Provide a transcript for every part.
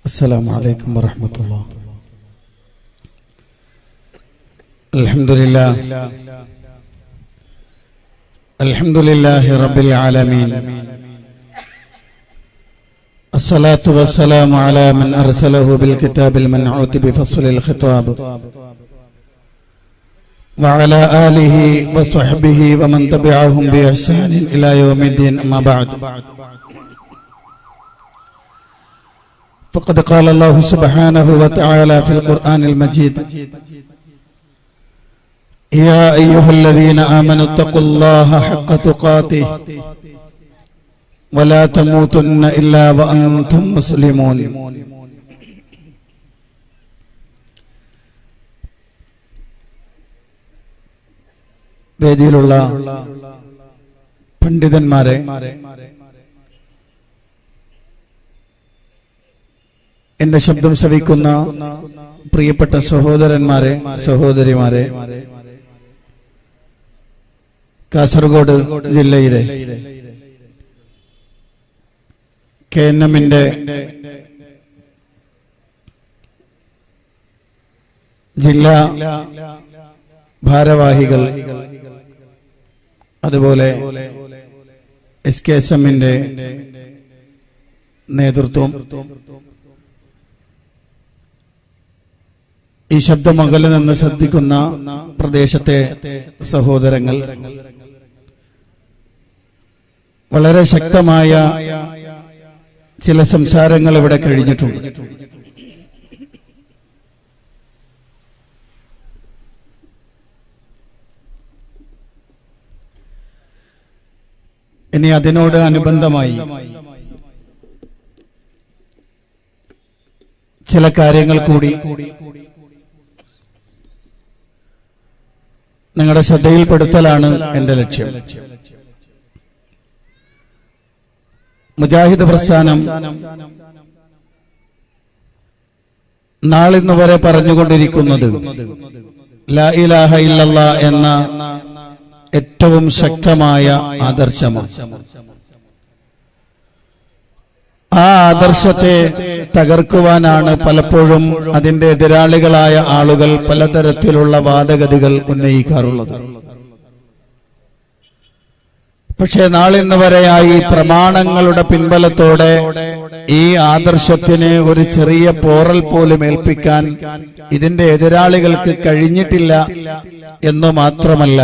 السلام عليكم ورحمة الله. الحمد لله رب العالمين. الصلاة والسلام على من أرسله بالكتاب المنعوت بفصل الخطاب وعلى آله وصحبه ومن تبعهم بإحسان إلى يوم الدين. أما بعد، فقد قال الله سبحانه وتعالى في القرآن المجيد: يا أيها الذين آمنوا اتقوا الله حق تقاته ولا تموتن إلا وأنتم مسلمون. വേദിയിലുള്ള പണ്ഡിതന്മാരെ, എന്റെ ശബ്ദം ശ്രവിക്കുന്ന പ്രിയപ്പെട്ട സഹോദരന്മാരെ, സഹോദരിമാരെ, കാസർഗോഡ് ജില്ലയിലെ KNM-ന്റെ ജില്ലാ ഭാരവാഹികൾ, അതുപോലെ SKSM-ന്റെ നേതൃത്വം, ഈ ശബ്ദമകലിൽ നിന്ന് ശ്രദ്ധിക്കുന്ന പ്രദേശത്തെ സഹോദരങ്ങൾ, വളരെ ശക്തമായ ചില സംസാരങ്ങൾ ഇവിടെ കഴിഞ്ഞിട്ടുണ്ട്. ഇനി അതിനോട് അനുബന്ധമായി ചില കാര്യങ്ങൾ കൂടി നിങ്ങളുടെ ശ്രദ്ധയിൽപ്പെടുത്തലാണ് എന്റെ ലക്ഷ്യം. മുജാഹിദ് പ്രസ്ഥാനം നാളിന്ന് വരെ പറഞ്ഞുകൊണ്ടിരിക്കുന്നത് ലാ ഇലാഹ ഇല്ലല്ലാഹ് എന്ന ഏറ്റവും ശക്തമായ ആദർശമാണ്. ആ ആദർശത്തെ തകർക്കുവാനാണ് പലപ്പോഴും അതിന്റെ എതിരാളികളായ ആളുകൾ പലതരത്തിലുള്ള വാദഗതികൾ ഉന്നയിക്കാറുള്ളത്. പക്ഷേ നാളിന്ന് വരെയായി പ്രമാണങ്ങളുടെ പിൻബലത്തോടെ ഈ ആദർശത്തിന് ഒരു ചെറിയ പോറൽ പോലും ഏൽപ്പിക്കാൻ ഇതിന്റെ എതിരാളികൾക്ക് കഴിഞ്ഞിട്ടില്ല എന്നു മാത്രമല്ല,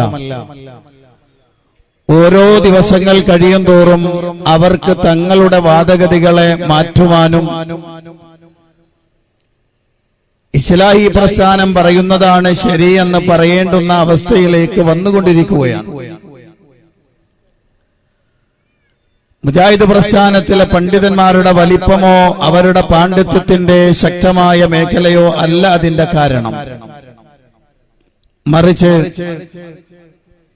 ഓരോ ദിവസങ്ങൾ കഴിയും തോറും അവർക്ക് തങ്ങളുടെ വാദഗതികളെ മാറ്റുവാനും ഇസ്ലാഹി പ്രസ്ഥാനം പറയുന്നതാണ് ശരിയെന്ന് പറയേണ്ടുന്ന അവസ്ഥയിലേക്ക് വന്നുകൊണ്ടിരിക്കുകയാണ്. മുജാഹിദ് പ്രസ്ഥാനത്തിലെ പണ്ഡിതന്മാരുടെ വലിപ്പമോ അവരുടെ പാണ്ഡിത്യത്തിന്റെ ശക്തമായ മേഖലയോ അല്ല അതിന്റെ കാരണം. മറിച്ച്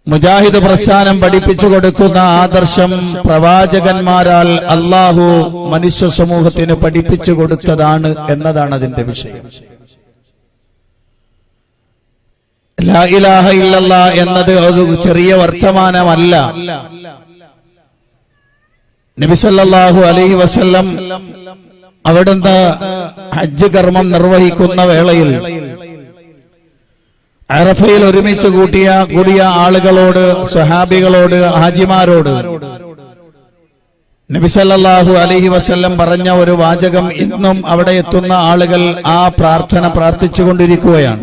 മുജാഹിദ് പ്രസ്ഥാനം പഠിപ്പിച്ചു കൊടുക്കുന്ന ആദർശം പ്രവാചകന്മാരാൽ അല്ലാഹു മനുഷ്യ സമൂഹത്തിന് പഠിപ്പിച്ചു കൊടുത്തതാണ് എന്നതാണ് അതിന്റെ വിഷയം. ലാ ഇലാഹ ഇല്ലല്ലാഹ് എന്നത് ഒരു ചെറിയ വർത്തമാനമല്ല. നബി സല്ലല്ലാഹു അലൈഹി വസല്ലം അവിടുന്ന് ഹജ്ജ് കർമ്മം നിർവഹിക്കുന്ന വേളയിൽ അറഫയിൽ ഒരുമിച്ച് കൂടിയ ആളുകളോട്, സ്വഹാബികളോട്, ഹാജിമാരോട് നബി സല്ലല്ലാഹു അലൈഹി വസല്ലം പറഞ്ഞ ഒരു വാചകം ഇന്നും അവിടെ എത്തുന്ന ആളുകൾ ആ പ്രാർത്ഥന പ്രാർത്ഥിച്ചുകൊണ്ടിരിക്കുകയാണ്.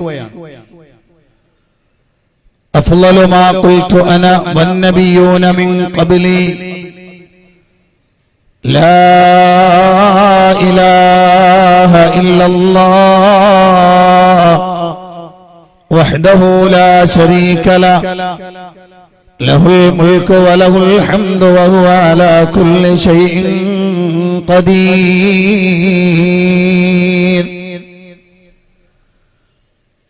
അഫ്ളലു മാ ഖുൽതു അന വന്നബിയൂന മിൻ ഖബ്ലി ലാ ഇലാഹ ഇല്ലല്ലാഹ് വഹ്ദഹു ലാ ശരീക ലഹുൽ മുൽക്കു വലഹുൽ ഹംദു വഹുവ അലാ കുല്ലി ശൈഇൻ ഖദീർ.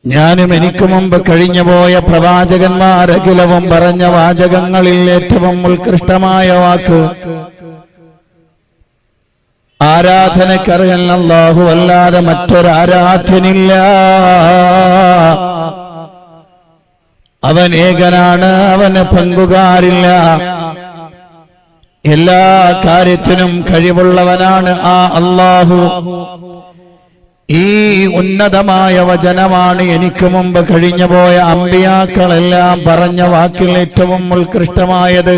ഞാനും എനിക്ക് മുമ്പ് കഴിഞ്ഞുപോയ പ്രവാചകന്മാരഖിലവും പറഞ്ഞ വാചകങ്ങളിൽ ഏറ്റവും ഉത്കൃഷ്ടമായ വാക്ക് ആരാധനക്കറിയൽ അല്ലാഹു അല്ലാതെ മറ്റൊരാരാധ്യനില്ല. അവൻ ഏകനാണ്, അവന് പങ്കുകാരില്ല. എല്ലാ കാര്യത്തിനും കഴിവുള്ളവനാണ് ആ അല്ലാഹു. ഈ ഉന്നതമായ വചനമാണ് എനിക്ക് മുമ്പ് കഴിഞ്ഞുപോയ അമ്പിയാക്കളെല്ലാം പറഞ്ഞ വാക്കിൽ ഏറ്റവും ഉത്കൃഷ്ടമായത്.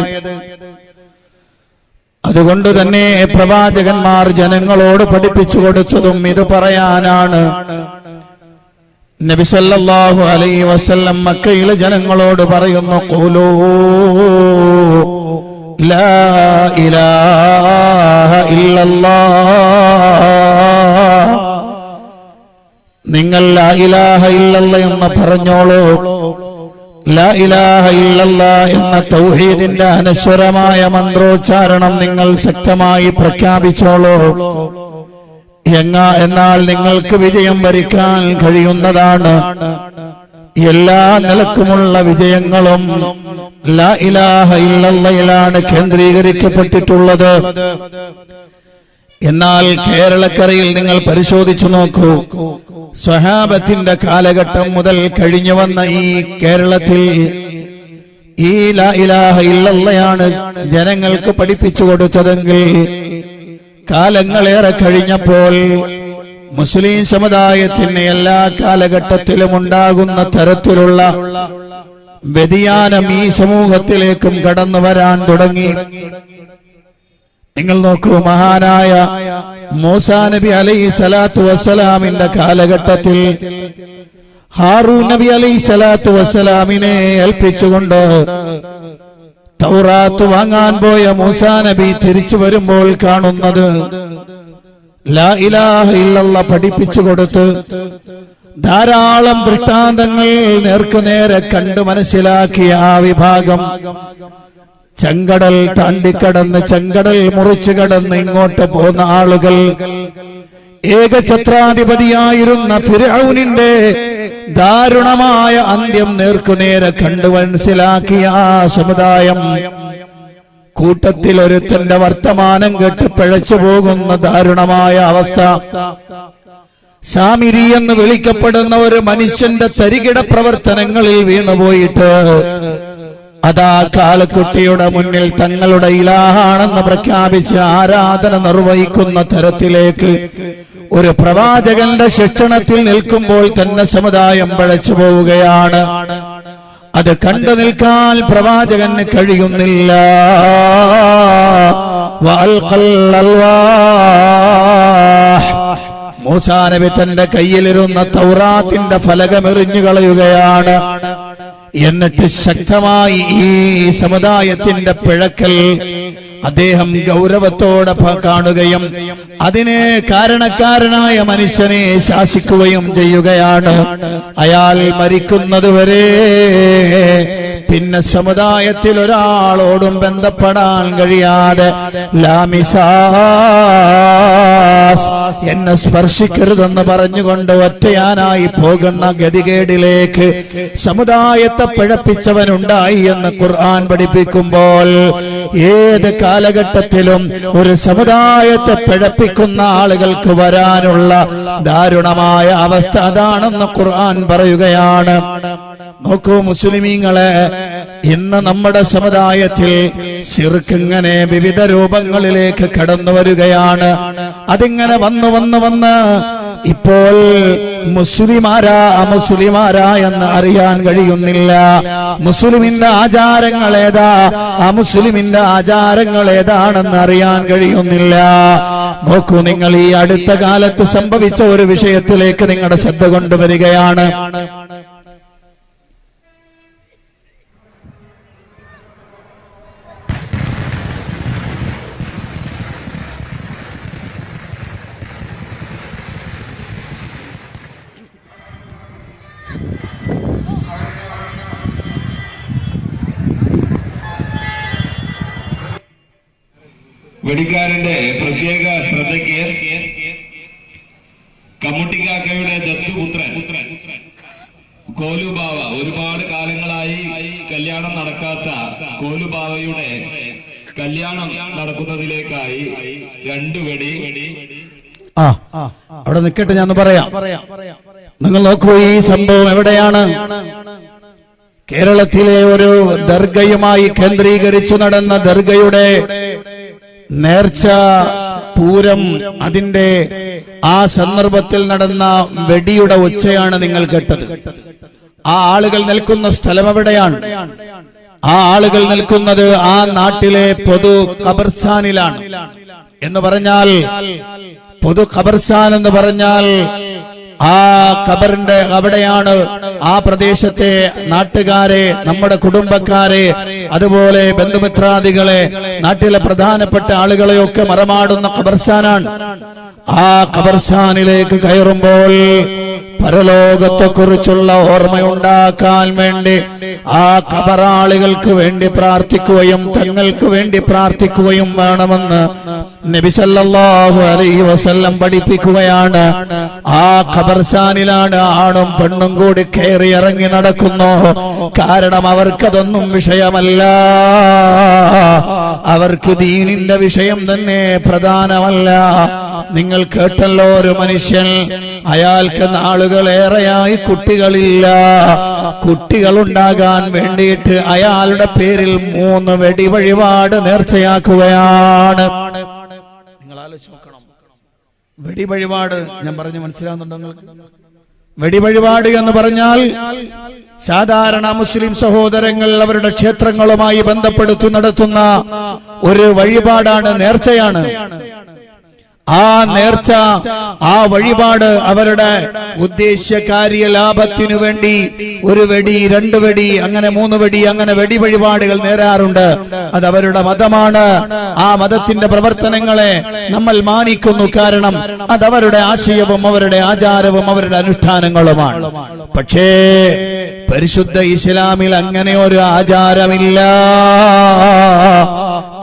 അതുകൊണ്ട് തന്നെ പ്രവാചകന്മാർ ജനങ്ങളോട് പഠിപ്പിച്ചു കൊടുത്തതും ഇത് പറയാനാണ്. നബി സല്ലല്ലാഹു അലൈഹി വസല്ലം മക്കയിലെ ജനങ്ങളോട് പറയുന്നു, ഖൂലൂ ലാ ഇലാഹ ഇല്ലല്ലാഹ്, നിങ്ങൾ ലാ ഇലാഹ ഇല്ലല്ലാഹ് എന്ന് പറഞ്ഞോളൂ. ലാ ഇലാഹ ഇല്ലല്ലാഹ് എന്ന തൗഹീദിന്റെ അനശ്വരമായ മന്ത്രോച്ചാരണം നിങ്ങൾ ശക്തമായി പ്രഖ്യാപിച്ചോളൂ. എന്നാൽ നിങ്ങൾക്ക് വിജയം വരിക്കാൻ കഴിയുന്നതാണ്. എല്ലാ നിലക്കുമുള്ള വിജയങ്ങളും ലാ ഇലാഹ ഇല്ലല്ലാഹിലാണ് കേന്ദ്രീകരിക്കപ്പെട്ടിട്ടുള്ളത്. എന്നാൽ കേരളക്കരയിൽ നിങ്ങൾ പരിശോധിച്ചു നോക്കൂ. സ്വഹാബത്തിന്റെ കാലഘട്ടം മുതൽ കഴിഞ്ഞു വന്ന ഈ കേരളത്തിൽ ഈ ലാ ഇലാഹ ഇല്ലല്ലാഹയാണ് ജനങ്ങൾക്ക് പഠിപ്പിച്ചു കൊടുത്തതെങ്കിൽ കാലങ്ങളേറെ കഴിഞ്ഞപ്പോൾ മുസ്ലിം സമുദായത്തിന് എല്ലാ കാലഘട്ടത്തിലും ഉണ്ടാകുന്ന തരത്തിലുള്ള വ്യതിയാനം ഈ സമൂഹത്തിലേക്കും കടന്നു വരാൻ തുടങ്ങി. നിങ്ങൾ നോക്കൂ, മഹാനായ മൂസാ നബി അലൈഹി സ്വലാത്തു വസ്സലാമിന്റെ കാലഘട്ടത്തിൽ ഹാറൂൻ നബി അലൈഹി സ്വലാത്തു വസ്സലാമിനെ ഏൽപ്പിച്ചുകൊണ്ട് തൗറാത്ത് വാങ്ങാൻ പോയ മൂസാ നബി തിരിച്ചു വരുമ്പോൾ കാണുന്നത് ലാ ഇലാഹ ഇല്ലല്ലാഹ് പഠിപ്പിച്ചു കൊടുത്ത് ധാരാളം ദൃഷ്ടാന്തങ്ങൾ നേർക്കുനേരെ കണ്ടു മനസ്സിലാക്കിയ ആ വിഭാഗം ചെങ്കടൽ താണ്ടിക്കടന്ന് ചെങ്കടൽ മുറിച്ചു കടന്ന് ഇങ്ങോട്ട് പോന്ന ആളുകൾ, ഏകഛത്രാധിപതിയായിരുന്ന ഫിർഔനിന്റെ ദാരുണമായ അന്ത്യം നേർക്കുനേരെ കണ്ടു മനസ്സിലാക്കിയ ആ സമുദായം, കൂട്ടത്തിൽ ഒരുത്തന്റെ വർത്തമാനം കേട്ട് പിഴച്ചു പോകുന്ന ദാരുണമായ അവസ്ഥ, സാമിരി എന്ന് വിളിക്കപ്പെടുന്ന ഒരു മനുഷ്യന്റെ തരികിട പ്രവർത്തനങ്ങളിൽ വീണുപോയിട്ട് അതാ കാലക്കുട്ടിയുടെ മുന്നിൽ തങ്ങളുടെ ഇലാഹാണെന്ന് പ്രഖ്യാപിച്ച് ആരാധന നിർവഹിക്കുന്ന തരത്തിലേക്ക് ഒരു പ്രവാചകന്റെ ശിക്ഷണത്തിൽ നിൽക്കുമ്പോൾ തന്നെ സമുദായം പിഴച്ചു പോവുകയാണ്. അത് കണ്ടു നിൽക്കാൻ പ്രവാചകന് കഴിയുന്നില്ല. മൂസാ നബി തന്റെ കയ്യിലിരുന്ന തൗറാത്തിന്റെ ഫലകമെറിഞ്ഞു കളയുകയാണ്. എന്നിട്ട് ശക്തമായി ഈ സമുദായത്തിന്റെ പിഴക്കൽ അദ്ദേഹം ഗൗരവത്തോടെ കാണുകയും അതിന് കാരണക്കാരനായ മനുഷ്യനെ ശാസിക്കുകയും ചെയ്യുകയാണ്. അയാൾ മരിക്കുന്നതുവരെ പിന്നെ സമുദായത്തിൽ ഒരാളോടും ബന്ധപ്പെടാൻ കഴിയാതെ ലാമിസാസ്, എന്നെ സ്പർശിക്കരുതെന്ന് പറഞ്ഞുകൊണ്ട് ഒറ്റയാനായി പോകുന്ന ഗതികേടിലേക്ക് സമുദായത്തെ പിഴപ്പിച്ചവനുണ്ടായി എന്ന് ഖുർആൻ പഠിപ്പിക്കുമ്പോൾ, ഏത് കാലഘട്ടത്തിലും ഒരു സമുദായത്തെ പിഴപ്പിക്കുന്ന ആളുകൾക്ക് വരാനുള്ള ദാരുണമായ അവസ്ഥ അതാണെന്ന് ഖുർആൻ പറയുകയാണ്. നോക്കൂ മുസ്ലിമീങ്ങളെ, ഇന്ന് നമ്മുടെ സമുദായത്തിൽ ശിർക്ക് ഇങ്ങനെ വിവിധ രൂപങ്ങളിലേക്ക് കടന്നു വരികയാണ്. അതിങ്ങനെ വന്ന് ഇപ്പോൾ മുസ്ലിമാരാ അമുസ്ലിമാരാ എന്ന് അറിയാൻ കഴിയുന്നില്ല. മുസ്ലിമിന്റെ ആചാരങ്ങൾ ഏതാ, അമുസ്ലിമിന്റെ ആചാരങ്ങൾ ഏതാണെന്ന് അറിയാൻ കഴിയുന്നില്ല. നോക്കൂ, നിങ്ങൾ ഈ അടുത്ത കാലത്ത് സംഭവിച്ച ഒരു വിഷയത്തിലേക്ക് നിങ്ങളുടെ ശ്രദ്ധ കൊണ്ടുവരികയാണ്. വെടിക്കാരന്റെ പ്രത്യേക ശ്രദ്ധയ്ക്ക് കമ്മുട്ടിക്കാക്കയുടെ ദത്തുപുത്രൻ കോലുബാവ, ഒരുപാട് കാലങ്ങളായി കല്യാണം നടക്കാത്ത കോലുബാവയുടെ കല്യാണം നടക്കുന്നതിലേക്കായി 2 വെടി. അവിടെ നിൽക്കട്ടെ, ഞാൻ പറയാം. നിങ്ങൾ നോക്കൂ, ഈ സംഭവം എവിടെയാണ്? കേരളത്തിലെ ഒരു ദർഗയുമായി കേന്ദ്രീകരിച്ചു നടന്ന ദർഗയുടെ നേർച്ച പൂരം, അതിന്റെ ആ സന്ദർഭത്തിൽ നടന്ന വെടിയുടെ ഒച്ചയാണ് നിങ്ങൾ കേട്ടത്. ആ ആളുകൾ നിൽക്കുന്ന സ്ഥലം എവിടെയാണ്? ആ ആളുകൾ നിൽക്കുന്നത് ആ നാട്ടിലെ പൊതു ഖബർസ്ഥാനിലാണ്. എന്ന് പറഞ്ഞാൽ പൊതു ഖബർസ്ഥാൻ എന്ന് പറഞ്ഞാൽ ആ ഖബറിന്റെ അവിടെയാണ് ആ പ്രദേശത്തെ നാട്ടുകാരെ, നമ്മുടെ കുടുംബക്കാരെ, അതുപോലെ ബന്ധുമിത്രാദികളെ, നാട്ടിലെ പ്രധാനപ്പെട്ട ആളുകളെയൊക്കെ മറമാടുന്ന ഖബർസ്ഥാനാണ്. ആ ഖബർസ്ഥാനിലേക്ക് കയറുമ്പോൾ പരലോകത്തെക്കുറിച്ചുള്ള ഓർമ്മയുണ്ടാക്കാൻ വേണ്ടി ആ ഖബറാളികൾക്ക് വേണ്ടി പ്രാർത്ഥിക്കുകയും തങ്ങൾക്ക് വേണ്ടി പ്രാർത്ഥിക്കുകയും വേണമെന്ന് നബി സല്ലല്ലാഹു അലൈഹി വസല്ലം പഠിപ്പിക്കുകയാണ്. ആ ഖബർസ്ഥാനിലാണ് ആണും പെണ്ണും കൂടി കയറി ഇറങ്ങി നടക്കുന്നു. കാരണം അവർക്കതൊന്നും വിഷയമല്ല, അവർക്ക് ദീനിന്റെ വിഷയം തന്നെ പ്രധാനമല്ല. നിങ്ങൾ കേട്ടല്ലോ, ഒരു മനുഷ്യൻ, അയാൾക്ക് നാളുകളേറെയായി കുട്ടികളില്ല. കുട്ടികളുണ്ടാകാൻ വേണ്ടിയിട്ട് അയാളുടെ പേരിൽ 3 വെടി വഴിപാട് നേർച്ചയാക്കുകയാണ്. നിങ്ങൾ ആലോചിച്ച് നോക്കണം. വെടി വഴിപാട് ഞാൻ പറഞ്ഞു മനസ്സിലാവുന്നുണ്ടോ നിങ്ങൾക്ക്? വെടി വഴിപാട് എന്ന് പറഞ്ഞാൽ സാധാരണ മുസ്ലിം സഹോദരങ്ങൾ അവരുടെ ക്ഷേത്രങ്ങളുമായി ബന്ധപ്പെടുത്തി നടത്തുന്ന ഒരു വഴിപാടാണ്, നേർച്ചയാണ്. ആ നേർച്ച, ആ വഴിപാട് അവരുടെ ഉദ്ദേശ്യകാര്യ ലാഭത്തിനു വേണ്ടി 1 വെടി, 2 വെടി, അങ്ങനെ 3 വെടി, അങ്ങനെ വെടി വഴിപാടുകൾ നേരാറുണ്ട്. അത് അവരുടെ മതമാണ്. ആ മതത്തിന്റെ പ്രവർത്തനങ്ങളെ നമ്മൾ മാനിക്കുന്നു. കാരണം അതവരുടെ ആശയവും അവരുടെ ആചാരവും അവരുടെ അനുഷ്ഠാനങ്ങളുമാണ്. പക്ഷേ പരിശുദ്ധ ഇസ്ലാമിൽ അങ്ങനെ ഒരു ആചാരമില്ല,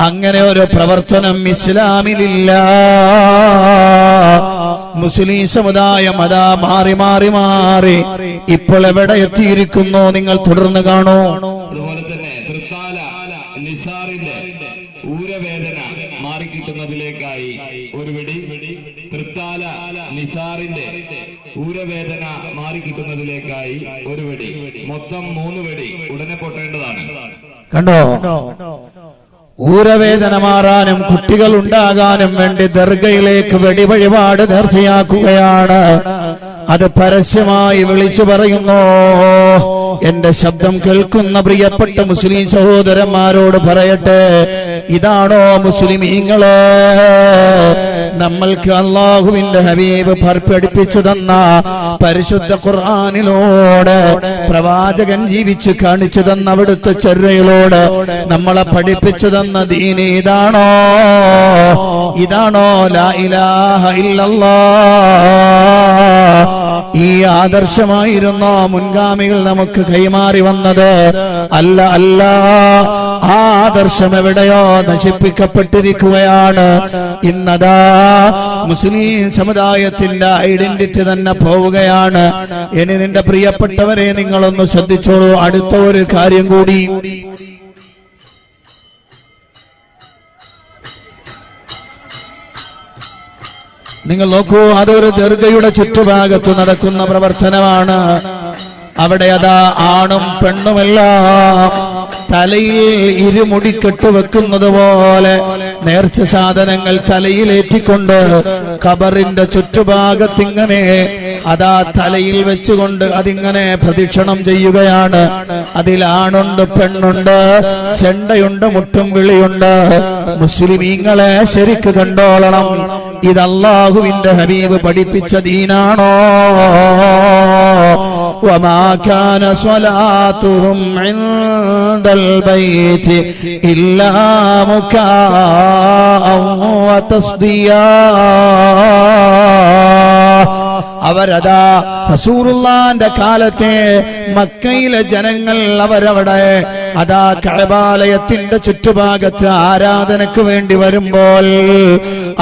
അങ്ങനെ ഒരു പ്രവർത്തനം ഇസ്ലാമിലില്ല. മുസ്ലിം സമുദായം അതാ മാറി മാറി മാറി ഇപ്പോൾ എവിടെ എത്തിയിരിക്കുന്നു നിങ്ങൾ തുടർന്ന് കാണൂ. അതുപോലെ തന്നെ തൃത്താല നിസാറിന്റെ ഊരവേദന മാറിക്കിട്ടുന്നതിലേക്കായി 1 വെടി, തൃത്താല നിസാറിന്റെ ഊരവേദന മാറിക്കിട്ടുന്നതിലേക്കായി 1 വെടി, മൊത്തം 3 വെടി ഉടനെ പൊട്ടേണ്ടതാണ്. കണ്ടോ? ഊരവേദന മാറാനും കുട്ടികൾ ഉണ്ടാകാനും വേണ്ടി ദർഗയിലേക്ക് വെടി വഴിപാട് നേർച്ചയാക്കുകയാണ്. അത് പരസ്യമായി വിളിച്ചു പറയുന്നു. എന്റെ ശബ്ദം കേൾക്കുന്ന പ്രിയപ്പെട്ട മുസ്ലിം സഹോദരന്മാരോട് പറയട്ടെ, ഇതാണോ മുസ്ലിമീങ്ങളെ നമ്മൾക്ക് അല്ലാഹുവിന്റെ ഹബീബ് പഠിപ്പിച്ചു തന്ന പരിശുദ്ധ ഖുർആനിലൂടെ, പ്രവാചകൻ ജീവിച്ചു കാണിച്ചു തന്ന അവിടുത്തെ ചര്യയിലൂടെ നമ്മളെ പഠിപ്പിച്ചു തന്ന ദീൻ ഇതാണോ? ഇതാണോ ലാ ഇലാഹ ഇല്ലല്ലാഹ്? ഈ ആദർശമായിരുന്നോ മുൻഗാമികൾ നമുക്ക് കൈമാറി വന്നത്? അല്ല, അല്ല. ആ ആദർശം എവിടെയോ നശിപ്പിക്കപ്പെട്ടിരിക്കുകയാണ്. ഇന്നതാ മുസ്ലിം സമുദായത്തിന്റെ ഐഡന്റിറ്റി തന്നെ പോവുകയാണ്. ഇനി നിന്റെ പ്രിയപ്പെട്ടവരെ നിങ്ങളൊന്ന് ശ്രദ്ധിച്ചോളൂ. അടുത്ത ഒരു കാര്യം കൂടി. നിങ്ങൾ നോക്കൂ, അതൊരു ദർഗയുടെ ചുറ്റുഭാഗത്ത് നടക്കുന്ന പ്രവർത്തനമാണ്. അവിടെ അതാ ആണും പെണ്ണുമെല്ലാം തലയിൽ ഇരുമുടി കെട്ടുവെക്കുന്നത് പോലെ നേർച്ച സാധനങ്ങൾ തലയിലേറ്റിക്കൊണ്ട് ഖബറിന്റെ ചുറ്റുഭാഗത്തിങ്ങനെ അതാ തലയിൽ വെച്ചുകൊണ്ട് അതിങ്ങനെ പ്രദക്ഷിണം ചെയ്യുകയാണ്. അതിലാണുണ്ട്, പെണ്ണുണ്ട്, ചെണ്ടയുണ്ട്, മുട്ടും വിളിയുണ്ട്. മുസ്ലിമീങ്ങളെ ശരിക്ക് കണ്ടോളണം. ഇത് അല്ലാഹുവിന്റെ ഹബീബ് പഠിപ്പിച്ച ദീനാണോ? وما كان صلاتهم عند البيت إلا مكاء وتصديا. അവരതാ റസൂലുള്ളാഹിന്റെ കാലത്തെ മക്കയിലെ ജനങ്ങൾ അവരവിടെ അതാ കഅബാലയത്തിന്റെ ചുറ്റുഭാഗത്ത് ആരാധനയ്ക്ക് വേണ്ടി വരുമ്പോൾ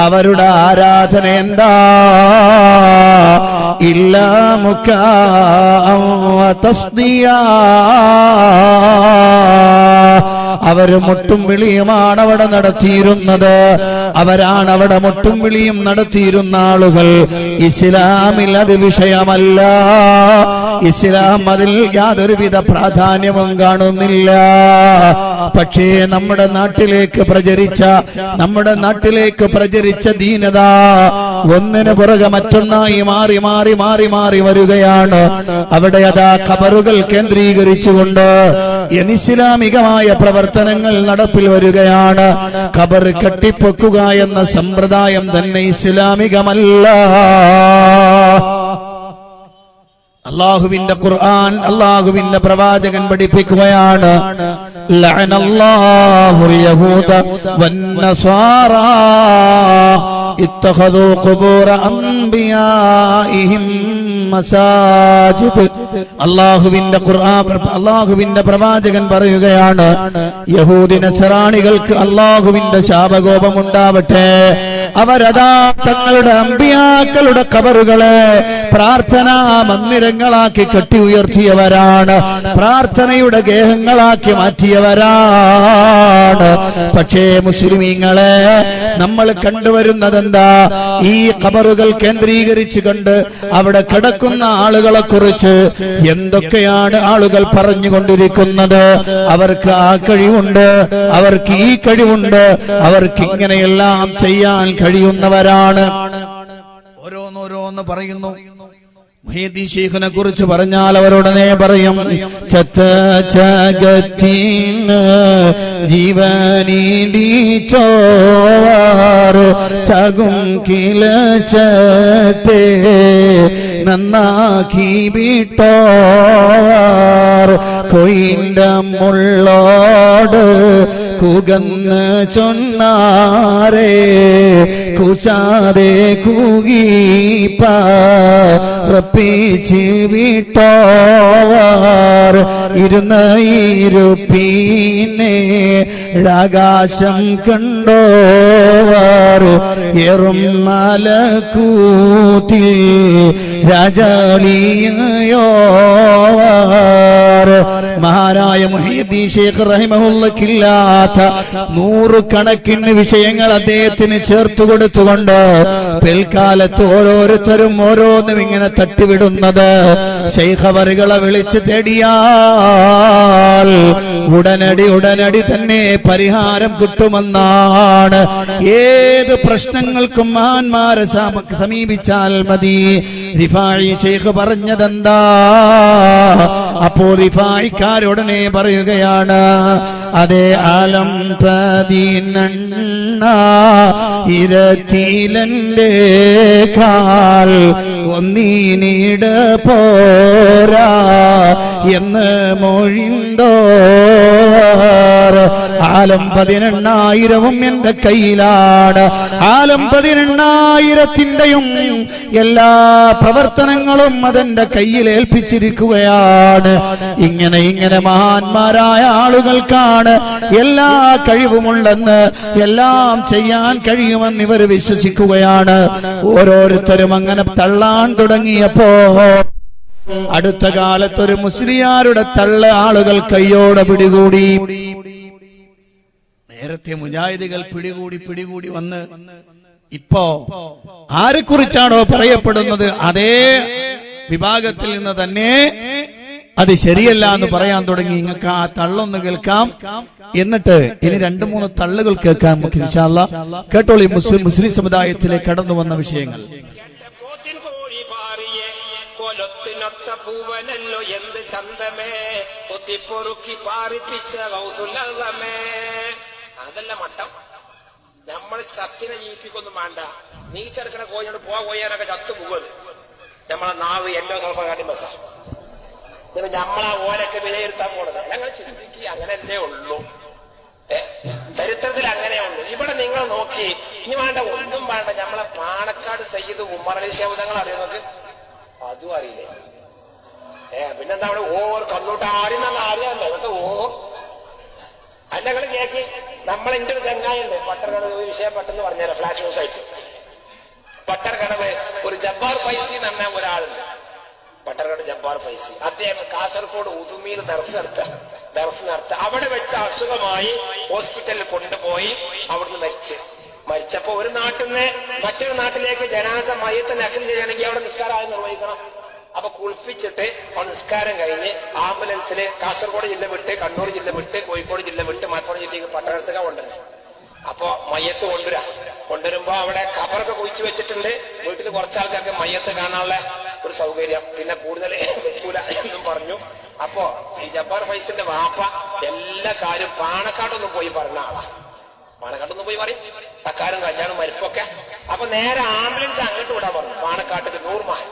അവരുടെ ആരാധന എന്താ? ഇല്ലാ മുകാഅ വതസ്ദിയാ. അവര് മുട്ടും വിളിയുമാണ് അവിടെ നടത്തിയിരുന്നത്. അവരാണ് അവിടെ മുട്ടും വിളിയും നടത്തിയിരുന്ന ആളുകൾ. ഇസ്ലാമിൽ അത് വിഷയമല്ല. ഇസ്ലാം അതിൽ യാതൊരുവിധ പ്രാധാന്യവും കാണുന്നില്ല. പക്ഷേ നമ്മുടെ നാട്ടിലേക്ക് പ്രചരിച്ച ദീനത ഒന്നിന് പുറകെ മറ്റൊന്നായി മാറി മാറി മാറി മാറി വരികയാണ്. അവിടെ അതാ ഖബറുകൾ കേന്ദ്രീകരിച്ചുകൊണ്ട് ഇസ്ലാമികമായ പ്രവർത്തനങ്ങൾ നടപ്പിൽ വരികയാണ്. ഖബർ കെട്ടിപ്പൊക്കുക എന്ന സമ്പ്രദായം തന്നെ ഇസ്ലാമികമല്ല. അല്ലാഹുവിന്റെ ഖുർആൻ, അല്ലാഹുവിന്റെ പ്രവാചകൻ പഠിപ്പിക്കുകയാണ്, ലഅനല്ലാഹുൽ യഹൂദ വന്നസാറാ ഇത്തഖദൂ ഖുബൂറ അംബിയാഇഹിം മസാജിദ്. അല്ലാഹുവിന്റെ ഖുർആൻ, അല്ലാഹുവിന്റെ പ്രവാചകൻ പറയുകയാണ്, യഹൂദി നസറാണികൾക്ക് അല്ലാഹുവിന്റെ ശാപകോപം ഉണ്ടാവട്ടെ. അവരതാ തങ്ങളുടെ അമ്പിയാക്കളുടെ ഖബറുകളെ പ്രാർത്ഥനാ മന്ദിരങ്ങളാക്കി കെട്ടി ഉയർത്തിയവരാണ്, പ്രാർത്ഥനയുടെ ഗേഹങ്ങളാക്കി മാറ്റിയവരാണ്. പക്ഷേ മുസ്ലിമീങ്ങളെ നമ്മൾ കണ്ടുവരുന്നതെന്താ? ഈ ഖബറുകൾ കേന്ദ്രീകരിച്ചു കണ്ട് അവിടെ കിടക്കുന്ന ആളുകളെ കുറിച്ച് എന്തൊക്കെയാണ് ആളുകൾ പറഞ്ഞുകൊണ്ടിരിക്കുന്നത്? അവർക്ക് ആ കഴിവുണ്ട്, അവർക്ക് ഈ കഴിവുണ്ട്, അവർക്ക് ഇങ്ങനെയെല്ലാം ചെയ്യാൻ കഴിയുന്നവരാണ്. ഓരോന്നോരോന്ന് പറയുന്നു. മുഹീദ്ദീൻ ശൈഖിനെ കുറിച്ച് പറഞ്ഞാൽ അവരുടനെ പറയും, ചത്തീന് ജീവനീടിച്ചോർ ചകും കിലച്ചത്തെ നന്നാക്കി വിട്ടോർ കൊയിന്റെ മുള്ളോട് കുകന്ന് ചൊന്നാരേ കുശാതെ കൂകിപ്പിച്ച് വിട്ടോർ ഇരുന്ന ഇരുപ്പീനെ ആകാശം കണ്ടോർ എറും മലക്കൂത്തിൽ രാജാളിയോർ. മഹാനായ മുഹീദ്ദീൻ ശൈഖ് റഹിമഹുള്ളാഹില്ലാത്ത 100 കണക്കിന് വിഷയങ്ങൾ അദ്ദേഹത്തിന് ചേർത്തു കൊടുത്തുകൊണ്ട് പിൽക്കാലത്ത് ഓരോരുത്തരും ഓരോന്നും ഇങ്ങനെ തട്ടിവിടുന്നത് ശൈഖ് അവറുകളെ വിളിച്ച് തേടിയാൽ ഉടനടി തന്നെ പരിഹാരം കിട്ടുമെന്നാണ്. ഏത് പ്രശ്നങ്ങൾക്കും മഹാന്മാരെ സമീപിച്ചാൽ മതി. റിഫായി ശൈഖ് പറഞ്ഞതെന്താ? അപ്പോൾ റിഫായിക്കാരുടനെ പറയുകയാണ്, അതേ ആലം 18 കാൽ ഒന്നീനിട പോരാ എന്ന് മൊഴിന്തോർ. ആലം 18,000 എന്റെ കയ്യിലാണ്. ആലം 18,000-ന്റെയും എല്ലാ പ്രവർത്തനങ്ങളും അതെന്റെ കയ്യിൽ ഏൽപ്പിച്ചിരിക്കുകയാണ്. ഇങ്ങനെ മഹാന്മാരായ ആളുകൾക്കാണ് എല്ലാ കഴിവുമുണ്ടെന്ന്, എല്ലാം ചെയ്യാൻ കഴിയുമെന്ന് ഇവർ വിശ്വസിക്കുകയാണ്. ഓരോരുത്തരും അങ്ങനെ തള്ളാൻ തുടങ്ങിയപ്പോ അടുത്ത കാലത്തൊരു മുസ്ലിയാരുടെ തള്ള ആളുകൾ കയ്യോടെ പിടികൂടി. നേരത്തെ മുജാഹിദുകൾ പിടികൂടി വന്ന് ഇപ്പോ ആരെക്കുറിച്ചാണോ പറയപ്പെടുന്നത് അതേ വിഭാഗത്തിൽ നിന്ന് തന്നെ അത് ശരിയല്ല എന്ന് പറയാൻ തുടങ്ങി. നിങ്ങൾക്ക് ആ തള്ളൊന്ന് കേൾക്കാം, എന്നിട്ട് ഇനി 2-3 തള്ളുകൾ കേൾക്കാം നമുക്ക് ഇൻഷാ അല്ലാഹ്. കേട്ടോളി. മുസ്ലിം സമുദായത്തിലേക്ക് കടന്നു വന്ന വിഷയങ്ങൾ. പൂവനല്ലോ എന്ത് ചന്തമേ പൊത്തിപ്പൊറുക്കി പാറിപ്പിച്ച കൗസുല്ലമേ. അതല്ല മട്ടം. നമ്മൾ ചത്തിനെ ജീവിപ്പിക്കൊന്നും വേണ്ട. നീച്ചെടുക്കണ കോഴിയോട് കോയാനൊക്കെ ചത്തു പോവത്. നമ്മളെ നാവ് എല്ലോ സ്വല്പം കാട്ടി ബസാ. നമ്മളാ ഓലൊക്കെ വിലയിരുത്താൻ പോണത്. ഞങ്ങൾ ചിന്തിക്കുക അങ്ങനെയല്ലേ ഉള്ളൂ. ചരിത്രത്തിൽ അങ്ങനെയുള്ളൂ. ഇവിടെ നിങ്ങൾ നോക്കി, ഇനി വേണ്ട ഒന്നും വേണ്ട. നമ്മളെ പാണക്കാട് സയ്യിദ് ഉമർ അലി ശബ്ദങ്ങൾ അറിയുന്നത് അതും അറിയില്ലേ? പിന്നെന്താ അവിടെ കണ്ണൂട്ട് ആരെന്നല്ല അറിയാമല്ലോ. ഇവിടുത്തെ അല്ലങ്ങൾ കേക്കി. നമ്മളെന്റെ ഒരു ചങ്ങായുണ്ട് പട്ടർകടവ്. ഒരു വിഷയം പെട്ടെന്ന് പറഞ്ഞുതരാം. ഫ്ലാഷ് ന്യൂസ് ആയിട്ട്. പട്ടർകടവ് ഒരു ജബ്ബാർ ഫൈസി എന്ന് പറഞ്ഞ ഒരാളുണ്ട്. പട്ടർക്കാട് ജബ്ബാർ ഫൈസി. അദ്ദേഹം കാസർഗോഡ് ഉദുമിയിൽ ദർസ് നടത്തുക. അവിടെ വെച്ച് അസുഖമായി ഹോസ്പിറ്റലിൽ കൊണ്ടുപോയി അവിടുന്ന് മരിച്ചപ്പോ ഒരു നാട്ടിൽ നിന്ന് മറ്റൊരു നാട്ടിലേക്ക് ജനാസ മയ്യത്ത് നഖൽ ചെയ്യണമെങ്കിൽ അവിടെ നിസ്കാരം നിർവഹിക്കണം. അപ്പൊ കുളിപ്പിച്ചിട്ട് അവിടെ നിസ്കാരം കഴിഞ്ഞ് ആംബുലൻസില് കാസർഗോഡ് ജില്ല വിട്ട്, കണ്ണൂർ ജില്ല വിട്ട്, കോഴിക്കോട് ജില്ല വിട്ട്, മലപ്പുറം ജില്ലക്ക് പട്ടണത്തുക കൊണ്ടുവരുന്നത്. അപ്പൊ മയ്യത്ത് കൊണ്ടുവരുമ്പോ അവിടെ ഖബറൊക്കെ കുഴിച്ചു വെച്ചിട്ടുണ്ട്. വീട്ടിൽ കുറച്ചാൾക്കാർക്ക് മയ്യത്ത് കാണാനുള്ള ഒരു സൗകര്യം, പിന്നെ കൂടുതൽ വെക്കൂല എന്നും പറഞ്ഞു. അപ്പോ ഈ ജബ്ബാർ ഫൈസിന്റെ വാപ്പ എല്ലാ കാര്യം പാണക്കാട്ടൊന്നും പോയി പറഞ്ഞ ആളാ. പാണക്കാട്ടൊന്നും പോയി പറയും സക്കാരും കല്യാണം മരിപ്പൊക്കെ. അപ്പൊ നേരെ ആംബുലൻസ് അങ്ങോട്ട് വിടാൻ പറഞ്ഞു, പാണക്കാട്ടിൽ 100 മൈൽ.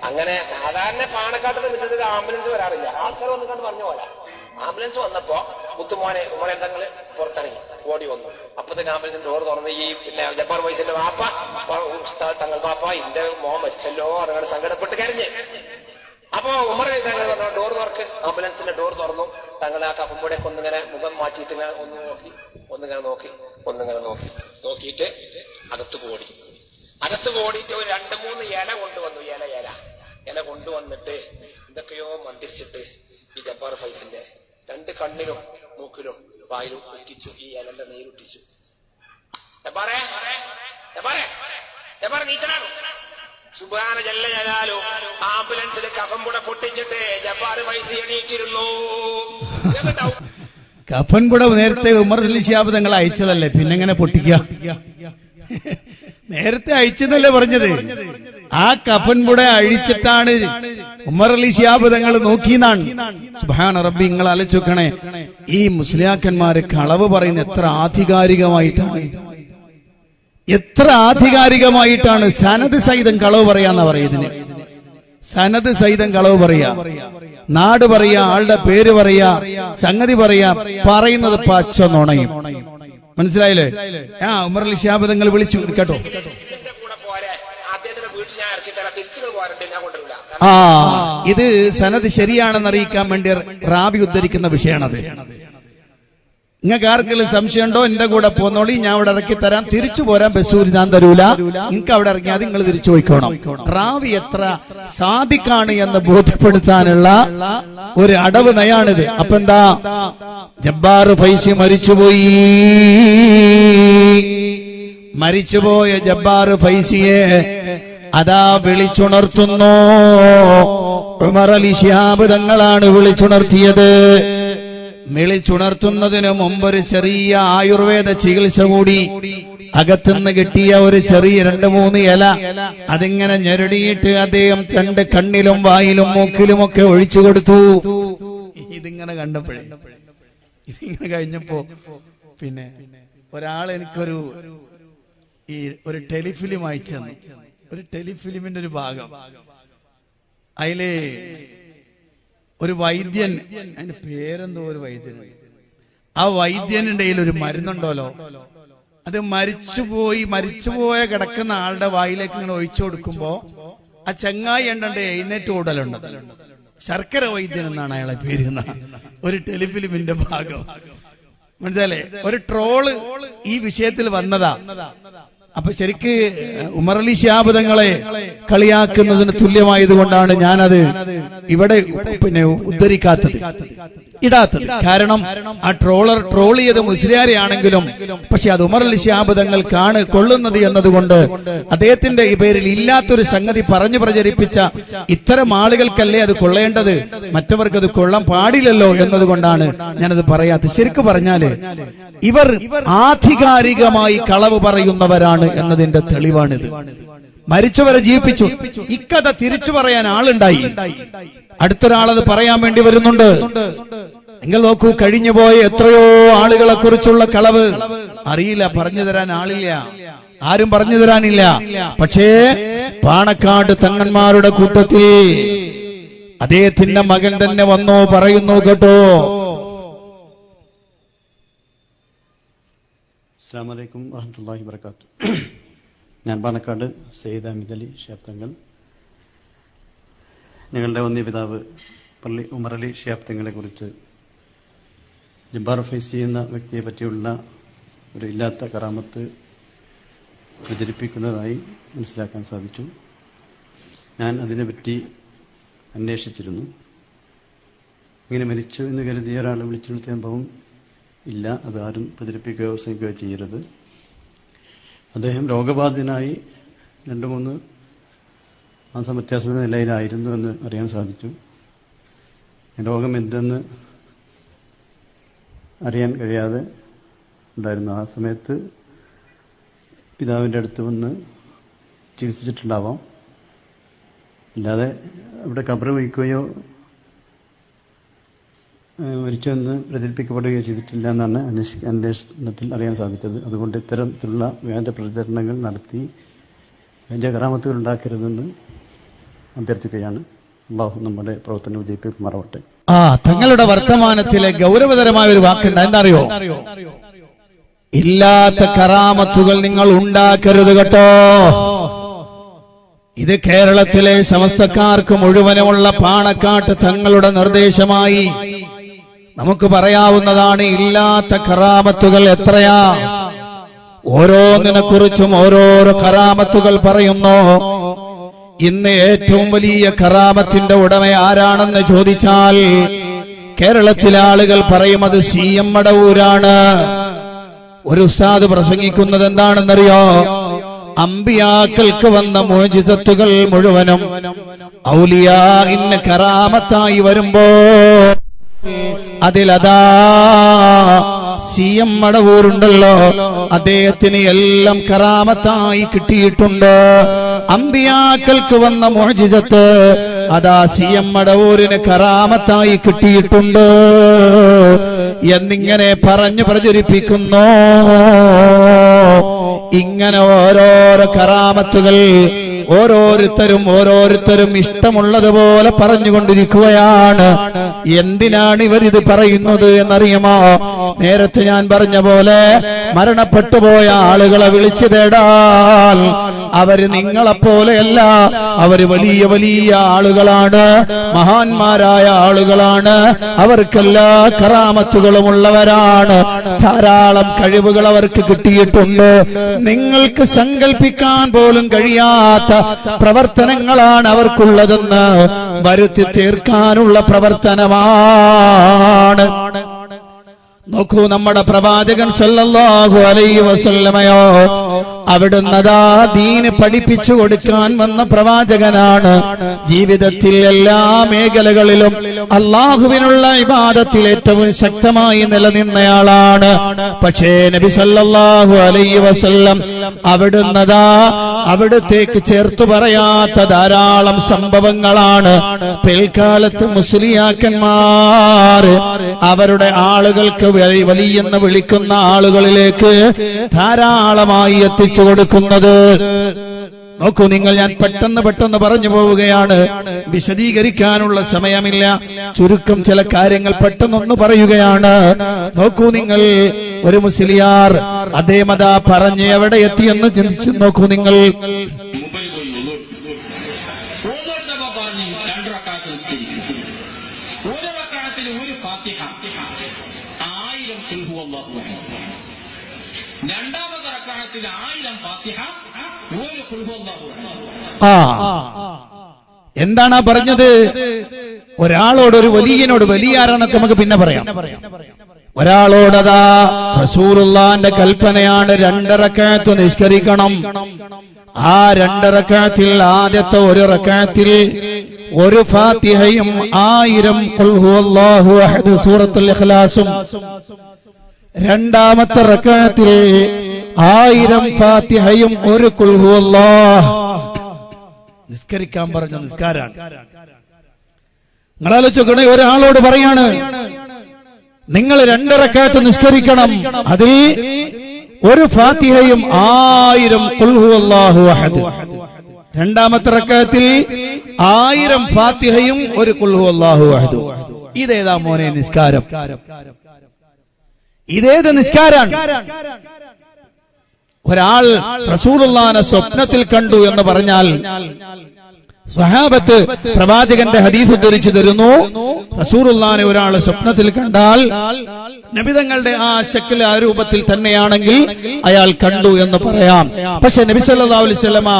അങ്ങനെ സാധാരണ പാണക്കാട്ടിൽ നിന്നിട്ട് ആംബുലൻസ് വരാറില്ല. ആൾക്കാർ വന്ന് കണ്ട് പറഞ്ഞ പോലെ ആംബുലൻസ് വന്നപ്പോ മുത്തുമോനെ ഉമ്മനെ തങ്ങള് പുറത്തിറങ്ങി ഓടി വന്നു. അപ്പത്തേക്ക് ആംബുലൻസിന്റെ ഡോർ തുറന്ന് ഈ പിന്നെ ജബ്ബാർ ഫൈസിന്റെ വാപ്പ തങ്ങൾ വാപ്പ എന്റെ മോൻ മരിച്ചല്ലോ അങ്ങനെ സങ്കടപ്പെട്ട് കരഞ്ഞ്. അപ്പൊ ഉമർ തങ്ങൾ പറഞ്ഞു ഡോർ തുറക്ക്. ആംബുലൻസിന്റെ ഡോർ തുറന്നു. തങ്ങൾ ആ കഫമ്പൂടെയൊക്കെ ഒന്നിങ്ങനെ മുഖം മാറ്റിയിട്ട് ഒന്നിങ്ങനെ നോക്കിയിട്ട് അകത്ത് പോടിയിട്ട് ഒരു 2-3 ഇല കൊണ്ടുവന്നു. ഇല കൊണ്ടുവന്നിട്ട് എന്തൊക്കെയോ മന്ത്രിച്ചിട്ട് ഈ ജബ്ബാർ ഫൈസിന്റെ 2 കണ്ണിലും മൂക്കിലും വായിലും ഒറ്റിച്ചു. ഈ ഇലന്റെ നീരൊട്ടിച്ചു. നീച്ചനാണ് സുബ്ഹാന ജല്ല ജലാലു. ആംബുലൻസിൽ കഫംപുട പൊട്ടിച്ചിട്ട് ജബ്ബാർ ഫൈസി എണീറ്റിരുന്നു. കഫൻകുട നേരത്തെ ഉമർ അലി ശിഹാബ് തങ്ങൾ അയച്ചതല്ലേ, പിന്നെ എങ്ങനെ പൊട്ടിക്കുക? നേരത്തെ അയച്ചതല്ലേ പറഞ്ഞത്. ആ കഫൻകുട അഴിച്ചിട്ടാണ് ഉമർ അലി ശിഹാബ് തങ്ങൾ നോക്കിയെന്നാണ്. സുബ്ഹാന റബ്ബി, നിങ്ങൾ ആലോചിക്കണേ, ഈ മുസ്ലിയാക്കന്മാര് കളവ് പറയുന്ന എത്ര ആധികാരികമായിട്ടാണ് സനത് സഹിതം കളവ് പറയാന്നാ പറയുന്നതിന്. സനത് സഹിതം കളവ് പറയാ, നാട് പറയാ, ആളുടെ പേര് പറയാ, സംഗതി പറയാ, പറയുന്നത് പച്ച നുണയും. മനസ്സിലായില്ലേ? ഉമർ അലി ശിഹാബ് തങ്ങൾ വിളിച്ചു കേട്ടോ. ഇത് സനത് ശരിയാണെന്ന് അറിയിക്കാൻ വേണ്ടി റാബി ഉദ്ധരിക്കുന്ന വിഷയമാണത്. നിങ്ങൾക്ക് ആർക്കെങ്കിലും സംശയമുണ്ടോ? എന്റെ കൂടെ പോന്നോളി, ഞാൻ അവിടെ ഇറക്കി തരാം. തിരിച്ചു പോരാൻ ബസ്സൂര് ഞാൻ തരൂല. നിങ്ങൾക്ക് അവിടെ ഇറങ്ങിയാൽ നിങ്ങൾ തിരിച്ചു പോയിക്കോണം. റാവി എത്ര സാദിഖാണ് എന്ന് ബോധ്യപ്പെടുത്താനുള്ള ഒരു അടവ് നയാണിത്. അപ്പൊ എന്താ, ജബ്ബാർ ഫൈസി മരിച്ചുപോയ ജബ്ബാർ ഫൈസിയെ അതാ വിളിച്ചുണർത്തുന്നു. ഉമർ അലി ശിഹാബ് തങ്ങളാണ് വിളിച്ചുണർത്തിയത്. വിളിച്ചുണർത്തുന്നതിന് മുമ്പ് ഒരു ചെറിയ ആയുർവേദ ചികിത്സ കൂടി അകത്തുനിന്ന് കിട്ടിയ ഒരു ചെറിയ 2-3 ഇല അതിങ്ങനെ ഞെരടിയിട്ട് അദ്ദേഹം 2 കണ്ണിലും വായിലും മൂക്കിലുമൊക്കെ ഒഴിച്ചു കൊടുത്തു. ഇതിങ്ങനെ കഴിഞ്ഞപ്പോ പിന്നെ ഒരാൾ എനിക്കൊരു ഒരു ടെലിഫിലിം അയച്ചു തന്നു. ഒരു ടെലിഫിലിമിന്റെ ഒരു ഭാഗം. അതില് ഒരു വൈദ്യൻ, അതിന്റെ പേരെന്തോ ഒരു വൈദ്യൻ, ആ വൈദ്യന്റെ കയ്യിൽ ഒരു മരുന്നുണ്ടല്ലോ, അത് മരിച്ചുപോയ കിടക്കുന്ന ആളുടെ വായിലേക്ക് ഇങ്ങനെ ഒഴിച്ചു കൊടുക്കുമ്പോ ആ ചങ്ങായി ഉണ്ടേ എഴുന്നേറ്റ് ഓടലുണ്ട്. ശർക്കര വൈദ്യൻ എന്നാണ് അയാളെ പേരുന്ന ഒരു ടെലിഫിലിമിന്റെ ഭാഗം. മനസ്സിലല്ലേ? ഒരു ട്രോള് ഈ വിഷയത്തിൽ വന്നതാ. അപ്പൊ ശരിക്ക് ഉമർ അലി ശിഹാബ് തങ്ങളെ കളിയാക്കുന്നതിന് തുല്യമായതുകൊണ്ടാണ് ഞാനത് ഇവിടെ പിന്നെ ഇടാത്തത്. കാരണം ആ ട്രോൾ ചെയ്ത് മുസ്ലിയാരെയാണെങ്കിലും പക്ഷെ അത് ഉമർ അലി ശിഹാബ് തങ്ങൾക്കാണ് കൊള്ളുന്നത് എന്നതുകൊണ്ട് അദ്ദേഹത്തിന്റെ ഈ പേരിൽ ഇല്ലാത്തൊരു സംഗതി പറഞ്ഞു പ്രചരിപ്പിച്ച ഇത്തരം ആളുകൾക്കല്ലേ അത് കൊള്ളേണ്ടത്, മറ്റവർക്ക് അത് കൊള്ളാൻ പാടില്ലല്ലോ എന്നതുകൊണ്ടാണ് ഞാനത് പറയാത്തത്. ശരിക്കും പറഞ്ഞാല് ഇവർ ആധികാരികമായി കളവ് പറയുന്നവരാണ് എന്നതിന്റെ തെളിവാണിത്. മരിച്ചവരെ ജീവിപ്പിച്ചു. ഇക്കഥ തിരിച്ചു പറയാൻ ആളുണ്ടായി, അടുത്തൊരാളത് പറയാൻ വേണ്ടി വരുന്നുണ്ട്. നിങ്ങൾ നോക്കൂ, കഴിഞ്ഞുപോയ എത്രയോ ആളുകളെ കുറിച്ചുള്ള കളവ് അറിയില്ല, പറഞ്ഞു തരാൻ ആളില്ല, ആരും പറഞ്ഞു തരാനില്ല. പക്ഷേ പാണക്കാട് തങ്ങന്മാരുടെ കൂട്ടത്തിൽ അദ്ദേഹത്തിന്റെ മകൻ തന്നെ വന്നു പറയുന്നു കേട്ടോ. അസ്സലാമു അലൈക്കും വറഹ്മത്തുള്ളാഹി വബറകാതുഹു. ഞാൻ പാണക്കാട് സയ്യിദ് അഹമ്മദ് അലി ശിഹാബ് തങ്ങൾ, ഞങ്ങളുടെ വന്യപിതാവ് പള്ളി ഉമർ അലി ശിഹാബ് തങ്ങളെ കുറിച്ച് ജബ്ബാർ ഫൈസി എന്ന വ്യക്തിയെ പറ്റിയുള്ള ഒരു ഇല്ലാത്ത കറാമത്ത് പ്രചരിപ്പിക്കുന്നതായി മനസ്സിലാക്കാൻ സാധിച്ചു. ഞാൻ അതിനെപ്പറ്റി അന്വേഷിച്ചിരുന്നു. ഇങ്ങനെ മരിച്ചു എന്ന് കരുതിയ ഒരാളെ വിളിച്ചെടുത്ത സംഭവം ഇല്ല. അതാരും പ്രചരിപ്പിക്കുകയോ ശ്രമിക്കുകയോ ചെയ്യരുത്. അദ്ദേഹം രോഗബാധിതനായി 2-3 മാസം വ്യത്യാസ നിലയിലായിരുന്നു എന്ന് അറിയാൻ സാധിച്ചു. രോഗം എന്തെന്ന് അറിയാൻ കഴിയാതെ ഉണ്ടായിരുന്നു. ആ സമയത്ത് പിതാവിൻ്റെ അടുത്ത് വന്ന് ചികിത്സിച്ചിട്ടുണ്ടാവാം. അല്ലാതെ അവിടെ ഖബർ വയ്ക്കുകയോ മരിച്ചുവെന്ന് പ്രചരിപ്പിക്കപ്പെടുകയോ ചെയ്തിട്ടില്ല എന്നാണ് അന്വേഷണത്തിൽ അറിയാൻ സാധിച്ചത്. അതുകൊണ്ട് ഇത്തരത്തിലുള്ള വ്യാജ പ്രചരണങ്ങൾ നടത്തി വ്യാജ കറാമത്തുകൾ ഉണ്ടാക്കരുതെന്ന് അഭ്യർത്ഥിക്കുകയാണ്. അല്ലാഹു നമ്മുടെ പ്രവർത്തനം വിജയിപ്പിക്കുമാറാവട്ടെ. തങ്ങളുടെ വർത്തമാനത്തിലെ ഗൗരവതരമായ ഒരു വാക്കുണ്ട്. എന്താ അറിയോ? ഇല്ലാത്ത കറാമത്തുകൾ നിങ്ങൾ ഉണ്ടാക്കരുത് കേട്ടോ. ഇത് കേരളത്തിലെ സമസ്തക്കാർക്ക് മുഴുവനുമുള്ള പാണക്കാട്ട് തങ്ങളുടെ നിർദ്ദേശമായി നമുക്ക് പറയാവുന്നതാണ്. ഇല്ലാത്ത കറാമത്തുകൾ എത്രയാ! ഓരോന്നിനെ കുറിച്ചും ഓരോരോ കറാമത്തുകൾ പറയുന്നു. ഇന്ന് ഏറ്റവും വലിയ കറാമത്തിന്റെ ഉടമ ആരാണെന്ന് ചോദിച്ചാൽ കേരളത്തിലെ ആളുകൾ പറയും അത് CM മടവൂരാണ്. ഒരു ഉസ്താദ് പ്രസംഗിക്കുന്നത് എന്താണെന്നറിയോ? അമ്പിയാക്കൾക്ക് വന്ന മുഅ്ജിസത്തുകൾ മുഴുവനും ഔലിയാഇന് കറാമത്തായി വരുമ്പോ അതിലതാ CM മടവൂരുണ്ടല്ലോ, അദ്ദേഹത്തിന് എല്ലാം കറാമത്തായി കിട്ടിയിട്ടുണ്ട്. അമ്പിയാക്കൾക്ക് വന്ന മുഅ്ജിസത്ത് അതാ CM മടവൂരിന് കറാമത്തായി കിട്ടിയിട്ടുണ്ട് എന്നിങ്ങനെ പറഞ്ഞു പ്രചരിപ്പിക്കുന്നു. ഇങ്ങനെ ഓരോരോ കറാമത്തുകൾ ഓരോരുത്തരും ഇഷ്ടമുള്ളതുപോലെ പറഞ്ഞുകൊണ്ടിരിക്കുകയാണ്. എന്തിനാണ് ഇവരിത് പറയുന്നത് എന്നറിയുമോ? നേരത്തെ ഞാൻ പറഞ്ഞ പോലെ മരണപ്പെട്ടുപോയ ആളുകളെ വിളിച്ചു തേടാൽ അവര് നിങ്ങളെപ്പോലെയല്ല. അവര് വലിയ വലിയ ആളുകളാണ്, മഹാന്മാരായ ആളുകളാണ്. അവർക്കെല്ലാ കറാമത്തുകളും ഉള്ളവരാണ്. ധാരാളം കഴിവുകൾ അവർക്ക് കിട്ടിയിട്ടുണ്ട്. നിങ്ങൾക്ക് സങ്കല്പിക്കാൻ പോലും കഴിയാത്ത പ്രവർത്തനങ്ങളാണ് അവർക്കുള്ളതെന്ന് വരുത്തി തീർക്കാനുള്ള പ്രവർത്തനമാണ്. നോക്കൂ, നമ്മുടെ പ്രവാചകൻ സല്ലല്ലാഹു അലൈഹി വസല്ലമയോ അവിടുന്നതാ ദീന് പഠിപ്പിച്ചു കൊടുക്കാൻ വന്ന പ്രവാചകനാണ്. ജീവിതത്തിൽ എല്ലാ മേഖലകളിലും അള്ളാഹുവിനുള്ള ഇബാദത്തിൽ ഏറ്റവും ശക്തമായി നിലനിന്നയാളാണ്. പക്ഷേ നബി സല്ലല്ലാഹു അലൈഹി വസല്ലം അവിടുന്നതാ അവിടുത്തേക്ക് ചേർത്തു പറയാത്ത ധാരാളം സംഭവങ്ങളാണ് പിൽക്കാലത്ത് മുസ്ലിയാക്കന്മാർ അവരുടെ ആളുകൾക്ക് വലിയെന്ന് വിളിക്കുന്ന ആളുകളിലേക്ക് ധാരാളമായി എത്തിച്ചു കൊടുക്കുന്നത്. നോക്കൂ നിങ്ങൾ, ഞാൻ പെട്ടെന്ന് പറഞ്ഞു പോവുകയാണ്, വിശദീകരിക്കാനുള്ള സമയമില്ല. ചുരുക്കം ചില കാര്യങ്ങൾ പെട്ടെന്നൊന്ന് പറയുകയാണ്. നോക്കൂ നിങ്ങൾ, ഒരു മുസ്ലിയാർ അദ്ദേഹം അതാ പറഞ്ഞ് എവിടെ എത്തിയെന്ന് ചിന്തിച്ചു നോക്കൂ നിങ്ങൾ. രണ്ടാമത്തെ റക്അത്തിൽ 1000 ഫാത്തിഹ, ഒരു ഖുൽ ഹുവല്ലാഹു എന്താണ് പറഞ്ഞത്? ഒരാളോട്, ഒരു വലിയനോട്, വലിയ ആരാന്നൊക്കെ നമുക്ക് പിന്നെ പറയാം. ഒരാളോടതാ റസൂലുള്ളാഹിന്റെ കൽപ്പനയാണ് 2 റക്അത്ത് നിസ്കരിക്കണം. ആ 2 റക്അത്തിൽ ആദ്യത്തെ ഒരു റക്അത്തിൽ ഒരു ഫാത്തിഹയും 1000 ഖുൽ ഹുവല്ലാഹു അഹദ് സൂറത്തുൽ ഇഖ്ലാസും, രണ്ടാമത്തെ റക്അത്തിൽ 1000 ഫാത്തിഹയും ഒരു ഖുൽ ഹുവല്ലാഹ്. നിസ്കരിക്കാൻ പറഞ്ഞ നിസ്കാരാണ്. നിങ്ങൾ ആലോചിക്കണേ, ഒരാളോട് പറയാണ് നിങ്ങൾ 2 റക്അത്ത് നിസ്കരിക്കണം, അതിൽ ഒരു ഫാത്തിഹയും 1000 ഖുൽ ഹുവല്ലാഹു അഹദ്. രണ്ടാമത്തെ റക്അത്തിൽ 1000 ഫാത്തിഹയും ഒരു ഖുൽ ഹുവല്ലാഹു അഹദ്. ഇതേതാ മോനെ നിസ്കാരം? ഇതേത് നിസ്കാരാണ്? ഒരാൾ റസൂലുള്ളാഹിനെ സ്വപ്നത്തിൽ കണ്ടു എന്ന് പറഞ്ഞാൽ സ്വഹാബത്ത് പ്രവാചകന്റെ ഹദീസ് ഉദ്ധരിച്ചു തരുന്നു, റസൂലുള്ളാഹിനെ ഒരാൾ സ്വപ്നത്തിൽ കണ്ടാൽ നബിതങ്ങളുടെ ആ ശക്ല ആ രൂപത്തിൽ തന്നെയാണെങ്കിൽ അയാൾ കണ്ടു എന്ന് പറയാം. പക്ഷെ നബി സല്ലല്ലാഹു അലൈഹി വസല്ലമ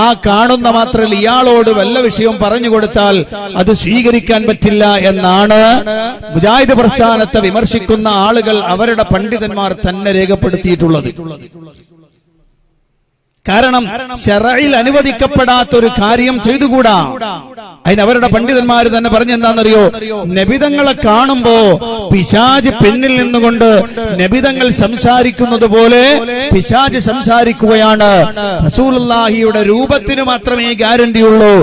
ആ കാണുന്ന മാത്രയിൽ ഇയാളോട് വല്ല വിഷയവും പറഞ്ഞു കൊടുത്താൽ അത് സ്വീകരിക്കാൻ പറ്റില്ല എന്നാണ് മുജാഹിദ് പ്രസ്ഥാനത്തെ വിമർശിക്കുന്ന ആളുകൾ അവരുടെ പണ്ഡിതന്മാർ തന്നെ രേഖപ്പെടുത്തിയിട്ടുള്ളത്. കാരണം ശറഇൽ അനുവദിക്കപ്പെടാത്ത ഒരു കാര്യം ചെയ്തുകൂടാ. അതിന് അവരുടെ പണ്ഡിതന്മാർ തന്നെ പറഞ്ഞെന്താണെന്നറിയോ, നബിതങ്ങളെ കാണുമ്പോ പിശാച് പിന്നിൽ നിന്നുകൊണ്ട് നബിതങ്ങൾ സംസാരിക്കുന്നത് പോലെ പിശാച് സംസാരിക്കുകയാണ്. റസൂലുള്ളാഹിയുടെ രൂപത്തിന് മാത്രമേ ഗ്യാരണ്ടിയുള്ളൂ,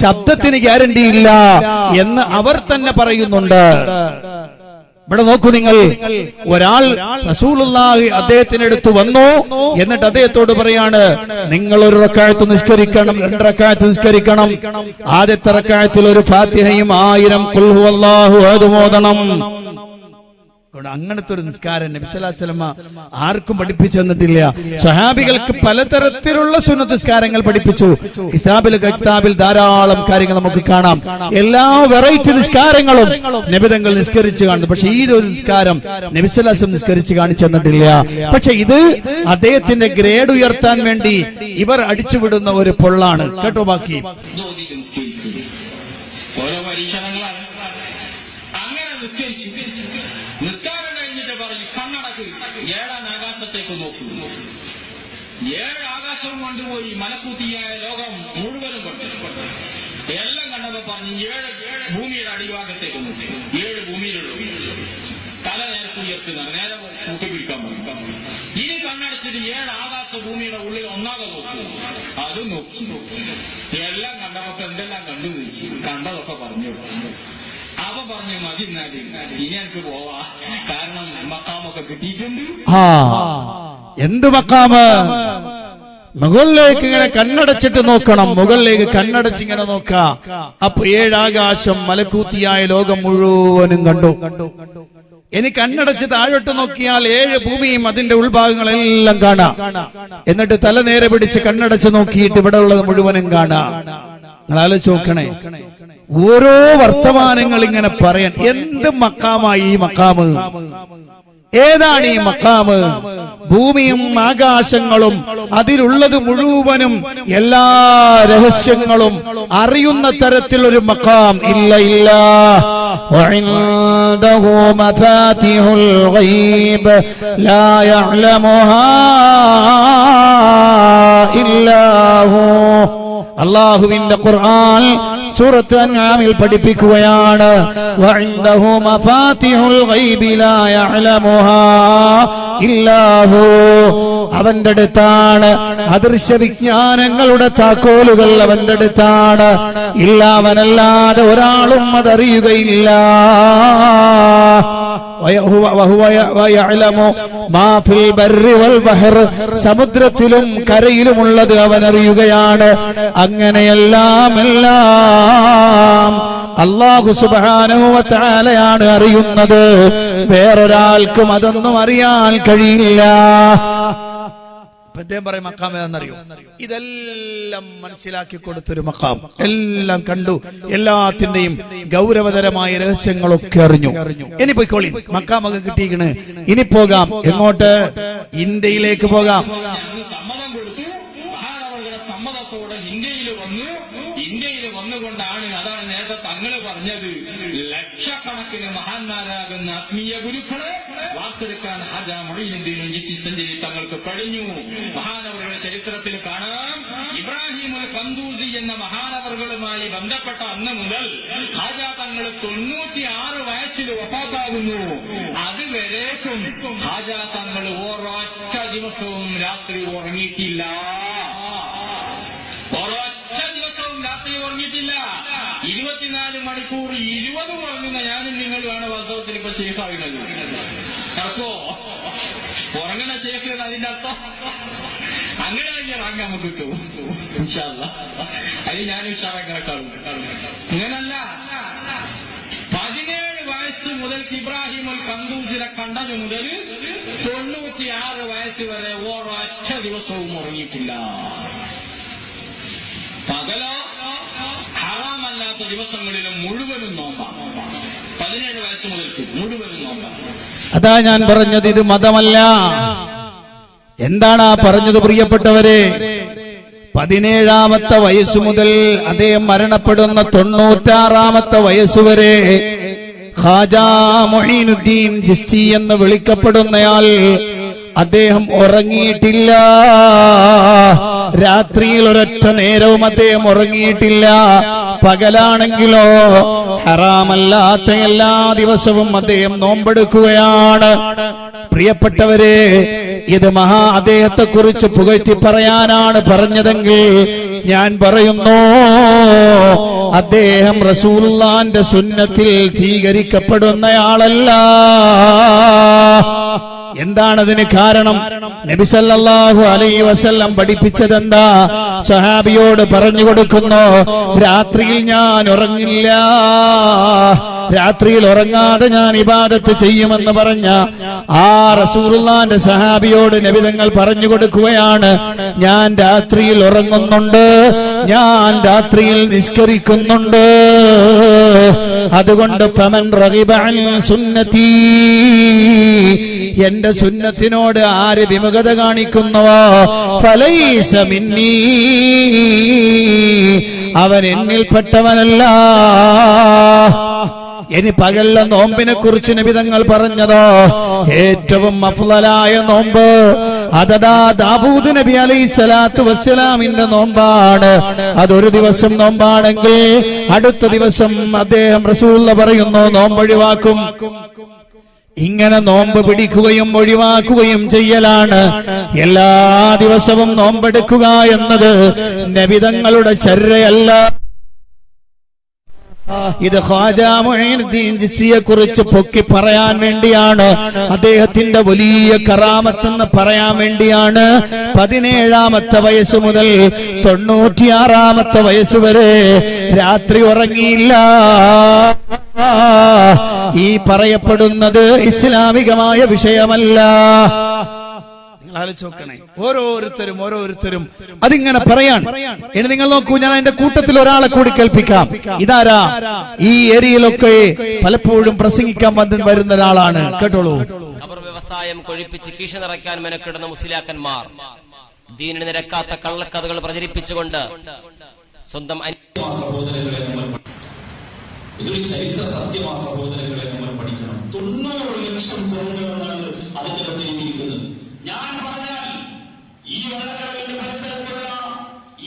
ശബ്ദത്തിന് ഗ്യാരണ്ടിയില്ല എന്ന് അവർ തന്നെ പറയുന്നുണ്ട്. ഇവിടെ നോക്കൂ നിങ്ങൾ, ഒരാൾ റസൂലുള്ളാഹി അദ്ദേഹത്തിനടുത്ത് വന്നു, എന്നിട്ട് അദ്ദേഹത്തോട് പറയാണ്, നിങ്ങൾ ഒരു റക്അത്ത് നിസ്കരിക്കണം, 2 റക്അത്ത് നിസ്കരിക്കണം. ആദ്യത്തെ റക്അത്തിൽ ഒരു ഫാത്തിഹയും 1000 ഖുൽ ഹുവല്ലാഹു അഹദ് ഓതണം. അങ്ങനത്തെ ഒരു നിസ്കാരം നബി സല്ലല്ലാഹു അലൈഹി വസല്ലമ ആർക്കും പഠിപ്പിച്ചു തന്നിട്ടില്ല. സ്വഹാബികൾക്ക് പലതരത്തിലുള്ള സുന്നത്ത് നിസ്കാരങ്ങൾ പഠിപ്പിച്ചു. കിതാബിൽ ധാരാളം കാര്യങ്ങൾ നമുക്ക് കാണാം. എല്ലാ വെറൈറ്റി നിസ്കാരങ്ങളും നബിതങ്ങൾ നിസ്കരിച്ചു കാണുന്നു. പക്ഷെ ഈ ഒരു നിസ്കാരം നബി സല്ലല്ലാഹു അലൈഹി വസല്ലം നിസ്കരിച്ച് കാണിച്ചു തന്നിട്ടില്ല. പക്ഷെ ഇത് അദ്ദേഹത്തിന്റെ ഗ്രേഡ് ഉയർത്താൻ വേണ്ടി ഇവർ അടിച്ചുവിടുന്ന ഒരു പൊള്ളാണ്. കേട്ടോ ബാക്കി ഓരോ പരീക്ഷണങ്ങളാണ്. അങ്ങനെ നിസ്കരിച്ചു. നിസ്കാരം കഴിഞ്ഞിട്ട് പറഞ്ഞു, കണ്ണടക്ക്, 7 ആകാശത്തേക്ക് നോക്കൂ. 7 ആകാശവും കണ്ടുപോയി, മലക്കൂത്തിയായ ലോകം മുഴുവനും കണ്ടു. എല്ലാം കണ്ടപ്പോ പറഞ്ഞു, 7 ഭൂമിയുടെ അടിഭാഗത്തേക്ക് നോക്കി. 7 ഭൂമിയിലുള്ള തല നേരത്തെ ഉയർത്തുക, നേരെ കൂട്ടിപ്പിടിക്കാൻ പറഞ്ഞു. ഇനി കണ്ണടച്ചിട്ട് 7 ആകാശ ഭൂമിയുടെ ഉള്ളിൽ ഒന്നാകെ നോക്കൂ. അത് നോക്കി. എല്ലാം കണ്ടപ്പോ എന്തെല്ലാം കണ്ടു കണ്ടതൊക്കെ പറഞ്ഞു. അവ പറഞ്ഞു, മതി, ഇനി എനിക്ക് പോവാ, കാരണം മക്കാമൊക്കെ കിട്ടിയിട്ടുണ്ട്. എന്ത് മക്കാമ്? മുകളിലേക്ക് ഇങ്ങനെ കണ്ണടച്ചിട്ട് നോക്കണം. മുകളിലേക്ക് കണ്ണടച്ച് ഇങ്ങനെ നോക്കാം. അപ്പൊ 7 ആകാശം മലക്കൂത്തിയായ ലോകം മുഴുവനും കണ്ടു. ഇനി കണ്ണടച്ച് താഴോട്ട് നോക്കിയാൽ 7 ഭൂമിയും അതിന്റെ ഉൾഭാഗങ്ങളെല്ലാം കാണാം. എന്നിട്ട് തല നേരെ പിടിച്ച് കണ്ണടച്ച് നോക്കിയിട്ട് ഇവിടെ ഉള്ളത് മുഴുവനും കാണാം. നിങ്ങൾ ആലോചിച്ച് നോക്കണേ, ഓരോ വർത്തമാനങ്ങൾ ഇങ്ങനെ പറയാൻ. എന്ത് മക്കാമായി ഈ മക്കാമ്? ഏതാണ് ഈ മക്കാമ്? ഭൂമിയും ആകാശങ്ങളും അതിലുള്ളത് മുഴുവനും എല്ലാ രഹസ്യങ്ങളും അറിയുന്ന തരത്തിലൊരു മക്കാം ഇല്ല. ഇല്ല. വഇൻദഹു മഫാതിഹുൽ ഗൈബ് ലാ യഅലമുഹാ ഇല്ലാഹു. അല്ലാഹുവിന്റെ ഖുർആൻ സൂറത്ത് അൻആമിൽ പഠിപ്പിക്കുകയാണ്, വഇൻദഹു മഫാതിഹുൽ ഗൈബി ലാ യഅലമുഹാ ഇല്ലാഹു. അവന്റെ അടുത്താണ് അദൃശ്യ വിജ്ഞാനങ്ങളുടെ താക്കോലുകൾ, അവന്റെ അടുത്താണ്. ഇല്ല, അവനല്ലാതെ ഒരാളും അതറിയുകയില്ല. സമുദ്രത്തിലും കരയിലുമുള്ളത് അവനറിയുകയാണ്. അങ്ങനെയെല്ലാം അല്ലാഹു സുബ്ഹാനഹു വ തആലയാണ് അറിയുന്നത്. വേറൊരാൾക്കും അതൊന്നും അറിയാൻ കഴിയില്ല. അദ്ദേഹം പറയും മക്കാം ഏതാണെന്നറിയോ? ഇതെല്ലാം മനസ്സിലാക്കി കൊടുത്തൊരു മക്കാം. എല്ലാം കണ്ടു, എല്ലാത്തിന്റെയും ഗൗരവതരമായ രഹസ്യങ്ങളൊക്കെ അറിഞ്ഞു. ഇനി പോയിക്കോളി, മക്കാമൊക്കെ കിട്ടിയിരിക്കണ്. ഇനി പോകാം. എങ്ങോട്ട്? ഇന്ത്യയിലേക്ക് പോകാം. സമ്മതം കൊടുത്തു. മഹാനവരുടെ സമ്മതത്തോടെ ഇന്ത്യയിൽ വന്നുകൊണ്ടാണ്, അതാണ് നേരത്തെ തങ്ങള് പറഞ്ഞത്, ലക്ഷക്കണക്കിന് മഹാന്മാരാകുന്ന ആത്മീയ ഗുരുക്കളെ വാർത്തെടുക്കാൻ ഹാജ മൊയ്നുദ്ദീനും സഞ്ചരി തങ്ങൾക്ക് കഴിഞ്ഞു. മഹാനവരുടെ ചരിത്രത്തിൽ കാണാം, ഇബ്രാഹിമുൽ ഖന്ദൂസി എന്ന മഹാനവറുകളുമായി ബന്ധപ്പെട്ട അന്ന് മുതൽ ഹാജ തങ്ങൾ 96 വയസ്സിൽ വഫാത്താകുന്നു. അതുവരേക്കും ഹാജ തങ്ങൾ ഒരൊറ്റ ദിവസവും രാത്രി ഉറങ്ങിയിട്ടില്ല. ഒരൊറ്റ ദിവസവും രാത്രി ഉറങ്ങിയിട്ടില്ല. 24 മണിക്കൂർ 20 ഉറങ്ങുന്ന ഞാനും നിങ്ങളുമാണ് വാസ്തവത്തിൽ ഇപ്പൊ ശേഖാവുന്നത്. നടക്കോ? ഉറങ്ങുന്ന ശേഖരൻ അതിന്റെ അർത്ഥം അങ്ങനെ ഇറങ്ങാൻ നമുക്ക് കിട്ടും. ഇൻഷാ അല്ലാഹ് അത് ഞാൻ ഉഷാറാക്കാൻ കാണും. ഇങ്ങനല്ല, 17 വയസ്സ് മുതൽ ഇബ്രാഹിമുൽ ഖന്ദൂസിനെ കണ്ടത് മുതൽ 96 വയസ്സ് വരെ ഒരൊറ്റ ദിവസവും ഉറങ്ങിയിട്ടില്ല. പകലോ നോമ്പല്ലാത്ത ദിവസങ്ങളിലും മുഴുവനും നോമ്പാണ്. 17 വയസ്സ് മുതൽക്ക് മുഴുവനും നോമ്പാണ്. അതാ ഞാൻ പറഞ്ഞത്, ഇത് മതമല്ല. എന്താണ് ആ പറഞ്ഞത് പ്രിയപ്പെട്ടവരെ? 17ാമത്തെ വയസ്സു മുതൽ അദ്ദേഹം മരണപ്പെടുന്ന 96ാമത്തെ വയസ്സുവരെ ഖാജാ മുഈനുദ്ദീൻ ചിശ്തി എന്ന് വിളിക്കപ്പെടുന്നയാൾ അദ്ദേഹം ഉറങ്ങിയിട്ടില്ല. രാത്രിയിൽ ഒരൊറ്റ നേരവും അദ്ദേഹം ഉറങ്ങിയിട്ടില്ല. പകലാണെങ്കിലോ ഹറാമല്ലാത്ത എല്ലാ ദിവസവും അദ്ദേഹം നോമ്പെടുക്കുകയാണ്. പ്രിയപ്പെട്ടവരെ, ഇത് അദ്ദേഹത്തെ കുറിച്ച് പുകഴ്ത്തി പറയാനാണ് പറഞ്ഞതെങ്കിൽ ഞാൻ പറയുന്നു, അദ്ദേഹം റസൂലുള്ളാന്റെ സുന്നത്തിൽ സ്വീകരിക്കപ്പെടുന്നയാളല്ല. എന്താണതിന് കാരണം? നബി സല്ലല്ലാഹു അലൈഹി വസല്ലം പഠിപ്പിച്ചതെന്താ? സഹാബിയോട് പറഞ്ഞു കൊടുക്കുന്നു, രാത്രിയിൽ ഞാൻ ഉറങ്ങില്ല, രാത്രിയിൽ ഉറങ്ങാതെ ഞാൻ ഇബാദത്ത് ചെയ്യുമെന്ന് പറഞ്ഞ ആ റസൂലുള്ളാന്റെ സഹാബിയോട് നബി തങ്ങൾ പറഞ്ഞു കൊടുക്കുകയാണ്, ഞാൻ രാത്രിയിൽ ഉറങ്ങുന്നുണ്ട്, ഞാൻ രാത്രിയിൽ നിസ്കരിക്കുന്നുണ്ട്. അതുകൊണ്ട് ഫമൻ റഗിബ അൻ സുന്നതി, എന്റെ സുന്നത്തിനോട് ആര് വിമുഖത കാണിക്കുന്നുവോ ഫലൈസ മിന്നീ, അവൻ എന്നിൽപ്പെട്ടവനല്ല. ഇനി പകലിലെ നോമ്പിനെ കുറിച്ച് നബി തങ്ങൾ പറഞ്ഞതോ, ഏറ്റവും അഫ്ളലായ നോമ്പ് അതതാ ദാവൂദ് നബി അലൈഹിസ്സലാത്തു വസ്സലാമിന്റെ നോമ്പാണ്. അതൊരു ദിവസം നോമ്പാണെങ്കിൽ അടുത്ത ദിവസം അദ്ദേഹം റസൂലുള്ളാഹി പറയുന്നു നോമ്പൊഴിവാക്കും. ഇങ്ങനെ നോമ്പ് പിടിക്കുകയും ഒഴിവാക്കുകയും ചെയ്യലാണ്. എല്ലാ ദിവസവും നോമ്പെടുക്കുക എന്നത് നബി തങ്ങളുടെ ചര്യയല്ല. ഇത് ഖാജാ മുഈനുദ്ദീൻ ചിശ്തിയെ കുറിച്ച് പൊക്കി പറയാൻ വേണ്ടിയാണ്, അദ്ദേഹത്തിന്റെ വലിയ കറാമത്തെന്ന് പറയാൻ വേണ്ടിയാണ് 17ാമത്തെ വയസ്സ് മുതൽ 96ാമത്തെ വയസ്സ് വരെ രാത്രി ഉറങ്ങിയില്ല. ഈ പറയപ്പെടുന്നത് ഇസ്ലാമികമായ വിഷയമല്ല. നിങ്ങൾ ആലോചിച്ച് നോക്കണേ, ഓരോരുത്തരും അതിങ്ങനെ പറയാൻ. ഇനി നിങ്ങൾ നോക്കൂ, ഞാൻ എന്റെ കൂട്ടത്തിൽ ഒരാളെ കൂടി കേൾപ്പിക്കാം. ഇതാരാ? ഈ ഏരിയയിലൊക്കെ പലപ്പോഴും പ്രസംഗിക്കാൻ വരുന്ന ഒരാളാണ്. കേട്ടോളൂ. ഖബർ വ്യവസായം കൊഴിപ്പിച്ച് കീശ നിറയ്ക്കാൻ മെനക്കിടുന്ന മുസ്ലിയാക്കന്മാർ ദീനിന് നിരക്കാത്ത കള്ളക്കഥകൾ പ്രചരിപ്പിച്ചുകൊണ്ട് സ്വന്തം ഇതൊരു ചരിത്ര സത്യമാ സഹോദരങ്ങളെ നമ്മൾ പഠിക്കണം. 90 ലക്ഷം ജനങ്ങളാണ് അതിന്റെ എഴുതിയിരിക്കുന്നത്. ഞാൻ പറഞ്ഞാൽ ഈ വെള്ളക്കടലിന്റെ പരിസരത്തുള്ള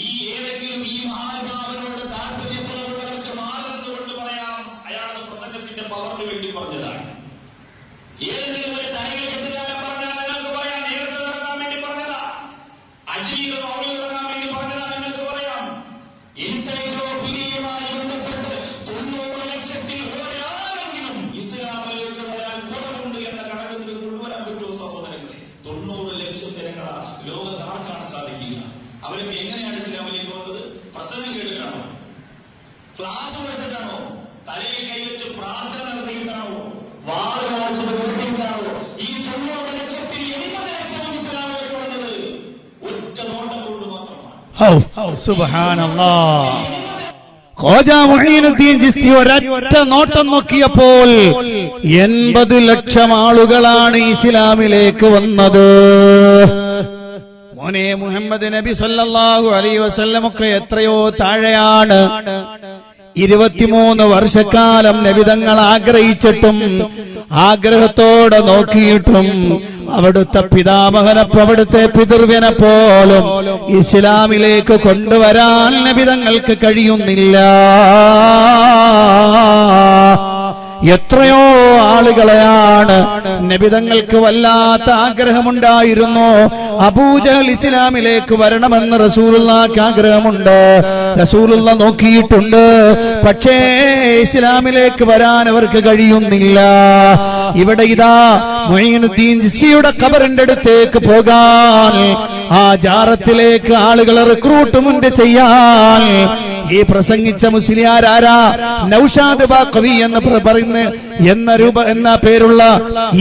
ഈ ഏതെങ്കിലും ഈ മഹാനുഭാവനോട് താല്പര്യപ്പെടുന്നവർക്ക് മാറുന്നതുകൊണ്ട് പറയാം, അയാളുടെ പ്രസംഗത്തിന്റെ പവറിന് വേണ്ടി പറഞ്ഞതാണ്. ഏതെങ്കിലും ഒരു തൈകൾ കെട്ടുകാരൻ പറഞ്ഞാൽ നിങ്ങൾക്ക് പറയാം നേരത്തെ നടക്കാൻ വേണ്ടി പറഞ്ഞതാ, അജീർ മൗലി നടക്കാൻ വേണ്ടി പറഞ്ഞതാ നിങ്ങൾക്ക് പറയാം. എൻസൈക്ലോപീഡിയയുമായി ബന്ധപ്പെട്ട് 90 ലക്ഷത്തിൽ ഒരാളെങ്കിലും ഇസ്ലാമിലേക്ക് വരാൻ ഗുണമുണ്ട് എന്ന കണക്കിൽ കൊണ്ടുവരാൻ പറ്റുമോ സഹോദരങ്ങളെ? 90 ലക്ഷം ജനങ്ങളാ ലോകത്ത് ആർക്കാണ് സാധിക്കുക? അവർക്ക് എങ്ങനെയാണ് ഇസ്ലാമിലേക്ക് വന്നത്? പ്രസംഗം കേട്ടിട്ടാണോ? ക്ലാസ് എടുത്തിട്ടാണോ? തലയിൽ കൈവച്ച് പ്രാർത്ഥന നടത്തിയിട്ടാണോ? വാദ കാണിച്ചത് കേട്ടിട്ടാണോ? ഈ 90 ലക്ഷത്തിൽ 80 ലക്ഷം ഇസ്ലാമിലേക്ക് വന്നത് ഒറ്റ നോട്ടം കൊണ്ട് മാത്രമാണ്. സുബ്ഹാനല്ലാഹ്. ഖാജാ മുഈനുദ്ദീൻ ചിശ്തി ഒരൊറ്റ നോട്ടം നോക്കിയപ്പോൾ 80 ലക്ഷം ആളുകളാണ് ഇസ്ലാമിലേക്ക് വന്നത്. മോനെ, മുഹമ്മദ് നബി സല്ലല്ലാഹു അലൈഹി വസല്ലം ഒക്കെ എത്രയോ താഴെയാണ്. 23 വർഷക്കാലം നബിതങ്ങൾ ആഗ്രഹിച്ചിട്ടും ആഗ്രഹത്തോടെ നോക്കിയിട്ടും അവിടുത്തെ പിതാമഹനപ്പം അവിടുത്തെ പിതൃവ്യനെ പോലും ഇസ്ലാമിലേക്ക് കൊണ്ടുവരാൻ നബിതങ്ങൾക്ക് കഴിയുന്നില്ല. എത്രയോ ആളുകളെയാണ് നബിതങ്ങൾക്ക് വല്ലാത്ത ആഗ്രഹമുണ്ടായിരുന്നു. അബൂജഹൽ ഇസ്ലാമിലേക്ക് വരണമെന്ന് റസൂലുള്ളാഹിക്ക് ആഗ്രഹമുണ്ട്, റസൂലുള്ള നോക്കിയിട്ടുണ്ട്. പക്ഷേ ഇസ്ലാമിലേക്ക് വരാൻ അവർക്ക് കഴിയുന്നില്ല. ഇവിടെ ഇതാ മുഈനുദ്ദീൻ ചിശ്തിയുടെ ഖബറിന്റെ അടുത്തേക്ക് പോകാൻ, ആ ജാറത്തിലേക്ക് ആളുകളെ റിക്രൂട്ട്മെന്റ് ചെയ്യാൻ ഈ പ്രസംഗിച്ച മുസ്ലിയാരാരാ? നൗഷാദ് ബാഖവി എന്ന് പറയുന്ന എന്ന പേരുള്ള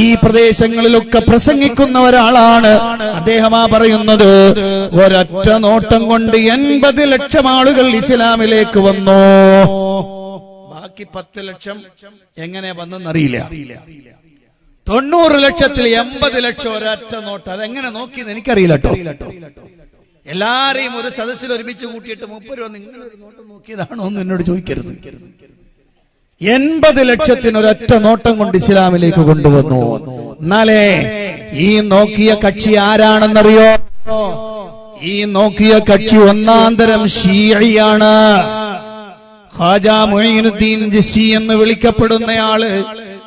ഈ പ്രദേശങ്ങളിലൊക്കെ പ്രസംഗിക്കുന്ന ഒരാളാണ്. അദ്ദേഹമാ പറയുന്നത്, ഒരൊറ്റ നോട്ടം കൊണ്ട് 80 ലക്ഷം ആളുകൾ ഇസ്ലാമിലേക്ക് വന്നു. ബാക്കി 10 ലക്ഷം എങ്ങനെ വന്നെന്നറിയില്ല. 90 ലക്ഷത്തിൽ 80 ലക്ഷം ഒരൊറ്റ നോട്ട്. അതെങ്ങനെ നോക്കിയെന്ന് എനിക്കറിയില്ല കേട്ടോ. എല്ലാരെയും ഒരു സദസ്സിൽ ഒരുമിച്ച് കൂട്ടിയിട്ട് 30 രൂപ നിങ്ങളൊരു നോട്ട് നോക്കിയതാണോ എന്ന് എന്നോട് ചോദിക്കരുത്. 80 ലക്ഷത്തിന് ഒരൊറ്റ നോട്ടം കൊണ്ട് ഇസ്ലാമിലേക്ക് കൊണ്ടുവന്നു. എന്നാലേ ഈ നോക്കിയ കക്ഷി ആരാണെന്നറിയോ? ഈ നോക്കിയ കക്ഷി ഒന്നാന്തരം ഷീഇയാണ്. ഖാജാ മുഈനുദ്ദീൻ ചിശ്തി എന്ന് വിളിക്കപ്പെടുന്നയാള്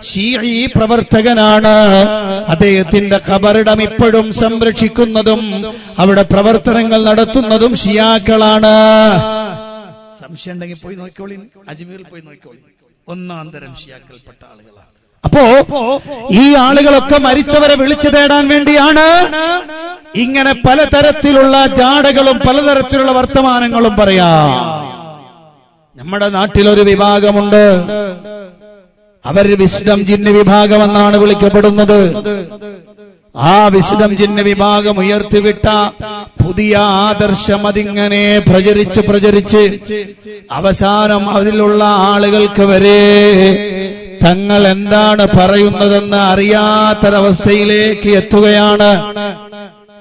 ഷീഈ പ്രവർത്തകനാണ്. അദ്ദേഹത്തിന്റെ ഖബറിടം ഇപ്പോഴും സംരക്ഷിക്കുന്നതും അവിടെ പ്രവർത്തനങ്ങൾ നടത്തുന്നതും ഷിയാക്കളാണ്. സംശയം ഉണ്ടെങ്കിൽ പോയി നോക്കിക്കോളി, അജ്മീറിൽ പോയി നോക്കിക്കോളി. ഒന്നാന്തരം ഷിയാക്കൾപ്പെട്ട ആളുകളാണ്. അപ്പോ ഈ ആളുകളൊക്കെ മരിച്ചവരെ വിളിച്ചു തേടാൻ വേണ്ടിയാണ് ഇങ്ങനെ പലതരത്തിലുള്ള ജാടകളും പലതരത്തിലുള്ള വർത്തമാനങ്ങളും പറയാ. നമ്മുടെ നാട്ടിലൊരു വിഭാഗമുണ്ട്, അവർ വിസ്ഡം ജിന്ന് വിഭാഗം എന്നാണ് വിളിക്കപ്പെടുന്നത്. ആ വിസ്ഡം ജിന്ന് വിഭാഗം ഉയർത്തിവിട്ട പുതിയ ആദർശം അതിങ്ങനെ പ്രചരിച്ച് അവസാനം അതിലുള്ള ആളുകൾക്ക് വരെ തങ്ങൾ എന്താണ് പറയുന്നതെന്ന് അറിയാത്തൊരവസ്ഥയിലേക്ക് എത്തുകയാണ്.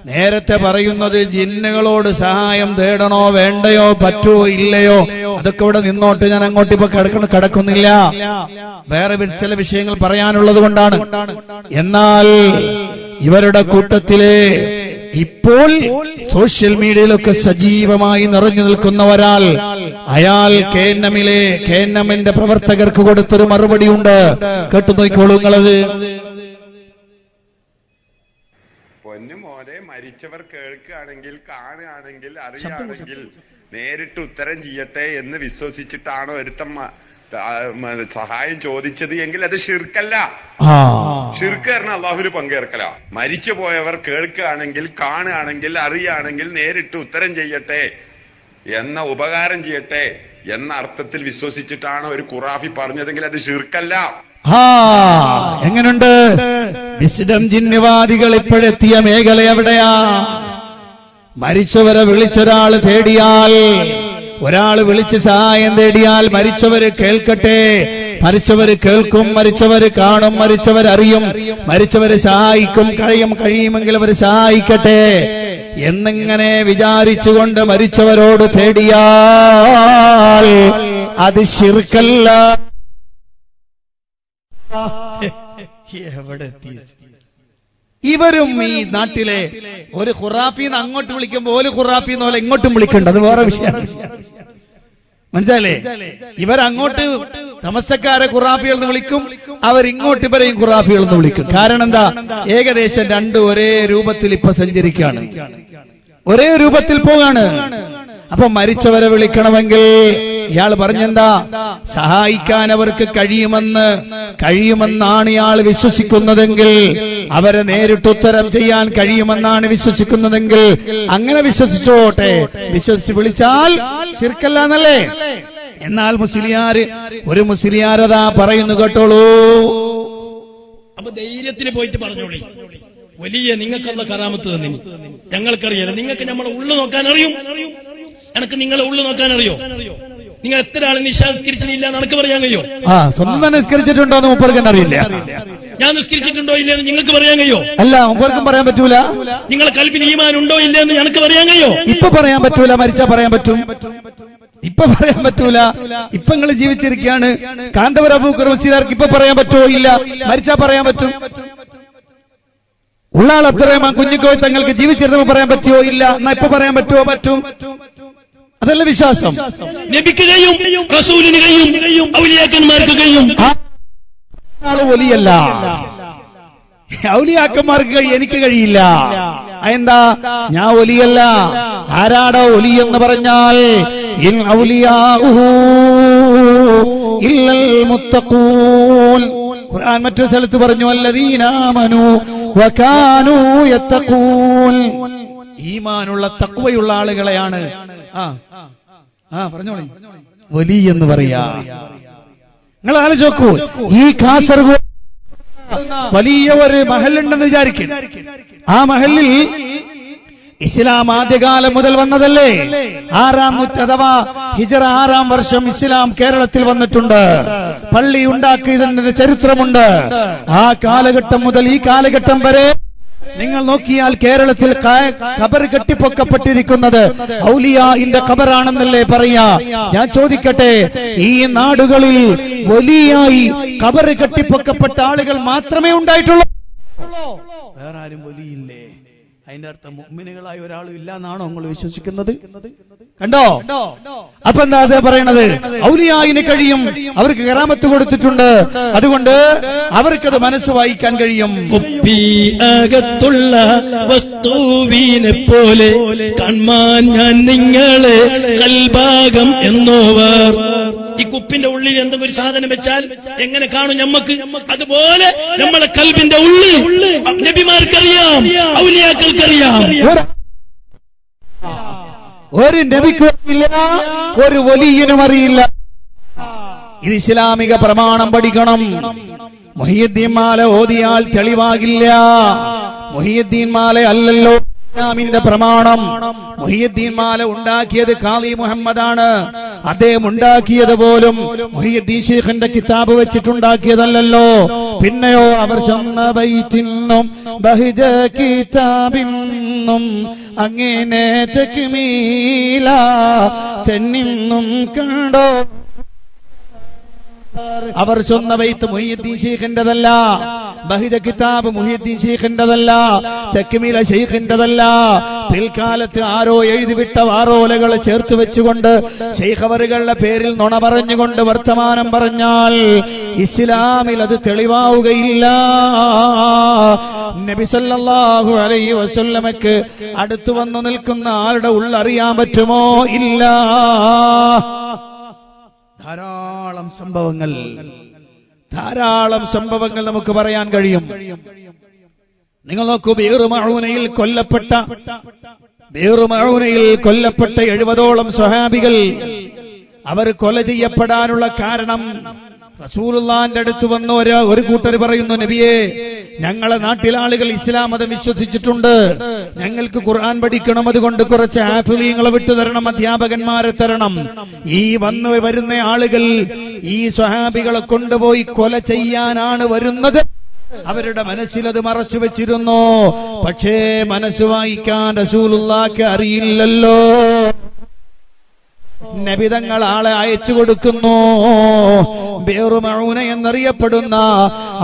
നേരത്തെ പറയുന്നത് ജിന്നുകളോട് സഹായം തേടണോ വേണ്ടയോ പറ്റുമോ ഇല്ലയോ, അതൊക്കെ ഇവിടെ നിന്നോട്ട്, ഞാൻ അങ്ങോട്ട് ഇപ്പൊ കടക്കുന്നില്ല. വേറെ ചില വിഷയങ്ങൾ പറയാനുള്ളത് കൊണ്ടാണ്. എന്നാൽ ഇവരുടെ കൂട്ടത്തിലെ ഇപ്പോൾ സോഷ്യൽ മീഡിയയിലൊക്കെ സജീവമായി നിറഞ്ഞു നിൽക്കുന്ന ഒരാൾ, അയാൾ KNM-ന്റെ പ്രവർത്തകർക്ക് കൊടുത്തൊരു മറുപടി ഉണ്ട്. കേട്ടു നോക്കിക്കോളൂ നിങ്ങളത്. പൊന്നുമോനെ, മരിച്ചവർ കേൾക്കുകയാണെങ്കിൽ കാണുകയാണെങ്കിൽ അറിയുകയാണെങ്കിൽ നേരിട്ട് ഉത്തരം ചെയ്യട്ടെ എന്ന് വിശ്വസിച്ചിട്ടാണോ ഒരുത്തം സഹായം ചോദിച്ചത് എങ്കിൽ അത് ഷിർക്കല്ല. ഷിർക്ക് കാരണം അള്ളാഹുവിൽ പങ്കേർക്കല. മരിച്ചു പോയവർ കേൾക്കുകയാണെങ്കിൽ കാണുകയാണെങ്കിൽ അറിയുകയാണെങ്കിൽ നേരിട്ട് ഉത്തരം ചെയ്യട്ടെ എന്ന ഉപകാരം ചെയ്യട്ടെ എന്ന അർത്ഥത്തിൽ വിശ്വസിച്ചിട്ടാണ് ഒരു ഖുറാഫി പറഞ്ഞതെങ്കിൽ അത് ഷിർക്കല്ല. എങ്ങനുണ്ട്? വിസ്ഡം ജിന്നുവാദികൾ ഇപ്പോഴെത്തിയ മേഖല എവിടെയാ? മരിച്ചവരെ വിളിച്ചൊരാൾ തേടിയാൽ, ഒരാൾ വിളിച്ച് സഹായം തേടിയാൽ മരിച്ചവര് കേൾക്കട്ടെ, മരിച്ചവര് കേൾക്കും, മരിച്ചവര് കാണും, മരിച്ചവരറിയും, മരിച്ചവര് സഹായിക്കും, കഴിയുമെങ്കിൽ അവർ സഹായിക്കട്ടെ എന്നിങ്ങനെ വിചാരിച്ചുകൊണ്ട് മരിച്ചവരോട് തേടിയാൽ അത് ശിർക്കല്ല. എവിടെ എത്തി? ഇവരും ഈ നാട്ടിലെ ഒരു ഖുറാഫിന്ന് അങ്ങോട്ട് വിളിക്കുമ്പോ ഒരു ഖുറാഫിന്ന് പോലെ ഇങ്ങോട്ടും വിളിക്കണ്ട, അത് വേറെ വിഷയമാണ്. മനസ്സിലായില്ലേ? ഇവരങ്ങോട്ട് തമസ്സക്കാരെ ഖുറാഫികൾ എന്ന് വിളിക്കും, അവരിങ്ങോട്ട് ഇവരെയും ഖുറാഫികൾ എന്ന് വിളിക്കും. കാരണം എന്താ? ഏകദേശം രണ്ടും ഒരേ രൂപത്തിൽ ഇപ്പൊ സഞ്ചരിക്കുകയാണ്, ഒരേ രൂപത്തിൽ പോകാണ്. അപ്പൊ മരിച്ചവരെ വിളിക്കണമെങ്കിൽ ഇയാൾ പറഞ്ഞെന്താ? സഹായിക്കാൻ അവർക്ക് കഴിയുമെന്നാണ് ഇയാൾ വിശ്വസിക്കുന്നതെങ്കിൽ, അവരെ നേരിട്ട് ഉത്തരം ചെയ്യാൻ കഴിയുമെന്നാണ് വിശ്വസിക്കുന്നതെങ്കിൽ അങ്ങനെ വിശ്വസിച്ചോട്ടെ, വിശ്വസിച്ച് വിളിച്ചാൽ ശിർക്കല്ല എന്നല്ലേ? എന്നാൽ ഒരു മുസ്ലിയാരതാ പറയുന്നു, കേട്ടോളൂ. അപ്പൊ ധൈര്യത്തിന് പോയിട്ട് പറഞ്ഞോളി, വലിയ നിങ്ങൾക്കുള്ള കറാമത്ത് തന്നെ ഞങ്ങൾക്കറിയാലോ. നിങ്ങൾക്ക് നമ്മളെ ഉള്ളു നോക്കാൻ അറിയും, എനക്ക് നിങ്ങളെ ഉള്ളു നോക്കാൻ അറിയോ? നിങ്ങൾ എത്ര ആൾ നിസ്കരിച്ചിട്ടില്ല എന്ന് എനിക്ക് പറയാൻ കഴിയോ? സ്വന്തം നിസ്കരിച്ചിട്ടുണ്ടോ എന്ന് മുപ്പർക്കും അറിയില്ല. ഞാൻ നിസ്കരിച്ചിട്ടുണ്ടോ ഇല്ലെന്ന് നിങ്ങൾക്ക് പറയാൻ കഴിയോ? അല്ല, മുപ്പർക്കും പറയാൻ പറ്റൂല. നിങ്ങളെ കൽബിൽ ഈമാൻ ഉണ്ടോ ഇല്ലെന്ന് എനിക്ക് പറയാൻ കഴിയോ? ഇപ്പൊ പറയാൻ പറ്റൂല, മരിച്ചാ പറയാൻ പറ്റും. ഇപ്പൊ പറയാൻ പറ്റൂല, ഇപ്പൊ നിങ്ങൾ ജീവിച്ചിരിക്കുകയാണ്. കാന്തപുര അബൂബക്കർ മുസ്ലിയാർക്ക് ഇപ്പൊ പറയാൻ പറ്റുമോ? ഇല്ല. മരിച്ചാ പറയാൻ പറ്റും. ഉള്ള ആൾ അബ്ദുറഹ്മാൻ കുഞ്ഞിക്കോയ തങ്ങൾക്ക് ജീവിച്ചിരുന്നപ്പോ പറയാൻ പറ്റുമോ? ഇല്ല. എന്നാ ഇപ്പൊ പറയാൻ പറ്റുമോ? പറ്റും. അതല്ല വിശ്വാസം. നബിക്ക് കഴിയും, റസൂലിന് കഴിയും, ഔലിയാക്കന്മാർക്ക് കഴിയും. ആള് വലിയല്ല, ഔലിയാക്കന്മാർക്ക് എനിക്ക് കഴിയില്ല. എന്താ? ഞാൻ ഒലിയല്ല. ആരാടോ ഒലി എന്ന് പറഞ്ഞാൽ ഇൻ ഔലിയാഉഹു ഇല്ലൽ മുത്തഖൂൻ. ഖുർആൻ മറ്റൊരു സ്ഥലത്ത് പറഞ്ഞു, അല്ലദീന ആമനൂ വകാനൂ യത്തഖൂൻ. ഈമാനുള്ള തഖ്വയുള്ള ആളുകളെയാണ് പറഞ്ഞോളി വലി എന്ന് പറയാ. നിങ്ങൾ ആലോചിച്ച് നോക്കൂ, ഈ കാസർഗോഡ് വലിയ ഒരു മഹലുണ്ടെന്ന് വിചാരിക്കും. ആ മഹലിൽ ഇസ്ലാം ആദ്യകാലം മുതൽ വന്നതല്ലേ? 6-ാം അഥവാ ഹിജറ 6-ാം വർഷം ഇസ്ലാം കേരളത്തിൽ വന്നിട്ടുണ്ട്. പള്ളി ഉണ്ടാക്കിയതിന്റെ ചരിത്രമുണ്ട്. ആ കാലഘട്ടം മുതൽ ഈ കാലഘട്ടം വരെ നിങ്ങൾ നോക്കിയാൽ കേരളത്തിൽ ഖബർ കെട്ടിപ്പൊക്കപ്പെട്ടിരിക്കുന്നത് ഔലിയാഇന്റെ ഖബറാണെന്നല്ലേ പറയാ? ഞാൻ ചോദിക്കട്ടെ, ഈ നാടുകളിൽ വലിയായി ഖബർ കെട്ടിപ്പൊക്കപ്പെട്ട ആളുകൾ മാത്രമേ ഉണ്ടായിട്ടുള്ളൂ? വേറെ ആരും വലിയില്ലേ? അതിന്റെ അർത്ഥം മുഅ്മിനുകളായ ഒരാളും ഇല്ല എന്നാണോ നിങ്ങൾ വിശ്വസിക്കുന്നത്? കണ്ടോ? അപ്പൊ എന്താ അത് പറയണത്? ഔലിയായിന് കഴിയും, അവർക്ക് കറാമത്ത് കൊടുത്തിട്ടുണ്ട്, അതുകൊണ്ട് അവർക്കത് മനസ്സ് വായിക്കാൻ കഴിയും. അകത്തുള്ള വസ്തുവിനെ പോലെ കാൺമാൻ ഞാൻ നിങ്ങളെ കൽഭാഗം എന്നോവർ. ഈ കുപ്പിന്റെ ഉള്ളിൽ എന്തെങ്കിലും ഒരു സാധനം വെച്ചാൽ എങ്ങനെ കാണും നമ്മക്ക്? അതുപോലെ നമ്മളെ കൽബിന്റെ ഉള്ളിൽ നബിമാർക്കറിയാം, ഔലിയാക്കൾക്കറിയാം. ഒരു നബിക്കും അറിയില്ല, ഒരു വലിയനും അറിയില്ല. ഇത് ഇസ്ലാമിക പ്രമാണം പഠിക്കണം. മുഹിയുദ്ദീൻ മാല ഓതിയാൽ തെളിവാകില്ല. മുഹിയുദ്ദീൻ മാല അല്ലല്ലോ ഇസ്ലാമിന്റെ പ്രമാണം. മുഹിയുദ്ദീൻ മാല ഉണ്ടാക്കിയത് ഖാദി മുഹമ്മദാണ്. അദ്ദേഹം ഉണ്ടാക്കിയത് പോലും മുഹിയുദ്ദീൻ ശൈഖിന്റെ കിതാബ് വെച്ചിട്ടുണ്ടാക്കിയതല്ലല്ലോ. പിന്നെയോ അവർ സ്വന്ന ബൈത്തിന്നും ബഹിജ കിതാബിന്നും അങ്ങനെ തക്മീല തെന്നിന്നും കണ്ടോ. അവർ സ്വന്ന ബൈത്ത് മുഹിയുദ്ദീൻ ശൈഖിന്റെതല്ല, ബഹിജ കിതാബ് മുഹിയുദ്ദീൻ ശൈഖിന്റെതല്ല, തക്മീല ശൈഖിന്റെതല്ല. പിൽക്കാലത്ത് ആരോ എഴുതിവിട്ട വാറോലകൾ ചേർത്ത് വെച്ചുകൊണ്ട് ശൈഖ് അവറുകളുടെ പേരിൽ നുണ പറഞ്ഞുകൊണ്ട് വർത്തമാനം പറഞ്ഞാൽ ഇസ്ലാമിൽ അത് തെളിവാവുകയില്ല. നബി സല്ലല്ലാഹു അലൈഹി വസല്ലമക്ക് അടുത്തു വന്നു നിൽക്കുന്ന ആളുടെ ഉള്ളറിയാൻ പറ്റുമോ? ഇല്ല. ധാരാളം സംഭവങ്ങൾ നമുക്ക് പറയാൻ കഴിയും. നിങ്ങൾ നോക്കൂ, ബീർ മഊനയിൽ കൊല്ലപ്പെട്ട 70ഓളം സ്വഹാബികൾ, അവർ കൊല ചെയ്യപ്പെടാനുള്ള കാരണം റസൂലുള്ളാഹിന്റെ അടുത്ത് വന്ന ഒരു കൂട്ടർ പറയുന്നു, നബിയേ, ഞങ്ങളെ നാട്ടിലെ ആളുകൾ ഇസ്ലാം മതം വിശ്വസിച്ചിട്ടുണ്ട്, ഞങ്ങൾക്ക് ഖുർആൻ പഠിക്കണം, അതുകൊണ്ട് കുറച്ച് ഹാഫിളീങ്ങളെ വിട്ടുതരണം, അധ്യാപകന്മാരെ തരണം. ഈ വരുന്ന ആളുകൾ ഈ സ്വഹാബികളെ കൊണ്ടുപോയി കൊല ചെയ്യാനാണ് വരുന്നത്. അവരുടെ മനസ്സിൽ അത് മറച്ചു വെച്ചിരുന്നു. പക്ഷേ മനസ്സ് വായിക്കാൻ റസൂലുള്ളാഹിക്ക് അറിയില്ലല്ലോ. നബിതങ്ങൾ ആളെ അയച്ചു കൊടുക്കുന്നു. ബീർ മഊന എന്നറിയപ്പെടുന്ന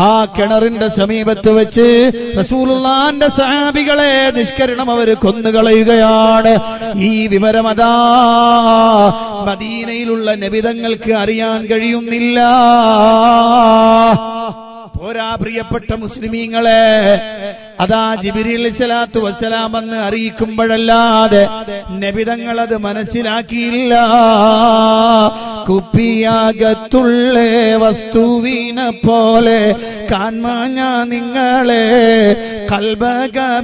ആ കിണറിന്റെ സമീപത്ത് വെച്ച് റസൂലുള്ളാഹിന്റെ സഹാബികളെ നിഷ്കരണം അവർ കൊന്നുകളയുകയാണ്. ഈ വിവരമതാ മദീനയിലുള്ള നബിതങ്ങൾക്ക് അറിയാൻ കഴിയുന്നില്ല. പോരാ പ്രിയപ്പെട്ട മുസ്ലിമീങ്ങളെ, അതാ ജിബ്രീൽ അലൈഹിസ്സലാത്തു വസ്സലാം എന്ന് അറിയിക്കുമ്പോഴല്ലാതെ നബിതങ്ങൾ അത് മനസ്സിലാക്കിയില്ല. കുപ്പിയാകത്തുള്ള വസ്തുവിനെ പോലെ കാൺമാഞ്ഞ നിങ്ങളെ കൽബകമെന്നോവർ.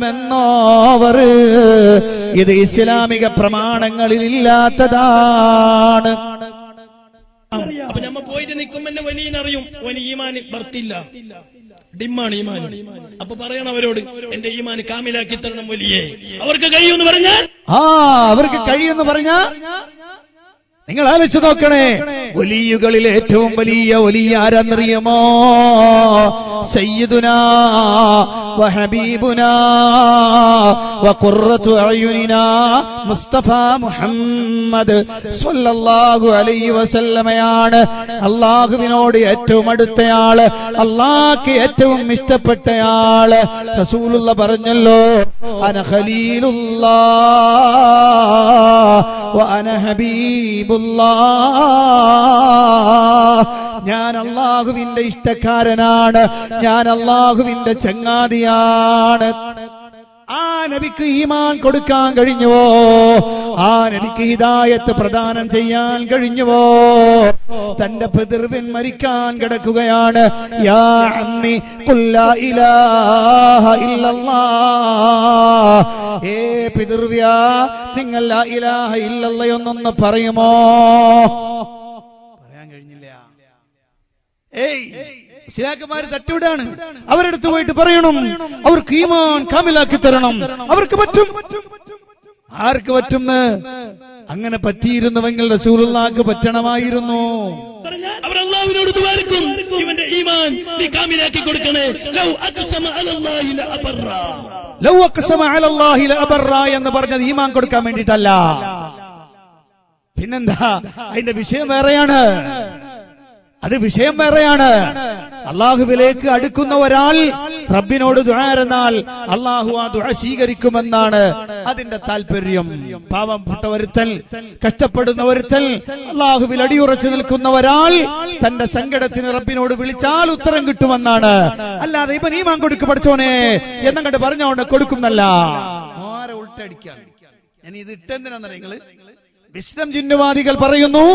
ഇത് ഇസ്ലാമിക പ്രമാണങ്ങളിൽ ഇല്ലാത്തതാണ്. അപ്പൊ നമ്മ പോയിട്ട് നിൽക്കുമ്പോ എന്നെ വലിയനറിയും, വലിയ ഈമാൻ ഭർത്തില്ല, ഡിമ്മാണ് ഈമാൻ. അപ്പൊ പറയണം അവരോട്, എന്റെ ഈമാൻ കാമിലാക്കി തരണം വലിയേ. അവർക്ക് കഴിയുമെന്ന് പറഞ്ഞാൽ അവർക്ക് കഴിയുമെന്ന് പറഞ്ഞാ നിങ്ങൾ ആലോചിച്ച് നോക്കണേ. വലിയുകളിൽ ഏറ്റവും വലിയ ആരെന്നറിയുമോ? സയ്യിദുനാ വഹബീബുനാ വഖുറത്തു അയുനിനാ മുസ്തഫ മുഹമ്മദ് സ്വല്ലല്ലാഹു അലൈഹി വസല്ലമയാണ്. അല്ലാഹുവിനോട് ഏറ്റവും അടുത്തയാള്, അല്ലാഹുക്ക് ഏറ്റവും ഇഷ്ടപ്പെട്ടയാള്. റസൂലുള്ളാഹി പറഞ്ഞല്ലോ, അന ഖലീലുല്ലാഹ് വഅന ഹബീബുല്ലാഹ്. ഞാൻ അല്ലാഹുവിന്റെ ഇഷ്ടക്കാരനാണ്, ഞാൻ അല്ലാഹുവിന്റെ ചങ്ങാതിയാണ്. ആ നബിക്ക് ഈമാൻ കൊടുക്കാൻ കഴിഞ്ഞുവോ? ആ നബിക്ക് ഹിദായത്ത് പ്രദാനം ചെയ്യാൻ കഴിഞ്ഞുവോ? തന്റെ പിതൃവൻ മരിക്കാൻ കിടക്കുകയാണ്. യാ അമ്മി ഖുൽ ലാ ഇലാഹ ഇല്ലല്ലാഹ്. ഏ പിതൃവ്യാ, നിങ്ങൾ ലാ ഇലാഹ ഇല്ലല്ലാഹ് എന്നൊന്ന് പറയുമോ? പറയാൻ കഴിഞ്ഞില്ല. മുസ്ലിയാക്കന്മാര് തട്ടിവിടാണ്. അവരെടുത്ത് പോയിട്ട് പറയണം അവർക്ക് ഈമാൻ കാമിലാക്കി തരണം. അവർക്ക് പറ്റും. ആർക്ക് പറ്റുന്ന്? അങ്ങനെ പറ്റിയിരുന്നുവെങ്കിൽ റസൂലുള്ളാഹിക്ക് പറ്റണമായിരുന്നു. അവർ അല്ലാഹുവിനോട് ദുആ-ക്കും, ഇവന്റെ ഈമാൻ നീ കാമിലാക്കി കൊടുക്കണേ. ലൗ അഖ്സമ അലല്ലാഹി ലഅബറ. ലൗ അഖ്സമ അലല്ലാഹി ലഅബറ എന്ന് പറഞ്ഞത് ഈമാൻ കൊടുക്കാൻ വേണ്ടിയിട്ടല്ല. പിന്നെന്താ? അതിന്റെ വിഷയം വേറെയാണ്. അത് വിഷയം വേറെയാണ്. അള്ളാഹുവിലേക്ക് അടുക്കുന്ന ഒരാൾ റബ്ബിനോട് ദുആ ചെയ്താൽ അള്ളാഹു ആ ദുആ സ്വീകരിക്കുമെന്നാണ് അതിന്റെ താല്പര്യം. പാവപ്പെട്ട ഒരുത്തൻ, കഷ്ടപ്പെടുന്ന ഒരുത്തൻ, അള്ളാഹുവിൽ അടിയുറച്ചു നിൽക്കുന്ന ഒരാൾ തന്റെ സങ്കടത്തിന് റബ്ബിനോട് വിളിച്ചാൽ ഉത്തരം കിട്ടുമെന്നാണ്. അല്ലാതെ ഇവൻ ഈമാൻ കൊടുക്ക് പഠിച്ചോനെ എന്നങ്ങോട്ട് പറഞ്ഞോണ്ട് കൊടുക്കുന്നല്ല. ആരെ ഉൾട്ടടിക്കാൻ? ഞാൻ ഇത് ഇട്ടെന്തിനാന്നറിയ നിങ്ങള്? വിസ്ഡം ജിന്നുവാദികൾ പറയുന്നു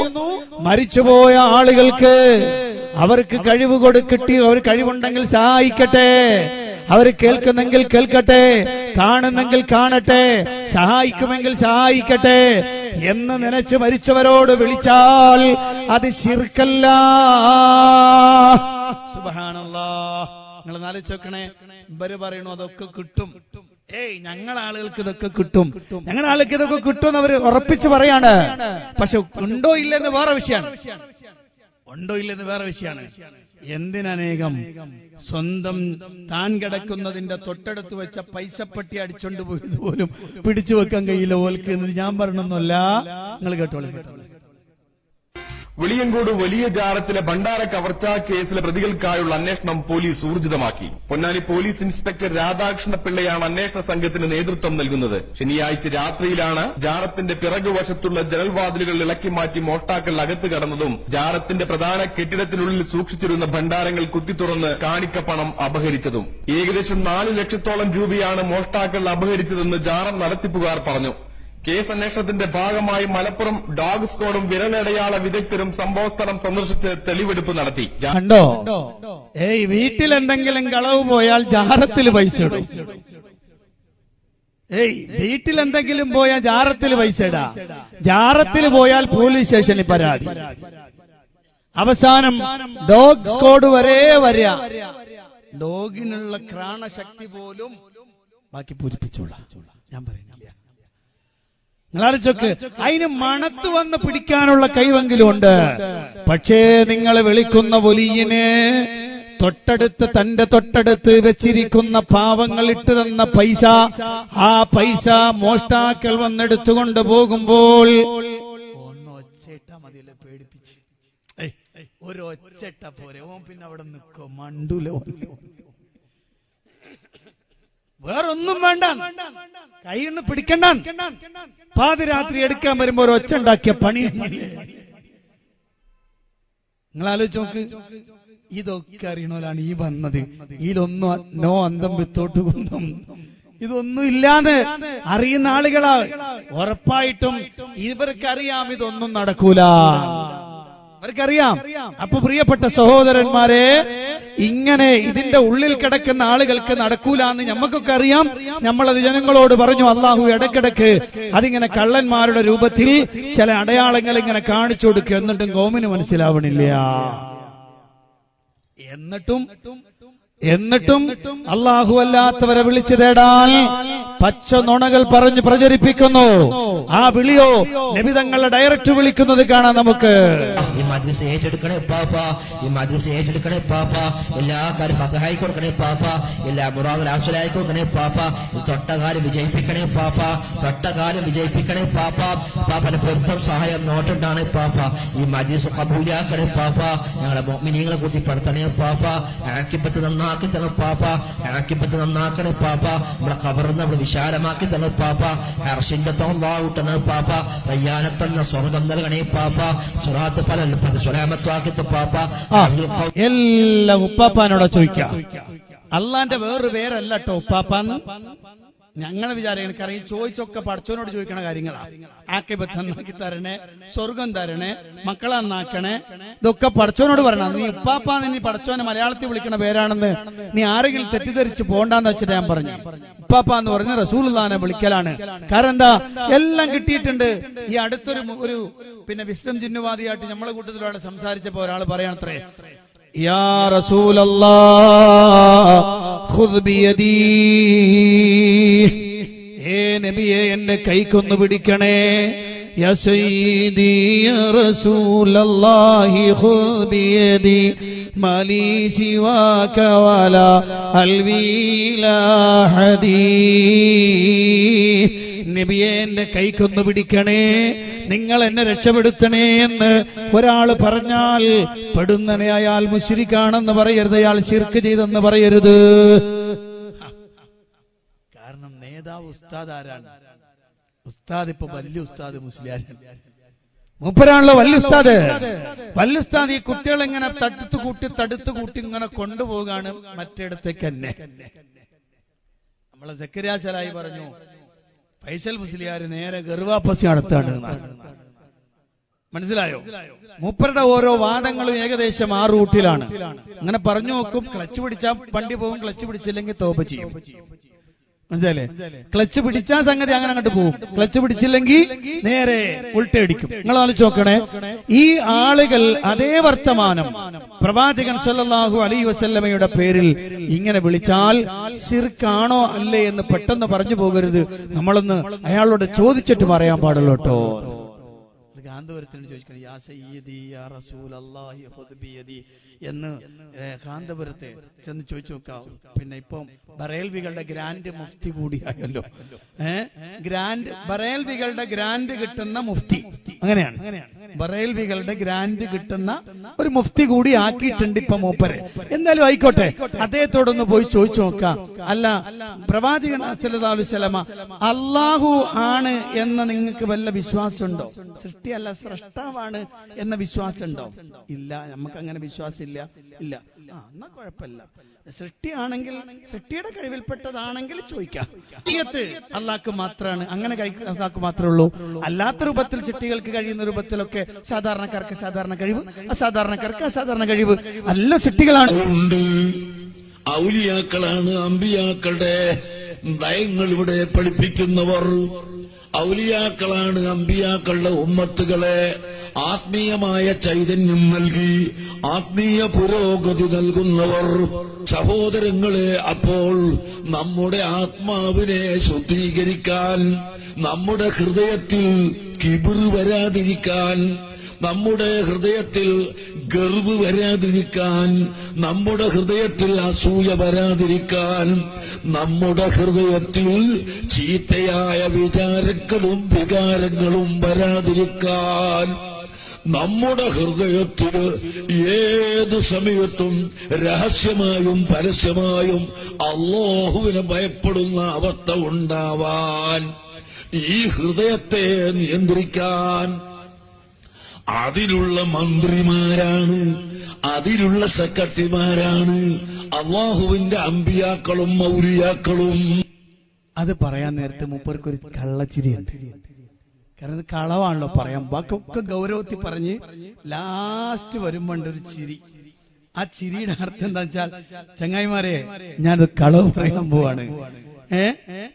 മരിച്ചുപോയ ആളുകൾക്ക് അവർക്ക് കഴിവ് കൊടുക്കിട്ടി, അവർ കഴിവുണ്ടെങ്കിൽ സഹായിക്കട്ടെ, അവർ കേൾക്കുന്നെങ്കിൽ കേൾക്കട്ടെ, കാണുന്നെങ്കിൽ കാണട്ടെ, സഹായിക്കുമെങ്കിൽ സഹായിക്കട്ടെ എന്ന് നനച്ച് മരിച്ചവരോട് വിളിച്ചാൽ അത് ശിർക്കല്ല. സുബ്ഹാനല്ലാഹ്. നിങ്ങൾ ആലോചിച്ച് നോക്കണേ. ഇവര് പറയണു അതൊക്കെ കിട്ടും. ഞങ്ങളെ ആളുകൾക്ക് ഇതൊക്കെ കിട്ടും, ഞങ്ങളുടെ ആളുകൾക്ക് ഇതൊക്കെ കിട്ടും എന്ന് അവർ ഉറപ്പിച്ച് പറയാണ്. പക്ഷെ ഉണ്ടോ ഇല്ലെന്ന് വേറെ വിഷയമാണ്. ഉണ്ടോ ഇല്ലെന്ന് വേറെ വിഷയമാണ്. എന്തിനനേകം സ്വന്തം താൻ കിടക്കുന്നതിന്റെ തൊട്ടടുത്ത് വെച്ച പൈസപ്പെട്ടി അടിച്ചോണ്ട് പോയത് പോലും പിടിച്ചു വെക്കാൻ കഴിയില്ല ഓൽക്ക് എന്ന് ഞാൻ പറഞ്ഞൊന്നുമല്ല. നിങ്ങൾ കേട്ടോളൂ. വെളിയങ്കോട് വലിയ ജാറത്തിലെ ഭണ്ഡാര കവർച്ചാ കേസിലെ പ്രതികൾക്കായുള്ള അന്വേഷണം പോലീസ് ഊർജിതമാക്കി. പൊന്നാനി പോലീസ് ഇൻസ്പെക്ടർ രാധാകൃഷ്ണപിള്ളയാണ് അന്വേഷണ സംഘത്തിന് നേതൃത്വം നൽകുന്നത്. ശനിയാഴ്ച രാത്രിയിലാണ് ജാറത്തിന്റെ പിറകുവശത്തുള്ള ജനൽവാതിലുകൾ ഇളക്കി മാറ്റി മോഷ്ടാക്കൾ അകത്ത് കടന്നതും ജാറത്തിന്റെ പ്രധാന കെട്ടിടത്തിനുള്ളിൽ സൂക്ഷിച്ചിരുന്ന ഭണ്ഡാരങ്ങൾ കുത്തിത്തുറന്ന് കാണിക്കപ്പണം അപഹരിച്ചതും. ഏകദേശം 4 ലക്ഷത്തോളം രൂപയാണ് മോഷ്ടാക്കൾ അപഹരിച്ചതെന്ന് ജാറം നടത്തിപ്പുകാർ പറഞ്ഞു. കേസ് അന്വേഷണത്തിന്റെ ഭാഗമായി മലപ്പുറം ഡോഗ് സ്ക്വാഡും വിരലടയാള വിദഗ്ധരും സംഭവസ്ഥലം സന്ദർശിച്ച് തെളിവെടുപ്പ് നടത്തി. കണ്ടോ? വീട്ടിൽ എന്തെങ്കിലും കളവ് പോയാൽ ജാറത്തിൽ പൈസ ഇടും. വീട്ടിൽ എന്തെങ്കിലും പോയാൽ ജാറത്തിൽ പൈസ ഇടാ. ജാറത്തിൽ പോയാൽ പോലീസ് സ്റ്റേഷനിൽ പരാതി. അവസാനം ഡോഗ് സ്ക്വാഡ് വരെ വരിക. ഡോഗിനുള്ള ഘ്രാണശക്തി പോലും ബാക്കി പൂരിപ്പിച്ചോളാം. ഞാൻ പറയുന്നില്ല. നിങ്ങളാലോചിച്ചോക്ക്, അതിന് മണത്ത് വന്ന് പിടിക്കാനുള്ള കഴിവെങ്കിലും ഉണ്ട്. പക്ഷേ നിങ്ങൾ വിളിക്കുന്ന വലിയന് തന്റെ തൊട്ടടുത്ത് വെച്ചിരിക്കുന്ന പാവങ്ങൾ ഇട്ട് തന്ന പൈസ, ആ പൈസ മോഷ്ടാക്കൾ വന്നെടുത്തുകൊണ്ട് പോകുമ്പോൾ ഒന്ന് ഒച്ചയിട്ട മതിയല്ലേ പേടിപ്പിച്ച്. ഒരു ഒച്ചയിട്ട പോരെ, ഓൻ പിന്നെ അവിടെ നിൽക്കോ? മണ്ടൂലോ? വേറൊന്നും വേണ്ട, കൈന്ന് പിടിക്കണ്ട. പാതിരാത്രി എടുക്കാൻ വരുമ്പോ ഒരു ഒച്ച ഉണ്ടാക്കിയ പണി. നിങ്ങൾ ആലോചിച്ച് നോക്ക്. ഇതൊക്കെ അറിയണോലാണ് ഈ വന്നത്. ഇതിലൊന്നും നോ അന്തം വിത്തോട്ട് കുന്തം ഇതൊന്നും ഇല്ലാന്ന് അറിയുന്ന ആളുകളാ. ഉറപ്പായിട്ടും ഇവർക്കറിയാം ഇതൊന്നും നടക്കൂല, അവർക്കറിയാം. അപ്പൊ പ്രിയപ്പെട്ട സഹോദരന്മാരെ, ഇങ്ങനെ ഇതിന്റെ ഉള്ളിൽ കിടക്കുന്ന ആളുകൾക്ക് നടക്കൂല എന്ന് ഞമ്മക്കൊക്കെ അറിയാം. നമ്മളത് ജനങ്ങളോട് പറഞ്ഞു. അള്ളാഹു ഇടക്കിടക്ക് അതിങ്ങനെ കള്ളന്മാരുടെ രൂപത്തിൽ ചില അടയാളങ്ങൾ ഇങ്ങനെ കാണിച്ചു കൊടുക്കുക. എന്നിട്ടും കോമിന് മനസ്സിലാവണില്ല. എന്നിട്ടും അള്ളാഹു അല്ലാത്തവരെ വിളിച്ചു തേടാൻ പച്ച നുണകൾ പറഞ്ഞ് പ്രചരിപ്പിക്കുന്നു. ആ വിളിയോ നബിതങ്ങളെ ഡയറക്റ്റ് വിളിക്കുന്നത് കാണാം നമുക്ക്. ഈ മദ്രസ ഏറ്റെടുക്കണേ പാപ്പ, ഈ മദ്രസ ഏറ്റെടുക്കണേ പാപ്പ, എല്ലാ കാര്യം പകഹായി കൊടുക്കണേ പാപ്പ, എല്ലാ മുറാദ് ആസ്വലായി കൊടുക്കണേ പാപ്പ, തൊട്ടകാലം വിജയിപ്പിക്കണേ പാപ്പ, തൊട്ടകാലം വിജയിപ്പിക്കണേ പാപ്പ, പാപ്പന്റെ പൊരുത്തം സഹായം നോട്ടുണ്ടാണ് പാപ്പ, ഈ മദ്രസ കബൂലാക്കണേ പാപ്പ, ഞങ്ങളെ മുഅ്മിനീങ്ങളെ കൂട്ടിപ്പെടുത്തണേ പാപ്പ, ആക്കിബത്ത് നന്നാക്കി തരണം പാപ്പ, ആക്കിബത്ത് നന്നാക്കണേ പാപ്പ, നമ്മളെ ഖബറിനെ നമ്മൾ വിശാലമാക്കി തരണം പാപ്പ, അർശിന്റെ തോന്നാവൂട്ടണേ പാപ്പ, റയ്യാനത്തെന്ന സ്വർഗം നൽകണേ പാപ്പ, സുറാത്ത് പല സ്വലാമത്വാക്കി പാപ്പ. എല്ലാം ഉപ്പാപ്പാനോട് ചോദിക്കാം. അള്ളാന്റെ വേറൊരു പേരല്ല കേട്ടോ ഉപ്പാപ്പാന്ന്. ഞങ്ങളെ വിചാരം എനിക്കറിയാം. ചോദിച്ചൊക്കെ പഠിച്ചവനോട് ചോദിക്കണ കാര്യങ്ങളാണ്. ആക്കിബത്ത് നന്നാക്കി തരണേ, സ്വർഗം തരണേ, മക്കളെ നന്നാക്കണേ, ഇതൊക്കെ പഠിച്ചവനോട് പറയണം. നീ ഉപ്പാപ്പാന്ന് നീ പഠിച്ചവനെ മലയാളത്തിൽ വിളിക്കണ പേരാണെന്ന് നീ ആരെങ്കിലും തെറ്റിദ്ധരിച്ച് പോകണ്ടെന്ന് വെച്ചിട്ട് ഞാൻ പറഞ്ഞു. ഉപ്പാപ്പ എന്ന് പറഞ്ഞ റസൂലുള്ളാഹിനെ വിളിക്കലാണ്. കാരണം എന്താ, എല്ലാം കിട്ടിയിട്ടുണ്ട്. ഈ അടുത്തൊരു പിന്നെ വിസ്ഡം ജിന്നുവാദിയായിട്ട് നമ്മളെ കൂട്ടത്തിലൂടെ സംസാരിച്ചപ്പോ ഒരാൾ പറയണത്രേ, യാ റസൂലല്ലാഹ് ഖുദ് ബിയദീ, ഹേ നബിയെ എന്റെ കൈക്കൊന്ന് പിടിക്കണേ. യാ സയ്യിദി യാ റസൂലല്ലാഹി ഖുദ് ബിയദി മാലി സിവാക വലാ അൽവിലാ ഹദീ. നബിയെ എന്റെ കൈക്കൊന്ന് പിടിക്കണേ, നിങ്ങൾ എന്നെ രക്ഷപ്പെടുത്തണേ എന്ന് ഒരാൾ പറഞ്ഞാൽ പെടുന്നനെ അയാൾ മുശ്രിക്കാണെന്ന് പറയരുത്, അയാൾ ശിർക്ക് ചെയ്തെന്ന് പറയരുത്. കാരണം നേതാവ് ഉസ്താദ് ആരാണ്? ഉസ്താദ് ഇപ്പൊ വലിയ ഉസ്താദ് മുസ്ലിയാർ മൂപ്പരാണല്ലോ വലിയ ഉസ്താദ്. വലിയ ഉസ്താദ് ഈ കുട്ടികൾ ഇങ്ങനെ തടുത്തു കൂട്ടി ഇങ്ങനെ കൊണ്ടുപോകാണ് മറ്റിടത്തേക്ക് തന്നെ. നമ്മളെ സക്കരിയ സലായി പറഞ്ഞു ഫൈസൽ മുസ്ലിയാർ നേരെ ഗർവാപ്പസി നടത്താണ്. മനസ്സിലായോ? മൂപ്പരുടെ ഓരോ വാദങ്ങളും ഏകദേശം 6 റൂട്ടിലാണ്. അങ്ങനെ പറഞ്ഞു നോക്കും. ക്ലച്ച് പിടിച്ചാൽ വണ്ടി പോകും, ക്ലച്ച് പിടിച്ചില്ലെങ്കിൽ തോപ ചെയ്യും. മനസ്സിലല്ലേ? ക്ലച്ച് പിടിച്ചാൽ സംഗതി അങ്ങനെ അങ്ങോട്ട് പോകും, ക്ലച്ച് പിടിച്ചില്ലെങ്കിൽ നേരെ ഉൾട്ടയടിക്കും. നിങ്ങൾ ആലോചിച്ച് നോക്കണേ, ഈ ആളുകൾ അതേ വർത്തമാനം പ്രവാചകൻ സല്ലല്ലാഹു അലൈഹി വസല്ലമയുടെ പേരിൽ ഇങ്ങനെ വിളിച്ചാൽ ശിർക്കാണോ അല്ലേ എന്ന് പെട്ടെന്ന് പറഞ്ഞു പോകരുത്. നമ്മളൊന്ന് അയാളോട് ചോദിച്ചിട്ട് പറയാൻ പാടുള്ളൂ കേട്ടോ. കാന്തപുരത്തിന് ചോദിക്കണം യാ സയ്യിദി യാ റസൂലല്ലാഹി ഖുദ് ബിയദി എന്ന് കാന്തപുരത്തെ ചെന്ന് ചോദിച്ചു നോക്കാം. പിന്നെ ഇപ്പം ബറേൽവികളുടെ ഗ്രാൻഡ് മുഫ്തി കൂടിയായല്ലോ. ബറേൽവികളുടെ ഗ്രാൻഡ് കിട്ടുന്ന മുഫ്തി, അങ്ങനെയാണ് ബറേൽവികളുടെ ഗ്രാൻഡ് കിട്ടുന്ന ഒരു മുഫ്തി കൂടി ആക്കിയിട്ടുണ്ട് ഇപ്പൊ മൂപ്പരെ. എന്തായാലും ആയിക്കോട്ടെ, അദ്ദേഹത്തോടൊന്ന് പോയി ചോദിച്ചു നോക്കാം. അല്ല, പ്രവാചകൻ സല്ലല്ലാഹു അലൈഹി വസല്ലമ അല്ലാഹു ആണ് എന്ന നിങ്ങൾക്ക് വല്ല വിശ്വാസമുണ്ടോ? സൃഷ്ടിയല്ല സ്രഷ്ടാവാണ് എന്ന വിശ്വാസമുണ്ടോ? ഇല്ല, നമുക്ക് അങ്ങനെ വിശ്വാസം ഇല്ല. എന്നാ കുഴപ്പമില്ല. സൃഷ്ടിയാണെങ്കിൽ സൃഷ്ടിയുടെ കഴിവിൽപ്പെട്ടതാണെങ്കിൽ ചോദിക്കാം. അള്ളാഹ്ക്ക് മാത്രമാണ്, അങ്ങനെ അള്ളാഹ്ക്ക് മാത്രമേ ഉള്ളൂ. അല്ലാത്ത രൂപത്തിൽ സൃഷ്ടികൾക്ക് കഴിയുന്ന രൂപത്തിലൊക്കെ സാധാരണക്കാർക്ക് സാധാരണ കഴിവ്, അസാധാരണക്കാർക്ക് അസാധാരണ കഴിവ്, നല്ല സൃഷ്ടികളാണ്. ഔലിയാക്കളാണ് അമ്പിയാക്കളുടെ നയങ്ങൾ ഇവിടെ പഠിപ്പിക്കുന്നവർ. ഔലിയാക്കളാണ് അമ്പിയാക്കളുടെ ഉമ്മത്തുകളെ ആത്മീയമായ ചൈതന്യം നൽകി ആത്മീയ പുരോഗതി നൽകുന്നവർ. സഹോദരങ്ങളെ, അപ്പോൾ നമ്മുടെ ആത്മാവിനെ ശുദ്ധീകരിക്കാൻ, നമ്മുടെ ഹൃദയത്തിൽ കിബിർ വരാതിരിക്കാൻ, നമ്മുടെ ഹൃദയത്തിൽ ഗർവ് വരാതിരിക്കാൻ, നമ്മുടെ ഹൃദയത്തിൽ അസൂയ വരാതിരിക്കാൻ, നമ്മുടെ ഹൃദയത്തിൽ ചീത്തയായ വിചാരങ്ങളും വികാരങ്ങളും വരാതിരിക്കാൻ, നമ്മുടെ ഹൃദയത്തിൽ ഏത് സമയത്തും രഹസ്യമായും പരസ്യമായും അല്ലാഹുവിനെ ഭയപ്പെടുന്ന അവസ്ഥ ഉണ്ടാവാൻ, ഈ ഹൃദയത്തെ നിയന്ത്രിക്കാൻ അതിലുള്ള മന്ത്രിമാരാണ്, അതിലുള്ള സെക്രട്ടറിമാരാണ് അല്ലാഹുവിന്റെ അമ്പിയാക്കളും മൗലിയാക്കളും. അത് പറയാൻ നേരത്തെ മൂപ്പർക്കൊരു കള്ളച്ചിരിയുണ്ട്. കാരണം ഇത് കളവാണല്ലോ പറയാൻ. ബാക്കിയൊക്കെ ഗൗരവത്തിൽ പറഞ്ഞ് ലാസ്റ്റ് വരുമ്പോണ്ട് ഒരു ചിരി. ആ ചിരിയുടെ അർത്ഥം എന്താ വെച്ചാൽ, ചങ്ങായിമാരെ ഞാനത് കളവ് പറയാൻ പോവാണ്.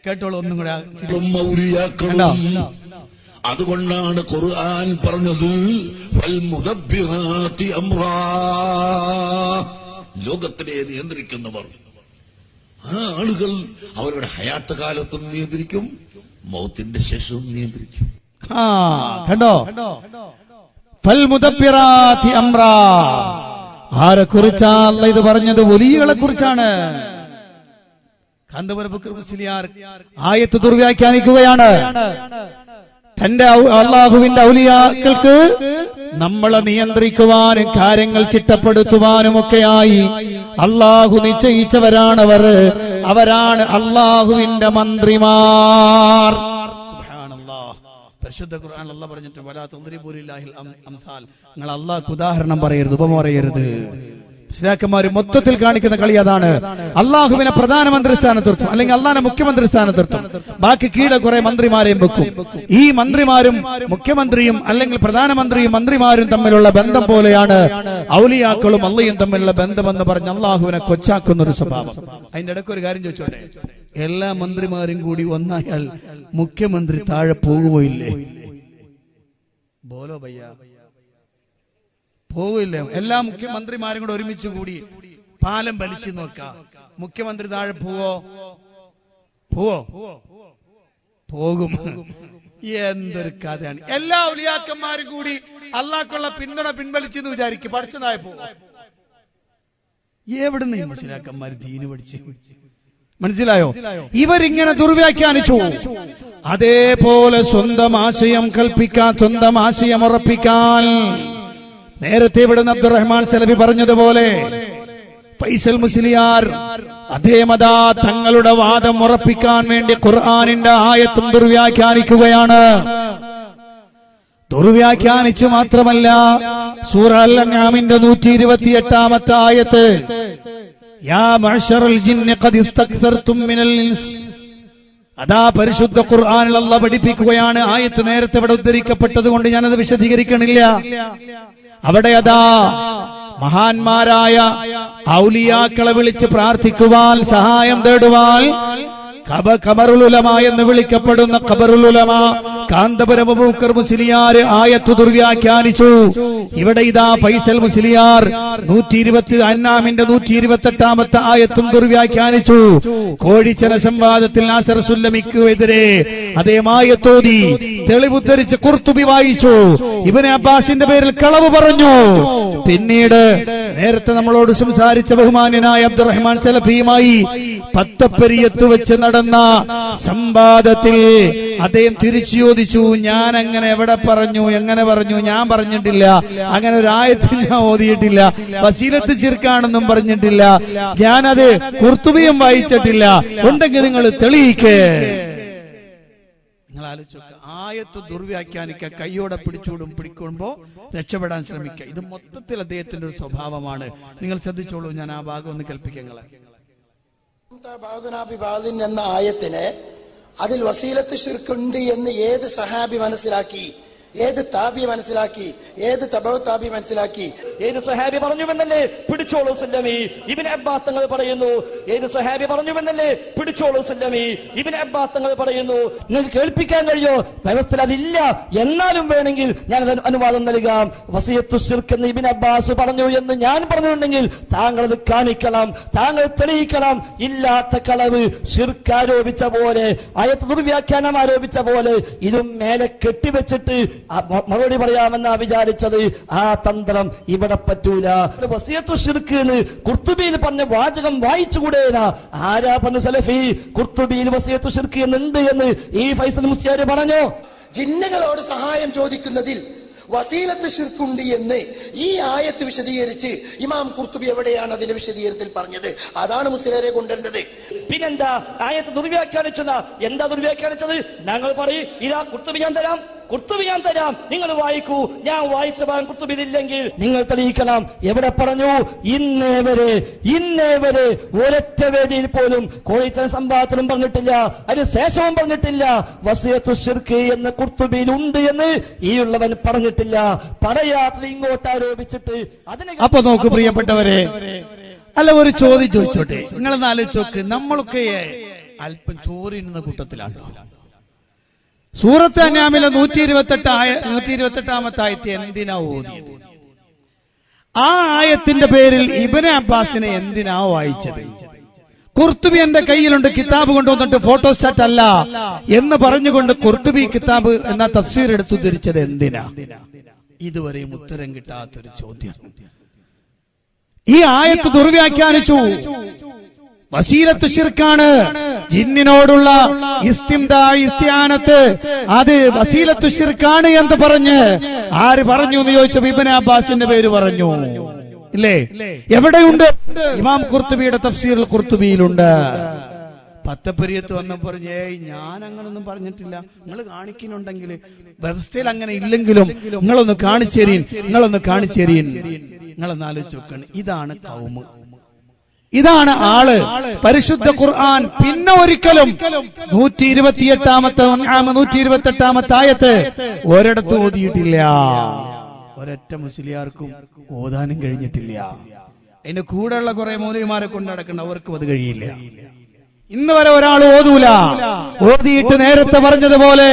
കേട്ടോളൂ ഒന്നും കൂടെ. അതുകൊണ്ടാണ് ഖുർആൻ പറഞ്ഞത് വൽമുദബ്ബിറാത്തി അംറാ, ലോകത്തിനെ നിയന്ത്രിക്കുന്നവർ. ആ ആളുകൾ അവരുടെ ഹയാത്ത് കാലത്തും നിയന്ത്രിക്കും, മൗത്തിന്റെ ശേഷവും നിയന്ത്രിക്കും. കണ്ടോ? ഫൽമുദബ്ബിറാത്തി അംറാ. ആരെ കുറിച്ചാണ് ഇത് പറഞ്ഞത്? വലിയകളെ കുറിച്ചാണ്. കാന്തപുര ബക്കർ മുസ്ലിയാർ ആയത്ത് ദുർവ്യാഖ്യാനിക്കുകയാണ്. തന്റെ അള്ളാഹുവിന്റെ ഔലിയാക്കൾക്ക് നമ്മളെ നിയന്ത്രിക്കുവാനും കാര്യങ്ങൾ ചിട്ടപ്പെടുത്തുവാനുമൊക്കെയായി അള്ളാഹു നിശ്ചയിച്ചവരാണവർ. അവരാണ് അള്ളാഹുവിന്റെ മന്ത്രിമാർ. സുബ്ഹാനല്ലാഹ്. പരിശുദ്ധ ഖുർആൻ അല്ലാഹു പറഞ്ഞിട്ട് വലാ തദ്രിബൂ ലില്ലാഹിൽ അംസാൽ, നിങ്ങൾ അള്ളാഹ്ക്ക് ഉദാഹരണം പറയരുത്, ഉപമ പറയരുത്. ഇസ്ലാക്കന്മാര് മൊത്തത്തിൽ കാണിക്കുന്ന കളി അതാണ്. അള്ളാഹുവിനെ പ്രധാനമന്ത്രി സ്ഥാനത്തിർത്തും, അല്ലെങ്കിൽ അള്ളാഹിനെ മുഖ്യമന്ത്രി സ്ഥാനത്തിർത്തും, ബാക്കി കീഴെ കുറെ മന്ത്രിമാരെയും വെക്കും. ഈ മന്ത്രിമാരും മുഖ്യമന്ത്രിയും അല്ലെങ്കിൽ പ്രധാനമന്ത്രിയും മന്ത്രിമാരും തമ്മിലുള്ള ബന്ധം പോലെയാണ് ഔലിയാക്കളും അള്ളയും തമ്മിലുള്ള ബന്ധമെന്ന് പറഞ്ഞ് അള്ളാഹുവിനെ കൊച്ചാക്കുന്ന ഒരു സ്വഭാവം. അതിന്റെ ഇടയ്ക്ക് ഒരു കാര്യം ചോദിച്ചോട്ടെ, എല്ലാ മന്ത്രിമാരും കൂടി ഒന്നായാൽ മുഖ്യമന്ത്രി താഴെ പോകുകയില്ലേ? ബോലോ ഭയ്യ. പോവില്ല. എല്ലാ മുഖ്യമന്ത്രിമാരും കൂടെ ഒരുമിച്ച് കൂടി പാലം വലിച്ചു നോക്കാം. മുഖ്യമന്ത്രി താഴെ പോവോ? പോകും. എന്തൊരു കഥയാണ്. എല്ലാ ഔലിയാക്കന്മാരും കൂടി അള്ളാഹ്ക്കുള്ള പിന്തുണ പിൻവലിച്ചെന്ന് വിചാരിക്കും, പഠിച്ചതായ പോകും. എവിടുന്ന് ഈ മുസ്ലിയാക്കന്മാർ ദീന് പഠിച്ച്? മനസ്സിലായോ? ഇവരിങ്ങനെ ദുർവ്യാഖ്യാനിച്ചു. അതേപോലെ സ്വന്തം ആശയം കൽപ്പിക്കാൻ, സ്വന്തം ആശയം ഉറപ്പിക്കാൻ, നേരത്തെ ഇവിടുന്ന് അബ്ദുറഹ്മാൻ സലഫി പറഞ്ഞതുപോലെ ഫൈസൽ മുസ്ലിയാർ അദ്ദേഹമതാ തങ്ങളുടെ വാദം ഉറപ്പിക്കാൻ വേണ്ടി ഖുർആനിന്റെ ആയത്തും ദുർവ്യാഖ്യാനിക്കുകയാണ്. ദുർവ്യാഖ്യാനിച്ചു മാത്രമല്ല, സൂറ അൽ-അൻആമിന്റെ 128-ാമത്തെ ആയത്ത്, യാ മഅ്ശറൽ ജിന്നി ഖദ് ഇസ്തക്സർതും മിനൽ ഇൻസ്, അതാ പരിശുദ്ധ ഖുർആനിൽ അല്ലാഹ് പഠിപ്പിക്കുകയാണ്. ആയത്ത് നേരത്തെ ഇവിടെ ഉദ്ധരിക്കപ്പെട്ടത് കൊണ്ട് ഞാനത് വിശദീകരിക്കണില്ല. അവിടെ അതാ മഹാന്മാരായ ഔലിയാക്കളെ വിളിച്ച് പ്രാർത്ഥിക്കുവാൻ, സഹായം തേടുവാൻ ഖബറുൽ ഉലമ എന്ന് വിളിക്കപ്പെടുന്ന ഖബറുൽ ഉലമ കാന്തപുരം അബൂബക്കർ മുസ്ലിയാർ ആയത്ത് ദുർവ്യാഖ്യാനിച്ചു. ഇവിടെ ഇതാ ഫൈസൽ മുസ്ലിയാർ 128 128-ാമത്തെ ആയത്തും ദുർവ്യാഖ്യാനിച്ചു. കോഴിച്ചന സംവാദത്തിൽ നാസർ സുല്ലമിക്കെതിരെ അതേ ആയത്തോതി തെളിവുദ്ധരിച്ച് ഖുർത്തുബി വായിച്ചു. ഇബ്നു അബ്ബാസിന്റെ പേരിൽ കളവ് പറഞ്ഞു. പിന്നീട് നേരത്തെ നമ്മളോട് സംസാരിച്ച ബഹുമാന്യനായ അബ്ദുറഹ്മാൻ സലഫിയുമായി പത്തപ്പരിയത്ത് വെച്ച് നടന്ന സംവാദത്തിൽ അദ്ദേഹം തിരിച്ചു ചോദിച്ചു, ഞാൻ അങ്ങനെ എവിടെ പറഞ്ഞു, എങ്ങനെ പറഞ്ഞു? ഞാൻ പറഞ്ഞിട്ടില്ല, അങ്ങനെ ഒരു ആയത്ത് ഞാൻ ഓതിയിട്ടില്ല, വസീലത്ത് ശിർക്കാണെന്നും പറഞ്ഞിട്ടില്ല, ഞാനത് ഖുർത്തുബിയും വായിച്ചിട്ടില്ല, ഉണ്ടെങ്കിൽ നിങ്ങൾ തെളിയിക്കേ. നിങ്ങൾ ആലോചിക്കുക, ആയത്ത് ദുർവ്യാഖ്യാനിക്കുക, കയ്യോടെ പിടിക്കുമ്പോ രക്ഷപ്പെടാൻ ശ്രമിക്കുക. ഇത് മൊത്തത്തിൽ അദ്ദേഹത്തിന്റെ ഒരു സ്വഭാവമാണ്. നിങ്ങൾ ശ്രദ്ധിച്ചോളൂ, ഞാൻ ആ ഭാഗം ഒന്ന് കേൾപ്പിക്കങ്ങളെ. എന്ന ആയത്തിന് അതിൽ വസീലത്ത് ശിർക്കുണ്ട് എന്ന് ഏത് സഹാബി മനസ്സിലാക്കി? ഏത് താബി മനസ്സിലാക്കി? ഏത് തബൗ താബി മനസ്സിലാക്കി? ഏത് സഹാബി പറഞ്ഞുവെന്നല്ലേ പിടിച്ചോളൂ സുല്ലമി? ഇബ്നു അബ്ബാസ് തങ്ങൾ പറയുന്നു. ഏത് സഹാബി പറഞ്ഞുവെന്നല്ലേ പിടിച്ചോളൂ സുല്ലമി? ഇബ്നു അബ്ബാസ് തങ്ങൾ പറയുന്നു. നിങ്ങൾക്ക് കേൾപ്പിക്കാൻ കഴിയോ? വ്യവസ്ഥയിൽ അതില്ല, എന്നാലും വേണമെങ്കിൽ ഞാൻ അനുവാദം നൽകാം. വസിയത്തു ശിർക്ക് എന്ന് ഇബ്നു അബ്ബാസ് പറഞ്ഞു എന്ന് ഞാൻ പറഞ്ഞിട്ടുണ്ടെങ്കിൽ താങ്കൾ അത് കാണിക്കണം, താങ്കൾ തെളിയിക്കണം. ഇല്ലാത്ത കളവ് ശിർക്ക് ആരോപിച്ച പോലെ, ആയത്ത് ദുർവ്യാഖ്യാനം ആരോപിച്ച പോലെ ഇതും മേലെ കെട്ടിവെച്ചിട്ട് മറുപടി പറയാമെന്നാ വിചാരിച്ചത്. ആ തന്ത്രം ഇവിടെ പറ്റൂല. വസിയത്തു ശിർക്ക് എന്ന് ഖുർത്തുബിയിൽ പറഞ്ഞ വാചകം വായിച്ചുകൂടേനാ? ആരാ പറഞ്ഞു സലഫി ഖുർത്തുബിയിൽ വസിയത്തു ശിർക്ക് എന്നുണ്ട് എന്ന് ഈ ഫൈസൽ മുസ്ലിയാർ പറഞ്ഞു? ജിന്നുകളോട് സഹായം ചോദിക്കുന്നതിൽ വസീലത്ത് ശിർക്കുണ്ട് എന്ന് ഈ ആയത്ത് വിശദീകരിച്ച് ഇമാം ഖുർത്തുബി എവിടെയാണ് അതിന്റെ വിശദീകരണത്തിൽ പറഞ്ഞത്? അതാണ് മുസ്ലിയാരെ കൊണ്ടുവരേണ്ടത്. പിന്നെന്താ ആയത്ത് ദുർവ്യാഖ്യാനിച്ചതാ? എന്താ ദുർവ്യാഖ്യാനിച്ചത്? ഞങ്ങൾ പറയും, ഇതാ ഖുർത്തുബി ഞാൻ തരാം, നിങ്ങൾ വായിക്കൂ. ഞാൻ വായിച്ച ഭാഗം ഖുർത്തുബിയിലില്ലെങ്കിൽ നിങ്ങൾ തെളിയിക്കണം. എവിടെ പറഞ്ഞു? ഇന്നേ വരെ ഒരൊറ്റ വേദിയിൽ പോലും കോഴിച്ചൻ സംവാദത്തിലും പറഞ്ഞിട്ടില്ല, അതിന് ശേഷവും പറഞ്ഞിട്ടില്ല വസിയത്തു ശിർക്ക് എന്ന് ഖുർത്തുബിയിൽ ഉണ്ട് എന്ന് ഈ ഉള്ളവൻ പറഞ്ഞിട്ടില്ല. പറയാത്തത് ഇങ്ങോട്ട് ആരോപിച്ചിട്ട് അതിനെ. അപ്പൊ നോക്കൂ പ്രിയപ്പെട്ടവരെ, അല്ല ഒരു ചോദ്യം ചോദിച്ചോട്ടെ, നിങ്ങളെന്ന് ആലോചിച്ച് നോക്ക്. നമ്മളൊക്കെ അല്പം ചോറിനുന്ന കൂട്ടത്തിലാണല്ലോ. സൂറത്ത് അൻആമിലെ 128-ാമത്തെ ആയത്ത് എന്തിനാ ഓതിയത്? ആ ആയത്തിന്റെ പേരിൽ ഇബ്നു അബ്ബാസിനെ എന്തിനാ വായിച്ചത്? ഖുർത്തുബി എന്റെ കയ്യിലുണ്ട്, കിതാബ് കൊണ്ടുവന്നിട്ട് ഫോട്ടോസ്റ്റാറ്റ് അല്ല എന്ന് പറഞ്ഞുകൊണ്ട് ഖുർത്തുബി കിതാബ് എന്ന തഫ്സീർ എടുത്തു ധരിച്ചത് എന്തിനാ? ഇതുവരെയും ഉത്തരം കിട്ടാത്തൊരു ചോദ്യം. ഈ ആയത്ത് ദുർവ്യാഖ്യാനിച്ചു. വസീലത്ത് ശിർക്കാണ്. ജിന്നിനോടുള്ള ഇസ്തിയാനത്ത് അത് വസീലത്ത് ശിർക്കാണ് എന്ന് പറഞ്ഞ് ആര് പറഞ്ഞു എന്ന് ചോദിച്ചപ്പോ ഇബ്നു അബ്ബാസിന്റെ പേര് പറഞ്ഞു. ഇല്ലേ? എവിടെയുണ്ട്? ഇമാം ഖുർത്തുബിയുടെ തഫ്സീറുൽ ഖുർത്തുബിയിലുണ്ട്. പത്തപ്പരിയത്ത് വന്ന പറഞ്ഞ്, ഞാൻ അങ്ങനൊന്നും പറഞ്ഞിട്ടില്ല, നിങ്ങൾ കാണിക്കുന്നുണ്ടെങ്കിൽ വ്യവസ്ഥയിൽ അങ്ങനെ ഇല്ലെങ്കിലും നിങ്ങളൊന്ന് കാണിച്ചേരീൻ. നിങ്ങളൊന്ന് ആലോചിച്ച് നോക്കണം. ഇതാണ് ഖൗമ്, ഇതാണ് ആള്. പരിശുദ്ധ ഖുർആൻ പിന്നെ ഒരിക്കലും 128-ാമത്തെ ആയത്ത് ഒരിടത്ത് ഓതിയിട്ടില്ല. ഒരൊറ്റ മുസ്ലിയാർക്കും ഓതാനും കഴിഞ്ഞിട്ടില്ല. അതിന്റെ കൂടെയുള്ള കുറെ മൗലവിമാരെ കൊണ്ട് നടക്കേണ്ട, അവർക്കും അത് കഴിയില്ല. ഇന്ന് വരെ ഒരാൾ ഓതൂല. ഓതിയിട്ട് നേരത്തെ പറഞ്ഞതുപോലെ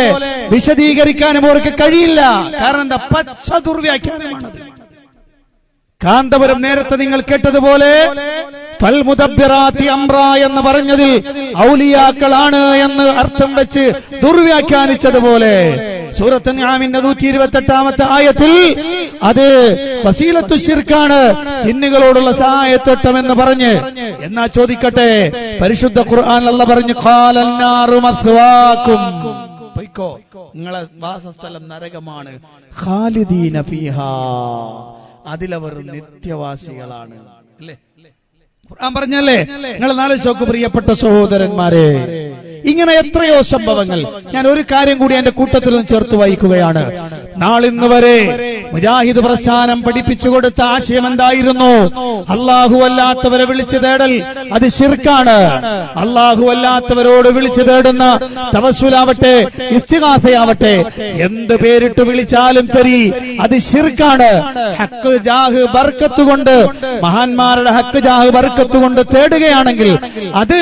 വിശദീകരിക്കാനും അവർക്ക് കഴിയില്ല. കാരണം എന്താ? പച്ച ദുർവ്യാഖ്യാനമാണത്. കാന്തപുരം നേരത്തെ നിങ്ങൾ കേട്ടതുപോലെ ഫൽമുദബ്ബിറാത്തി അംറ എന്ന് പറഞ്ഞതിൽ ഔലിയാക്കളാണ് എന്ന് അർത്ഥം വെച്ച് ദുർവ്യാഖ്യാനിച്ചതുപോലെ സൂറത്ത് അൻആമിന്റെ 128ാമത്തെ ആയത്തിൽ അത് വസീലത്തു ശിർക്കാണ്, ജിന്നുകളോടുള്ള സഹായത്തോട്ടം എന്ന് പറഞ്ഞ്. എന്നാ ചോദിക്കട്ടെ, പരിശുദ്ധ ഖുർആൻ അല്ലാഹ് പറഞ്ഞു ഖാലൻ നാറു മസ്വാകും, പൊയ്ക്കോ, നിങ്ങളെ വാസസ്ഥലം നരകമാണ്, ഖാലിദീന ഫീഹാ, അതിലവർ നിത്യവാസികളാണ്. അല്ലേ ഖുർആൻ പറഞ്ഞല്ലേ? നിങ്ങൾ ആലോചിച്ച് നോക്കൂ പ്രിയപ്പെട്ട സഹോദരന്മാരെ, ഇങ്ങനെ എത്രയോ സംഭവങ്ങൾ. ഞാൻ ഒരു കാര്യം കൂടി എന്റെ കൂട്ടത്തിൽ നിന്ന് ചേർത്ത് വായിക്കുകയാണ്. നാളിന്ന് വരെ മുജാഹിദ് പ്രസ്ഥാനം പഠിപ്പിച്ചു കൊടുത്ത ആശയം എന്തായിരുന്നു? അല്ലാഹു അല്ലാത്തവരെ വിളിച്ചു തേടൽ അത് ശിർക്കാണ്. അല്ലാഹു അല്ലാത്തവരോട് വിളിച്ചു തേടുന്ന തവസ്സുലാവട്ടെ ഇസ്തിഗാസയാവട്ടെ എന്ത് പേരിട്ട് വിളിച്ചാലും ശരി അത് ശിർക്കാണ്. ഹക്ക് ജാഹ് ബർക്കത്ത് കൊണ്ട്, മഹാന്മാരുടെ ഹക്ക് ജാഹ് ബർക്കത്ത് കൊണ്ട് തേടുകയാണെങ്കിൽ അത്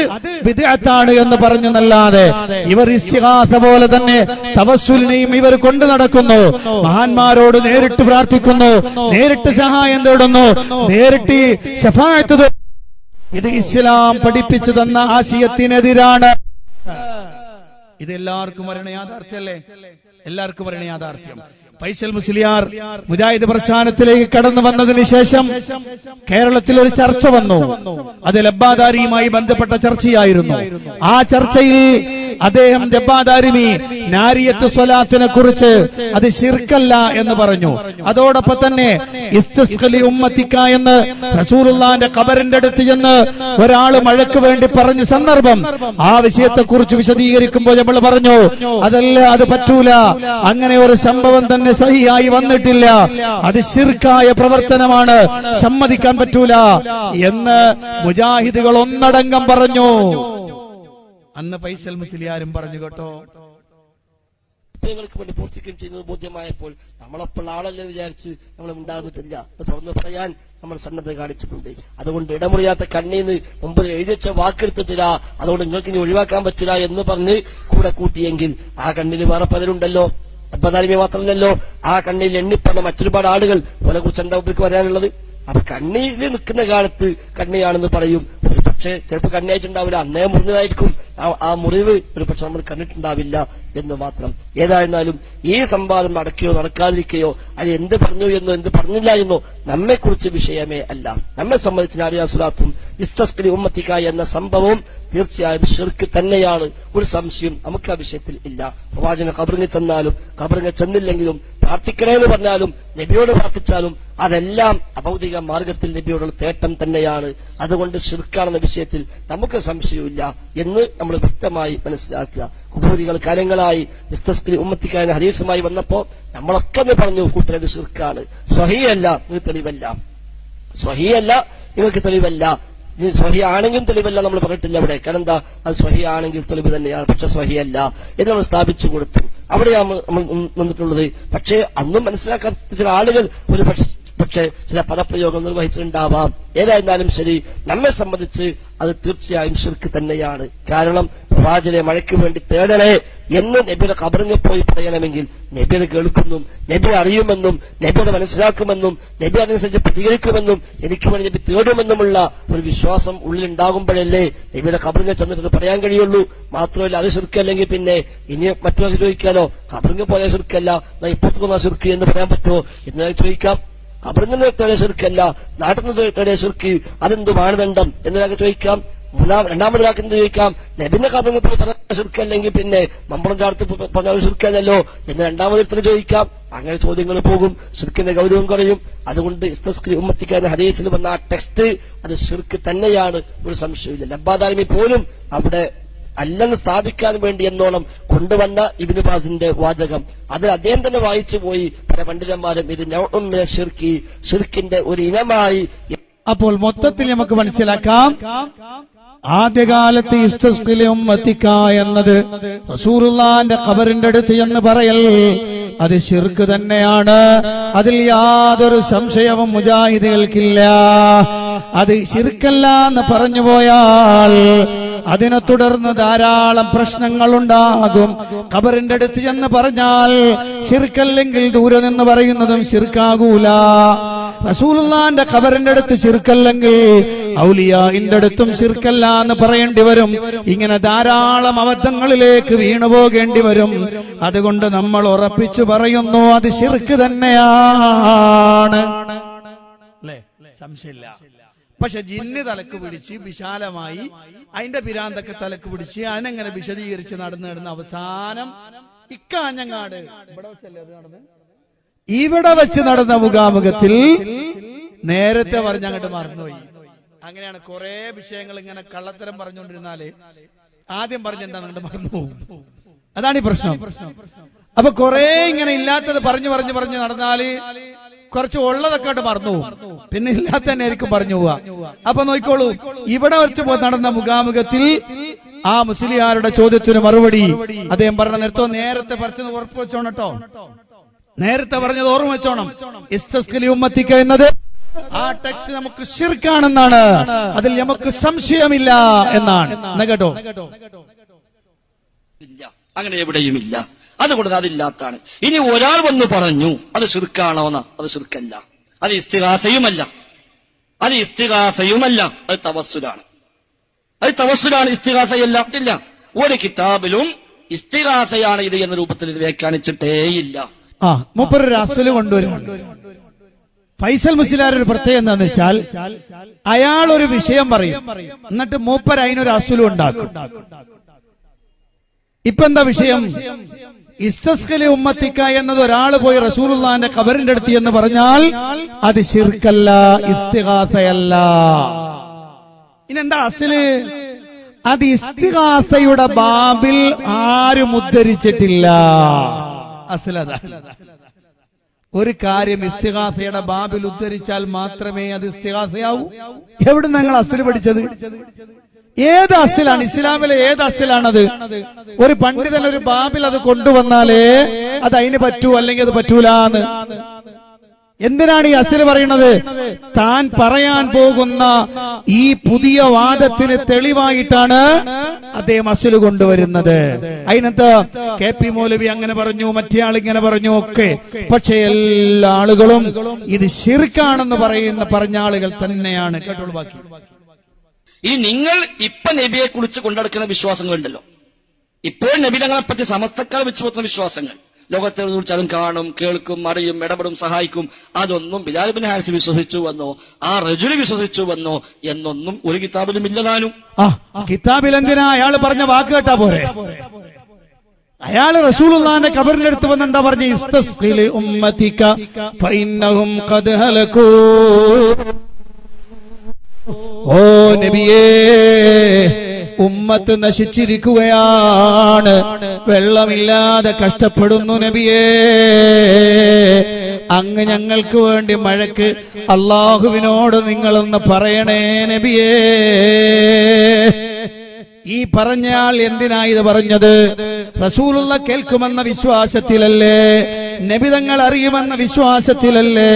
ബിദ്അത്താണ് എന്ന് പറഞ്ഞെന്നല്ലാതെ ഇവർ ഇസ്തിഗാസ പോലെ തന്നെ തവസ്സുലിനെയും ഇവർ കൊണ്ടു നടക്കുന്നു. മഹാന്മാരോട് നേരിട്ട് പ്രാർത്ഥിക്കുന്നു, നേരിട്ട് സഹായം തേടുന്നു, നേരിട്ട് ശഫാഅത്ത്. ഇത് ഇസ്ലാം പഠിപ്പിച്ചു തന്ന ആശയത്തിനെതിരാണ്. ഇത് എല്ലാവർക്കും അറിയണ യാഥാർത്ഥ്യമല്ലേ? എല്ലാവർക്കും അറിയണ യാഥാർത്ഥ്യം. ഫൈസൽ മുസ്ലിയാർ മുജാഹിദ് പ്രസ്ഥാനത്തിലേക്ക് കടന്നു വന്നതിന് ശേഷം കേരളത്തിൽ ഒരു ചർച്ച വന്നു. അത് ലബ്ബാദാരിയുമായി ബന്ധപ്പെട്ട ചർച്ചയായിരുന്നു. ആ ചർച്ചയിൽ അദ്ദേഹം ജബ്ബാദാരിമി നാരിയത്ത് സ്വലാത്തിനെ കുറിച്ച് അത് ശിർക്കല്ല എന്ന് പറഞ്ഞു. അതോടൊപ്പം തന്നെ ഇസ്തിസ്ഖലി ഉമ്മത്തിക്ക എന്ന് റസൂലുള്ളാഹിന്റെ ഖബറിന്റെ അടുത്ത് ചെന്ന് ഒരാള് മഴയ്ക്ക് വേണ്ടി പറഞ്ഞ സന്ദർഭം, ആ വിഷയത്തെ കുറിച്ച് വിശദീകരിക്കുമ്പോൾ നമ്മൾ പറഞ്ഞു അതല്ല, അത് പറ്റൂല, അങ്ങനെ ഒരു സംഭവം തന്നെ സഹിയായി വന്നിട്ടില്ല, അത് ശിർക്കായ പ്രവർത്തനമാണ്, സമ്മതിക്കാൻ പറ്റൂല എന്ന് മുജാഹിദുകൾ ഒന്നടങ്കം പറഞ്ഞു. അന്ന് ഫൈസൽ മുസ്ലിയാരും പറഞ്ഞു കേട്ടോ. വേണ്ടി പ്രവർത്തിക്കുകയും ചെയ്യുന്നത് ബോധ്യമായപ്പോൾ നമ്മളപ്പോൾ ആളല്ലേ വിചാരിച്ച് നമ്മൾ ഉണ്ടാകുന്നില്ല തുറന്നു പറയാൻ നമ്മൾ സന്നദ്ധ കാണിച്ചിട്ടുണ്ട്. അതുകൊണ്ട് ഇടമുറിയാത്ത കണ്ണീന്ന് മുമ്പ് എഴുതിച്ച വാക്കെടുത്തിട്ടില്ല, അതുകൊണ്ട് നിങ്ങൾക്ക് ഇനി ഒഴിവാക്കാൻ പറ്റില്ല എന്ന് പറഞ്ഞ് കൂടെ കൂട്ടിയെങ്കിൽ ആ കണ്ണിൽ വേറെ പലരുണ്ടല്ലോ, അബ്ബദാരിമി മാത്രമല്ലല്ലോ, ആ കണ്ണിൽ എണ്ണിപ്പറഞ്ഞ മറ്റൊരുപാട് ആളുകൾ അവരെ കുറിച്ച് എന്താ ഉപരിക്ക് പറയാനുള്ളത്? അപ്പൊ കണ്ണിയിൽ നിൽക്കുന്ന കാലത്ത് കണ്ണിയാണെന്ന് പറയും. ഒരു പക്ഷേ ചിലപ്പോൾ കണ്ണിയായിട്ടുണ്ടാവില്ല, അന്നേ മുറിഞ്ഞതായിരിക്കും, ആ മുറിവ് ഒരു പക്ഷെ നമ്മൾ കണ്ടിട്ടുണ്ടാവില്ല എന്ന് മാത്രം. ഏതായിരുന്നാലും ഈ സംവാദം നടക്കുകയോ നടക്കാതിരിക്കുകയോ അത് എന്ത് പറഞ്ഞു എന്നോ എന്ത് പറഞ്ഞില്ല എന്നോ നമ്മെക്കുറിച്ച് വിഷയമേ അല്ല. നമ്മെ സംബന്ധിച്ച് നാരിയാസുലാത്തും ഇസ്തസ്കലി ഉമ്മത്തിക്ക എന്ന സംഭവവും തീർച്ചയായും ശിർക്ക് തന്നെയാണ്. ഒരു സംശയം നമുക്ക് ആ വിഷയത്തിൽ ഇല്ല. പ്രവാചകൻ ഖബറിൽ ചെന്നാലും ഖബറിൽ ചെന്നില്ലെങ്കിലും പ്രാർത്ഥിക്കണേന്ന് പറഞ്ഞാലും നബിയോട് പ്രാർത്ഥിച്ചാലും അതെല്ലാം അഭൗതിക മാർഗത്തിൽ നബിയോടുള്ള തേട്ടം തന്നെയാണ്. അതുകൊണ്ട് ശിർക്കാണെന്ന വിഷയത്തിൽ നമുക്ക് സംശയമില്ല എന്ന് നമ്മൾ വ്യക്തമായി മനസ്സിലാക്കുക. ഖുബൂരികൾ കാലങ്ങളായി ഇസ്തസ്കലി ഉമ്മത്തിക്ക എന്ന ഹദീസുമായി വന്നപ്പോ നമ്മളൊക്കെ പറഞ്ഞു കൂട്ടരത് ശിർക്കാണ്, സ്വഹീഹല്ല, നിങ്ങൾക്ക് തെളിവല്ല, സ്വഹീഹല്ല, നിങ്ങൾക്ക് തെളിവല്ല, സ്വഹി ആണെങ്കിലും തെളിവല്ല നമ്മൾ പറഞ്ഞിട്ടില്ല അവിടെ. കാരണം എന്താ, അത് സ്വഹി ആണെങ്കിൽ തെളിവ് തന്നെയാണ്, പക്ഷെ സ്വഹിയല്ല എന്ന് നമ്മൾ സ്ഥാപിച്ചു കൊടുത്തു. അവിടെയാണ് നമ്മൾ നിന്നിട്ടുള്ളത്. പക്ഷേ അന്നും മനസ്സിലാക്കാത്ത ചില ആളുകൾ ഒരു പക്ഷേ ചില പദപ്രയോഗം നിർവഹിച്ചിട്ടുണ്ടാവാം. ഏതായിരുന്നാലും ശരി, നമ്മെ സംബന്ധിച്ച് അത് തീർച്ചയായും ശിർക്ക് തന്നെയാണ്. കാരണം പ്രവാചകനെ മഴയ്ക്ക് വേണ്ടി തേടണേ എന്ന് നബിയുടെ ഖബറിനെ പോയി പറയണമെങ്കിൽ നബി അത് കേൾക്കുന്നും നബി അറിയുമെന്നും നബി അത് മനസ്സിലാക്കുമെന്നും നബി അതനുസരിച്ച് പ്രതികരിക്കുമെന്നും എനിക്ക് വേണ്ടി നബി തേടുമെന്നുമുള്ള ഒരു വിശ്വാസം ഉള്ളിലുണ്ടാകുമ്പോഴല്ലേ നബിയുടെ ഖബറിനെ ചെന്നിട്ട് പറയാൻ കഴിയുള്ളൂ. മാത്രമല്ല അത് ശിർക്കല്ലെങ്കിൽ പിന്നെ ഇനി മറ്റൊരു ചോദിക്കാലോ, ഖബറിന് പോയ ശിർക്കല്ല, ഇപ്പുറത്ത് വന്ന ശിർക്ക് എന്ന് പറയാൻ പറ്റുമോ എന്ന് ചോദിക്കാം. ഖബറിന് തേടിയ ശിർക്കല്ല, നാട്ടിൽ നിന്ന് തേടിയ ശിർക്ക്, അതെന്ത് മാനദണ്ഡം എന്നൊക്കെ ചോദിക്കാം. രണ്ടാമതൊരാൾക്ക് എന്ത് ചോദിക്കാം, നബിന്റെ ഖബറിന് പോയി പറഞ്ഞ ശിർക്കല്ലെങ്കിൽ പിന്നെ മമ്പളം ചാർത്ത് പറഞ്ഞ ശിർക്കല്ലോ എന്ന് രണ്ടാമതൊരുത്തർ ചോദിക്കാം. അങ്ങനെ ചോദ്യങ്ങൾ പോകും, ശിർക്കിന്റെ ഗൗരവം കുറയും. അതുകൊണ്ട് ഇസ്തസ്കലി ഉമ്മത്തിക്ക എന്ന ഹദീസിൽ വന്ന ആ ടെക്സ്റ്റ് അത് ശിർക്ക് തന്നെയാണ്, ഒരു സംശയമില്ല. ലബ്ബാദാരിമി പോലും അവിടെ അല്ലെന്ന് സ്ഥാപിക്കാൻ വേണ്ടി എന്നോണം കൊണ്ടുവന്ന ഇബ്നു ബാസിന്റെ വാചകം അത് അദ്ദേഹം തന്നെ വായിച്ചു പോയി. പല പണ്ഡിതന്മാരും ഇത് നൗഉൻ ശിർക്കി, ശിർക്കിന്റെ ഒരു ഇനമായി. അപ്പോൾ മൊത്തത്തിൽ നമുക്ക് മനസ്സിലാക്കാം, ആദ്യകാലത്ത് ഇസ്തസ്ഖിലി ഉമ്മത്തിക്ക എന്നത് റസൂലുള്ളാഹിന്റെ ഖബറിന്റെ അടുത്ത് എന്ന് പറയൽ അത് ശിർക്ക് തന്നെയാണ്. അതിൽ യാതൊരു സംശയവും മുജാഹിദുകൾക്കില്ല. അത് ശിർക്കല്ല എന്ന് പറഞ്ഞു പോയാൽ അതിനെ തുടർന്ന് ധാരാളം പ്രശ്നങ്ങൾ ഉണ്ടാകും. ഖബറിന്റെ അടുത്ത് ചെന്ന് പറഞ്ഞാൽ ശിർക്കല്ലെങ്കിൽ ദൂരെ നിന്ന് പറയുന്നതും ശിർക്കാകൂല. റസൂലുള്ളാന്റെ ഖബറിന്റെ അടുത്ത് ശിർക്കല്ലെങ്കിൽ ഔലിയാഇന്റെ അടുത്തും ശിർക്കല്ല എന്ന് പറയേണ്ടി വരും. ഇങ്ങനെ ധാരാളം അബദ്ധങ്ങളിലേക്ക് വീണുപോകേണ്ടി വരും. അതുകൊണ്ട് നമ്മൾ ഉറപ്പിച്ചു പറയുന്നു അത് ശിർക്ക് തന്നെയാണ്. അല്ലേ? സംശയമില്ല. പക്ഷെ ജിന്ന് തലക്ക് പിടിച്ച് വിശാലമായി അതിന്റെ പിരാന്തൊക്കെ തലക്ക് പിടിച്ച് അതിനെങ്ങനെ വിശദീകരിച്ച് നടന്ന് അവസാനം ഇക്കാഞ്ഞങ്ങാട് ഇവിടെ വെച്ചല്ലേ അത് നടന്ന്, ഇവിടെ വെച്ച് നടന്ന മുഖാമുഖത്തിൽ നേരത്തെ പറഞ്ഞങ്ങോട്ട് മറന്നുപോയി. അങ്ങനെയാണ് കുറെ വിഷയങ്ങൾ ഇങ്ങനെ കള്ളത്തരം പറഞ്ഞുകൊണ്ടിരുന്നാല് ആദ്യം പറഞ്ഞെന്താ അങ്ങോട്ട് മറന്നുപോകും. അതാണ് ഈ പ്രശ്നം. അപ്പൊ കുറെ ഇങ്ങനെ ഇല്ലാത്തത് പറഞ്ഞു നടന്നാല് കുറച്ച് ഉള്ളതൊക്കെ ആയിട്ട് മറന്നു പോകും. പിന്നെ ഇല്ലാത്ത തന്നെ ആയിരിക്കും പറഞ്ഞു പോവാ. അപ്പൊ നോക്കിക്കോളൂ, ഇവിടെ വെച്ച് നടന്ന മുഖാമുഖത്തിൽ ആ മുസ്ലിയാരുടെ ചോദ്യത്തിന് മറുപടി അദ്ദേഹം പറഞ്ഞ നേരത്തെ പറഞ്ഞത് ഉറപ്പ് വെച്ചോണം കേട്ടോ. നേരത്തെ പറഞ്ഞത് ഓർമ്മ വെച്ചോണം. ഇസ്തസ്ഖലി ഉമ്മത്തിക എന്നത് ആ ടെക്സ്റ്റ് നമുക്ക് ശിർക്കാണെന്നാണ്, അതിൽ നമുക്ക് സംശയമില്ല എന്നാണ്. കേട്ടോ, അങ്ങനെ എവിടെയുമില്ല. അതുകൊണ്ട് അതില്ലാത്താണ്. ഇനി ഒരാൾ വന്ന് പറഞ്ഞു അത് ശിർക്കാണോന്ന്, അത് ശിർക്കല്ല, അത് ഇസ്തിഗാസയുമല്ല, അത് തവസ്സുലാണ്. ഇസ്തിഗാസയല്ല. ഇല്ല, ഒരു കിതാബിലും ഇസ്തിഗാസയാണ് ഇത് എന്ന രൂപത്തിൽ ഇത് വ്യാഖ്യാനിച്ചിട്ടേയില്ല. മൂപ്പര് അസ്സല് കൊണ്ടുവരും. ഫൈസൽ മുസ്ലിയാർ ഒരു പ്രത്യേകം എന്താന്ന് വെച്ചാൽ അയാൾ ഒരു വിഷയം പറയും, എന്നിട്ട് മൂപ്പർ അതിനൊരു അസ്സലും ഉണ്ടാക്കും. ഇപ്പൊ എന്താ വിഷയം? ഇസ്തസ്ഖലി ഉമ്മത്തിക എന്നത് ഒരാൾ പോയി റസൂലുള്ളാഹിന്റെ ഖബറിന്റെ അടുത്ത് എന്ന് പറഞ്ഞാൽ അത് ശിർക്കല്ല, ഇസ്തിഗാസയല്ല. ഇനെന്താ അസ്ല്? അത് ഇസ്തിഗാസയുടെ ബാബിൽ ആരും ഉദ്ധരിച്ചിട്ടില്ല. അസ്ലതാ. ഒരു കാര്യം ഇസ്തിഗാസയുടെ ബാബിൽ ഉദ്ധരിച്ചാൽ മാത്രമേ അത് ഇസ്തിഗാസയാവൂ. എവിടെ നിങ്ങൾ അസ്ല് പഠിച്ചത്? ഏത് അസ്ലാണ്? ഇസ്ലാമിലെ ഏത് അസ്ലാണത്? ഒരു പണ്ഡിതൻ ഒരു ബാബിൽ അത് കൊണ്ടുവന്നാലേ അത് അതിന് പറ്റൂ, അല്ലെങ്കിൽ അത് പറ്റൂലാന്ന്. എന്തിനാണ് ഈ അസ്ല് പറയുന്നത്? താൻ പറയാൻ പോകുന്ന ഈ പുതിയ വാദത്തിന് തെളിവായിട്ടാണ് അദ്ദേഹം അസ്ല് കൊണ്ടുവരുന്നത്. അതിനകത്ത് KP മൗലവി അങ്ങനെ പറഞ്ഞു, മറ്റേ ആൾ ഇങ്ങനെ പറഞ്ഞു ഒക്കെ. പക്ഷെ എല്ലാ ആളുകളും ഇത് ശിർക്കാണെന്ന് പറഞ്ഞ ആളുകൾ തന്നെയാണ്. കേട്ടോളൂ ബാക്കി. ഈ നിങ്ങൾ ഇപ്പൊ നബിയെ കുറിച്ച് കൊണ്ടെടുക്കുന്ന വിശ്വാസങ്ങളുണ്ടല്ലോ, ഇപ്പോൾ നബി തങ്ങളെ പറ്റി സമസ്തക്കാർ വെച്ച് പോകുന്ന വിശ്വാസങ്ങൾ, ലോകത്തെ കുറിച്ചാലും കാണും, കേൾക്കും, അറിയും, ഇടപെടും, സഹായിക്കും, അതൊന്നും ബിലാൽ ഇബ്നു ഹാരിസ് വിശ്വസിച്ചു വന്നോ, ആ റജുല് വിശ്വസിച്ചു വന്നോ എന്നൊന്നും ഒരു കിതാബിലും ഇല്ലതാനും. കിതാബിൽ എന്തിനാ അയാൾ പറഞ്ഞ വാക്ക് കേട്ടാ പോരെ? അയാള് റസൂലുള്ളാഹിന്റെ ഖബറിന്റെ അടുത്ത് വന്ന് എന്താ പറഞ്ഞു? ഇസ്തസ്ഖിലി ഉമ്മതിക ഫഇന്നഹും ഖദ് ഹലകൂ. ഓ നബിയേ, ഉമ്മത്ത് നശിച്ചിരിക്കുകയാണ്, വെള്ളമില്ലാതെ കഷ്ടപ്പെടുന്നു നബിയേ. അങ്ങ് ഞങ്ങൾക്ക് വേണ്ടി മഴയ്ക്ക് അള്ളാഹുവിനോട് നിങ്ങളൊന്ന് പറയണേ നബിയേ. ഈ പറഞ്ഞാൽ എന്തിനാ ഇത് പറഞ്ഞത്? റസൂലുള്ള കേൾക്കുമെന്ന വിശ്വാസത്തിലല്ലേ? നബിതങ്ങൾ അറിയുമെന്ന വിശ്വാസത്തിലല്ലേ?